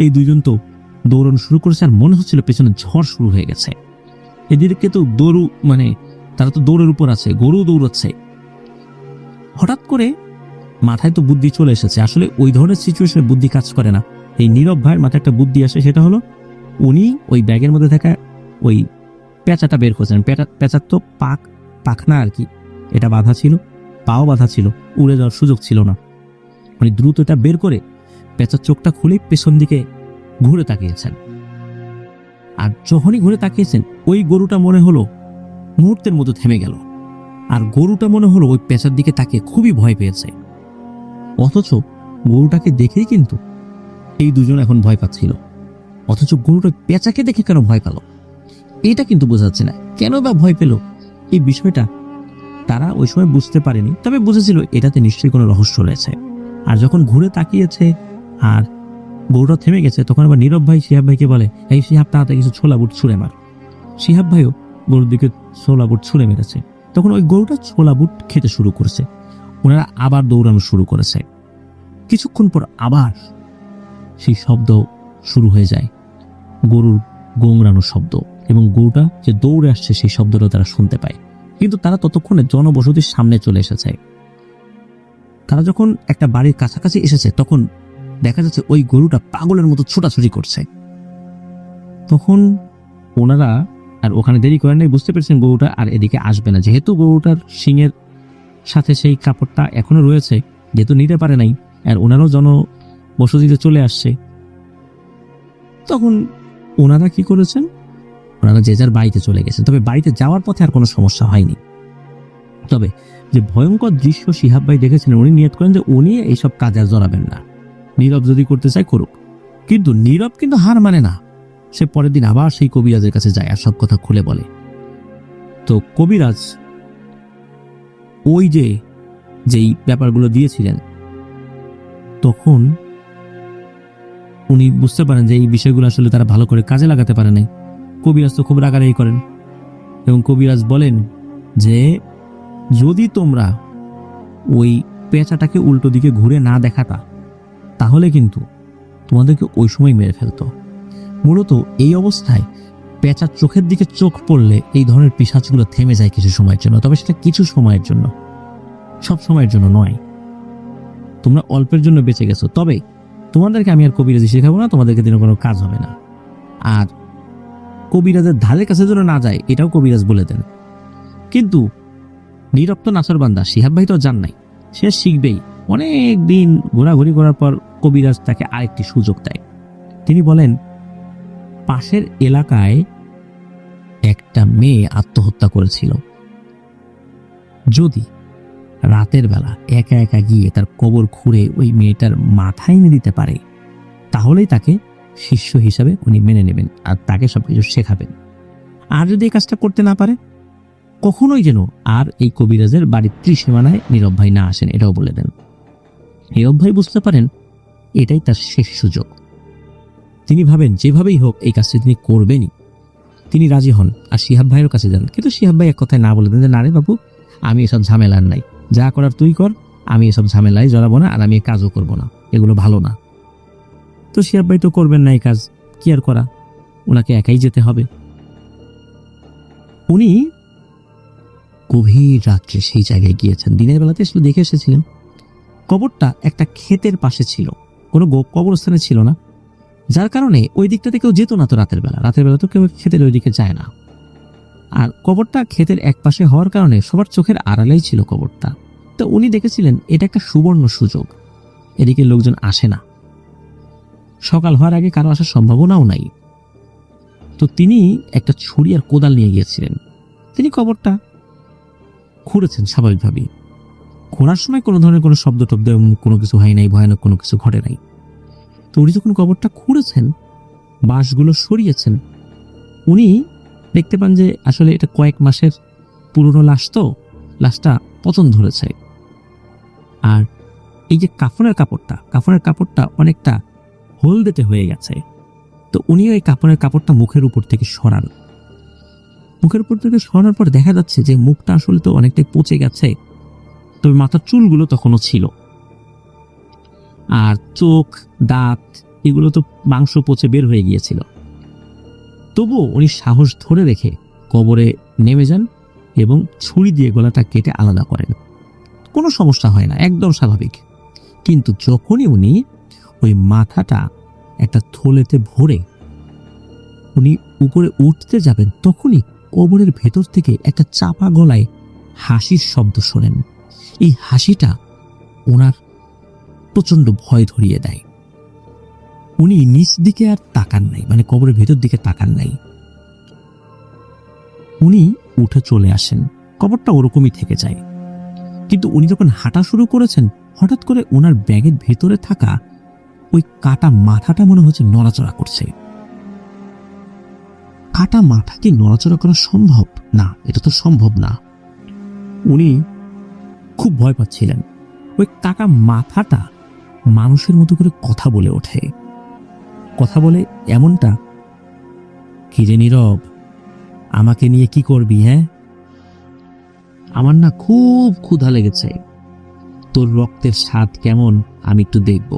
এই দুইজন তো দৌড়ানো শুরু করেছে আর মনে হচ্ছিল পেছনে ঝড় শুরু হয়ে গেছে। এদিকে তো দৌড়ু, মানে তারা তো দৌড়ের উপর আছে, গরু দৌড়াচ্ছে। হঠাৎ করে মাথায় তো বুদ্ধি চলে এসেছে। আসলে ওই ধরনের সিচুয়েশনে বুদ্ধি কাজ করে না। এই নীরব ভাইয়ের মাথায় একটা বুদ্ধি আসে, সেটা হলো উনি ওই ব্যাগের মধ্যে থাকা ওই পেঁচাটা বের করছেন। পেঁচার তো পাখনা আর কি, এটা বাঁধা ছিল, পাও বাঁধা ছিল, উড়ে যাওয়ার সুযোগ ছিল না। উনি দ্রুত এটা বের করে পেঁচার চোখটা খুলে পেছন দিকে ঘুরে তাকিয়েছেন। আর যখনই ঘুরে তাকিয়েছেন, ওই গরুটা মনে হলো মুহূর্তের মতো থেমে গেল। আর গরুটা মনে হলো ওই পেঁচার দিকে তাকিয়ে খুবই ভয় পেয়েছে। অথচ গরুটাকে দেখেই কিন্তু এই দুজন এখন ভয় পাচ্ছিল। অথচ গরুটা পেঁচাকে দেখে কেন ভয় পেল এটা কিন্তু বোঝাচ্ছে না। কেন বা ভয় পেল এই বিষয়টা তারা ওই সময় বুঝতে পারেনি, তবে বুঝেছিল এটাতে নিশ্চয়ই কোনো রহস্য রয়েছে। আর যখন ঘুরে তাকিয়েছে আর গরুটা থেমে গেছে, তখন আবার নীরব ভাই শিহাব ভাইকে বলে, এই শিহাব তাড়াতাড়ি কিছু ছোলা বুট ছুঁড়ে মার। শিহাব ভাইও গরুর দিকে ছোলা বুট ছুঁড়ে মেরেছে। তখন ওই গরুটা ছোলা বুট খেতে শুরু করেছে। ওনারা আবার দৌড়ানো শুরু করেছে। কিছুক্ষণ পর আবার সেই শব্দ শুরু হয়ে যায়, গরুর গোংরানো শব্দ, এবং গরুটা যে দৌড়ে আসছে সেই শব্দটা তারা শুনতে পায়। কিন্তু তারা ততক্ষণে জনবসতির সামনে চলে এসেছে। তারা যখন একটা বাড়ির কাছাকাছি এসেছে, তখন দেখা যাচ্ছে ওই গরুটা পাগলের মতো ছোটাছুটি করছে। তখন ওনারা আর ওখানে দেরি করেন নাই, বুঝতে পেরেছেন গরুটা আর এদিকে আসবে না। যেহেতু গরুটার শিংয়ের সাথে সেই কাপড়টা এখনো রয়েছে, যেহেতু নিতে পারে নাই, আর ওনারাও জনবসতিতে চলে আসছে, তখন ওনারা কি করেছেন, ওনারা যে যার বাড়িতে চলে গেছেন। তবে বাড়িতে যাওয়ার পথে আর কোনো সমস্যা হয়নি। তবে যে ভয়ঙ্কর দৃশ্য শিহাব ভাই দেখেছেন, উনি নিয়ত করেন যে উনি এইসব কাজে আর জড়াবেন না। নীরব যদি করতে চায় করুক, কিন্তু নীরব কিন্তু হার মানে না। সে পরের দিন আবার সেই কবিরাজের কাছে যায় আর সব কথা খুলে বলে। তো কবিরাজ ওই যেই ব্যাপারগুলো দিয়েছিলেন, তখন উনি বুঝতে পারেন যে এই বিষয়গুলো আসলে তারা ভালো করে কাজে লাগাতে পারে নাই। কবিরাজ তো খুব রাগারাগি করেন এবং কবিরাজ বলেন যে যদি তোমরা ওই পেঁচাটাকে উল্টো দিকে ঘুরে না দেখাতা, তাহলে কিন্তু তোমাদেরকে ওই সময় মেরে ফেলতো। মূলত এই অবস্থায় পেঁচার চোখের দিকে চোখ পড়লে এই ধরনের পিশাচগুলো থেমে যায় কিছু সময়ের জন্য, তবে সেটা কিছু সময়ের জন্য, সব সময়ের জন্য নয়। তোমরা অল্পের জন্য বেঁচে গেছো, তবে তোমাদেরকে আমি আর কবিরাজি শেখাবো না, তোমাদেরকে দিনে কোনো কাজ হবে না। আর কবিরাজের ধারের কাছে যেন না যায় এটাও কবিরাজ বলে দেন। কিন্তু নীরব তো নাছরবান্দা, শিহাব ভাই তো জান নাই, সে শিখবেই। অনেক দিন ঘোরাঘুরি করার পর কবিরাজ তাকে আরেকটি সুযোগ দেয়। তিনি বলেন, পাশের এলাকায় একটা মেয়ে আত্মহত্যা করেছিল। যদি রাতের বেলা একা একা গিয়ে তার কবর খুঁড়ে ওই মেয়েটার মাথায় এনে দিতে পারে, তাহলেই তাকে শিষ্য হিসাবে উনি মেনে নেবেন আর তাকে সবকিছু শেখাবেন। আর যদি এই কাজটা করতে না পারে, কখনোই যেন আর এই কবিরাজের বাড়ির ত্রিসীমানায় নীরব ভাই না আসেন, এটাও বলে দেন। নীরব ভাই বুঝতে পারেন এটাই তার শেষ সুযোগ। তিনি ভাবেন যেভাবেই হোক এই কাজটি তিনি করবেনই। তিনি রাজি হন আর শিহাব ভাইয়ের কাছে যান। কিন্তু শিহাব ভাই এক কথায় না বলে দেন যে, না রে বাবু, আমি এসব ঝামেলার নাই, যা করার তুই কর, আমি এসব ঝামেলায় জড়াবো না, আর আমি এই কাজও করবো না, এগুলো ভালো না। তো শিহাব ভাই তো করবেন না এই কাজ, কি আর করা, ওনাকে একাই যেতে হবে। উনি গভীর রাত্রে সেই জায়গায় গিয়েছেন। দিনের বেলাতে শুধু দেখে এসেছিলেন। কবরটা একটা ক্ষেতের পাশে ছিল, কোনো কবরস্থানে ছিল না, যার কারণে ওই দিকটাতে কেউ যেত না। তো রাতের বেলা তো কেউ ক্ষেতের ওই দিকে যায় না। আর কবরটা ক্ষেতের এক পাশে হওয়ার কারণে সবার চোখের আড়ালেই ছিল কবরটা। তো উনি দেখেছিলেন এটা একটা সুবর্ণ সুযোগ, এদিকে লোকজন আসে না, সকাল হওয়ার আগে কারো আসার সম্ভাবনাও নাই। তো তিনি একটা ছুরি আর কোদাল নিয়ে গিয়েছিলেন। তিনি কবরটা খুঁড়েছেন স্বাভাবিকভাবেই। খোঁড়ার সময় কোনো ধরনের কোনো শব্দ টব্দ কোনো কিছু হয় নাই, ভয়ানক কোনো কিছু ঘটে নাই। তো উনি যখন কবরটা খুঁড়েছেন, বাঁশগুলো সরিয়েছেন, উনি দেখতে পান যে আসলে এটা কয়েক মাসের পুরনো লাশ, তো লাশটা পতন ধরেছে। আর এই যে কাফনের কাপড়টা অনেকটা হলদেটে হয়ে গেছে। তো উনি ওই কাফনের কাপড়টা মুখের উপর থেকে সরান। মুখের উপর থেকে সরানোর পর দেখা যাচ্ছে যে মুখটা আসলে তো অনেকটাই পচে গেছে, তবে মাথার চুলগুলো তখনও ছিল। আর চোখ, দাঁত এগুলো তো মাংস পচে বের হয়ে গিয়েছিল। তবুও উনি সাহস ধরে রেখে কবরে নেমে যান এবং ছুরি দিয়ে গলাটা কেটে আলাদা করেন। কোনো সমস্যা হয় না, একদম স্বাভাবিক। কিন্তু যখনই উনি ওই মাথাটা একটা থলেতে ভরে উনি উপরে উঠতে যাবেন, তখনই কবরের ভেতর থেকে একটা চাপা গলায় হাসির শব্দ শোনেন। এই হাসিটা ওনার প্রচন্ড ভয় ধরিয়ে দেয়। উনি নিচ দিকে আর তাকান নাই, মানে কবরের ভেতর দিকে তাকান নাই। উনি উঠে চলে আসেন, কবরটা ওরকমই থেকে যায়। কিন্তু উনি যখন হাঁটা শুরু করেছেন, হঠাৎ করে ওনার ব্যাগের ভেতরে থাকা ওই কাটা মাথাটা মনে হচ্ছে নড়াচড়া করছে। কাটা মাথা কি নড়াচড়া করা সম্ভব? না, এটা তো সম্ভব না। উনি খুব ভয় পাচ্ছিলেন। ওই কাটা মাথাটা মানুষের মতো করে কথা বলে ওঠে। কথা বলে এমনটা, কি রে নীরব, আমাকে নিয়ে কি করবি? হ্যাঁ, আমার না খুব ক্ষুধা লেগেছে, তোর রক্তের স্বাদ কেমন আমি একটু দেখব।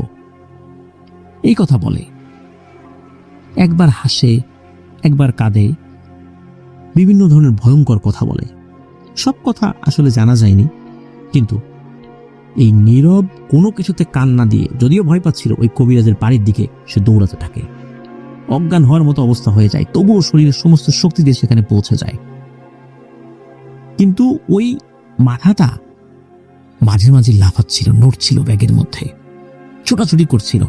এই কথা বলে। একবার হাসে, একবার কাঁদে, বিভিন্ন ধরনের ভয়ঙ্কর কথা বলে। সব কথা আসলে জানা যায়নি, কিন্তু এই নীরব কোনো কিছুতে কান না দিয়ে, যদিও ভয় পাচ্ছিল, ওই কবিরাজের বাড়ির দিকে সে দৌড়াতে থাকে। অজ্ঞান হওয়ার মতো অবস্থা হয়ে যায়, তবুও শরীরের সমস্ত শক্তি দিয়ে সেখানে পৌঁছে যায়। কিন্তু ওই মাথাটা মাঝে মাঝে লাফাচ্ছিল, নড়ছিল ব্যাগের মধ্যে, ছোটাছুটি করছিল,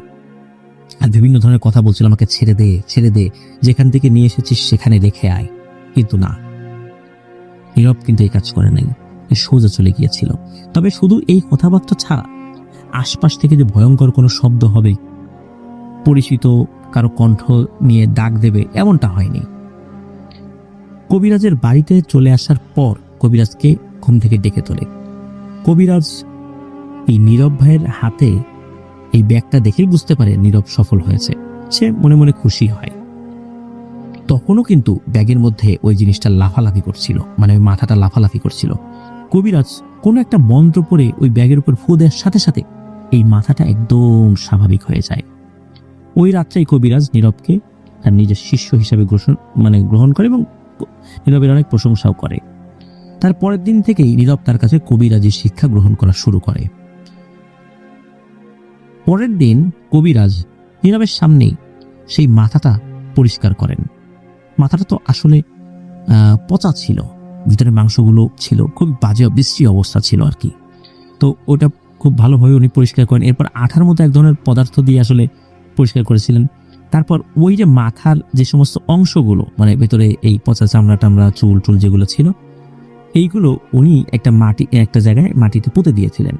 আর বিভিন্ন ধরনের কথা বলছিল, আমাকে ছেড়ে দে, ছেড়ে দে, যেখান থেকে নিয়ে এসেছিস সেখানে রেখে আয়। কিন্তু না, নীরব কিন্তু এই কাজ করে নাই, সোজা চলে গিয়েছিল। তবে শুধু এই কথাবার্তা ছাড়া আশপাশ থেকে যে ভয়ঙ্কর কোনো শব্দ হবে, পরিচিত কারো কণ্ঠ নিয়ে ডাক দেবে, এমনটা হয়নি। কবিরাজের বাড়িতে চলে আসার পর কবিরাজকে ঘুম থেকে ডেকে তোলে। কবিরাজ এই নীরব ভাইয়ের হাতে এই ব্যাগটা দেখেই বুঝতে পারে নীরব সফল হয়েছে। সে মনে মনে খুশি হয়। তখনও কিন্তু ব্যাগের মধ্যে ওই জিনিসটা লাফালাফি করছিল, মানে ওই মাথাটা লাফালাফি করছিল। কবিরাজ কোনো একটা মন্ত্র পড়ে ওই ব্যাগের উপর ফু দেওয়ার সাথে সাথে এই মাথাটা একদম স্বাভাবিক হয়ে যায়। ওই রাত্রেই কবিরাজ নীরবকে তার নিজের শিষ্য হিসাবে গ্রহণ করে এবং নীরবের অনেক প্রশংসাও করে। তার পরের দিন থেকেই নীরব তার কাছে কবিরাজের শিক্ষা গ্রহণ করা শুরু করে। পরের দিন কবিরাজ নীরবের সামনেই সেই মাথাটা পরিষ্কার করেন। মাথাটা তো আসলে পচা ছিল, ভিতরে মাংসগুলো ছিল, খুব বাজে বিশ্রী অবস্থা ছিল আর কি। তো ওটা খুব ভালোভাবে উনি পরিষ্কার করেন। এরপর আঠার মতো এক ধরনের পদার্থ দিয়ে আসলে পরিষ্কার করেছিলেন। তারপর ওই যে মাথার যে সমস্ত অংশগুলো, মানে ভেতরে এই পচা চামড়া টামড়া, চুল টুল যেগুলো ছিল, এইগুলো উনি একটা জায়গায় মাটিতে পুঁতে দিয়েছিলেন,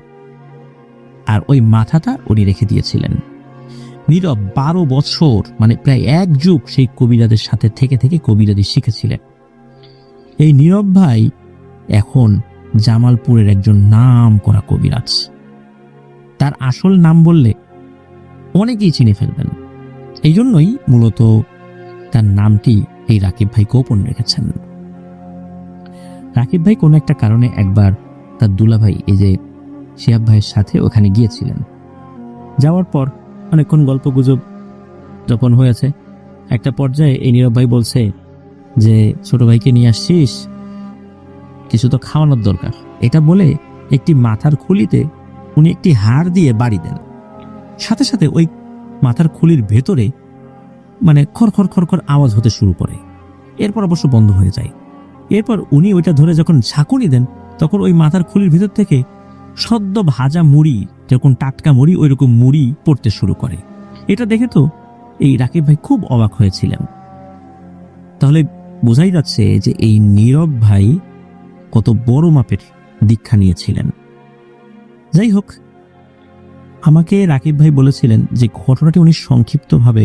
আর ওই মাথাটা উনি রেখে দিয়েছিলেন। নীরব 12 বছর, মানে প্রায় এক যুগ সেই কবিরাজের সাথে থেকে থেকে কবিরাজি শিখেছিলেন। এই নীরব ভাই এখন জামালপুরের একজন নাম করা কবিরাজ। তার আসল নাম বললে অনেকেই চিনে ফেলবেন, এই জন্যই মূলত তার নামটি এই রাকিব ভাই গোপন রেখেছেন। রাকিব ভাই কোনো একটা কারণে একবার তার দুলাভাই এই যে শিহাব ভাইয়ের সাথে ওখানে গিয়েছিলেন। যাওয়ার পর অনেকক্ষণ গল্প গুজব যখন হয়েছে, একটা পর্যায়ে এই নীরব ভাই বলছে যে ছোট ভাইকে নিয়ে আসছিস, কিছু তো খাওয়ানোর দরকার। এটা বলে একটি মাথার খুলিতে উনি একটি হাড় দিয়ে বাড়ি দেন। সাথে সাথে ওই মাথার খুলির ভেতরে মানে খড়খড় খড়খড় আওয়াজ হতে শুরু করে, এরপর অবশ্য বন্ধ হয়ে যায়। এরপর উনি ওইটা ধরে যখন ঝাঁকুনি দেন, তখন ওই মাথার খুলির ভিতর থেকে সদ্য ভাজা মুড়ি, যখন টাটকা মুড়ি, ওই রকম মুড়ি পড়তে শুরু করে। এটা দেখে তো এই রাকিব ভাই খুব অবাক হয়েছিলেন। তাহলে বোঝাই যাচ্ছে যে এই নীরব ভাই কত বড় মাপের দীক্ষা নিয়েছিলেন। যাই হোক, আমাকে রাকিব ভাই বলেছিলেন যে ঘটনাটি উনি সংক্ষিপ্তভাবে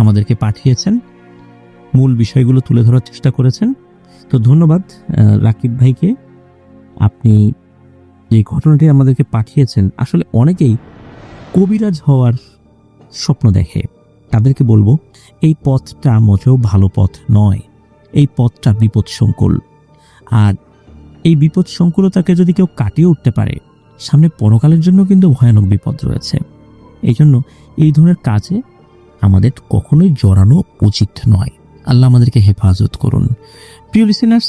আমাদেরকে পাঠিয়েছেন, মূল বিষয়গুলো তুলে ধরার চেষ্টা করেছেন। তো ধন্যবাদ রাকিব ভাইকে, আপনি যে ঘটনাটি আমাদেরকে পাঠিয়েছেন। আসলে অনেকেই কবিরাজ হওয়ার স্বপ্ন দেখে, তাদেরকে বলবো এই পথটা মোটেও ভালো পথ নয়, এই পথটা বিপদসংকুল। আর এই বিপদসংকুলতাকে যদি কেউ কাটিয়ে উঠতে পারে, সামনে পরকালের জন্য কিন্তু ভয়ানক বিপদ রয়েছে। এই জন্য এই ধরনের কাজে আমাদের কখনোই জড়ানো উচিত নয়। আল্লাহ আমাদেরকে হেফাজত করুন। প্রিয় লিসেনার্স,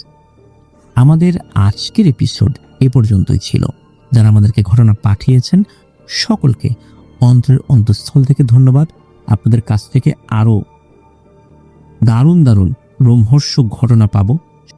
আমাদের আজকের এপিসোড এ পর্যন্তই ছিল। যারা আমাদেরকে ঘটনা পাঠিয়েছেন সকলকে অন্তরের অন্তঃস্থল থেকে ধন্যবাদ। আপনাদের কাছ থেকে আরও দারুণ দারুণ রোমহর্ষক ঘটনা পাবো।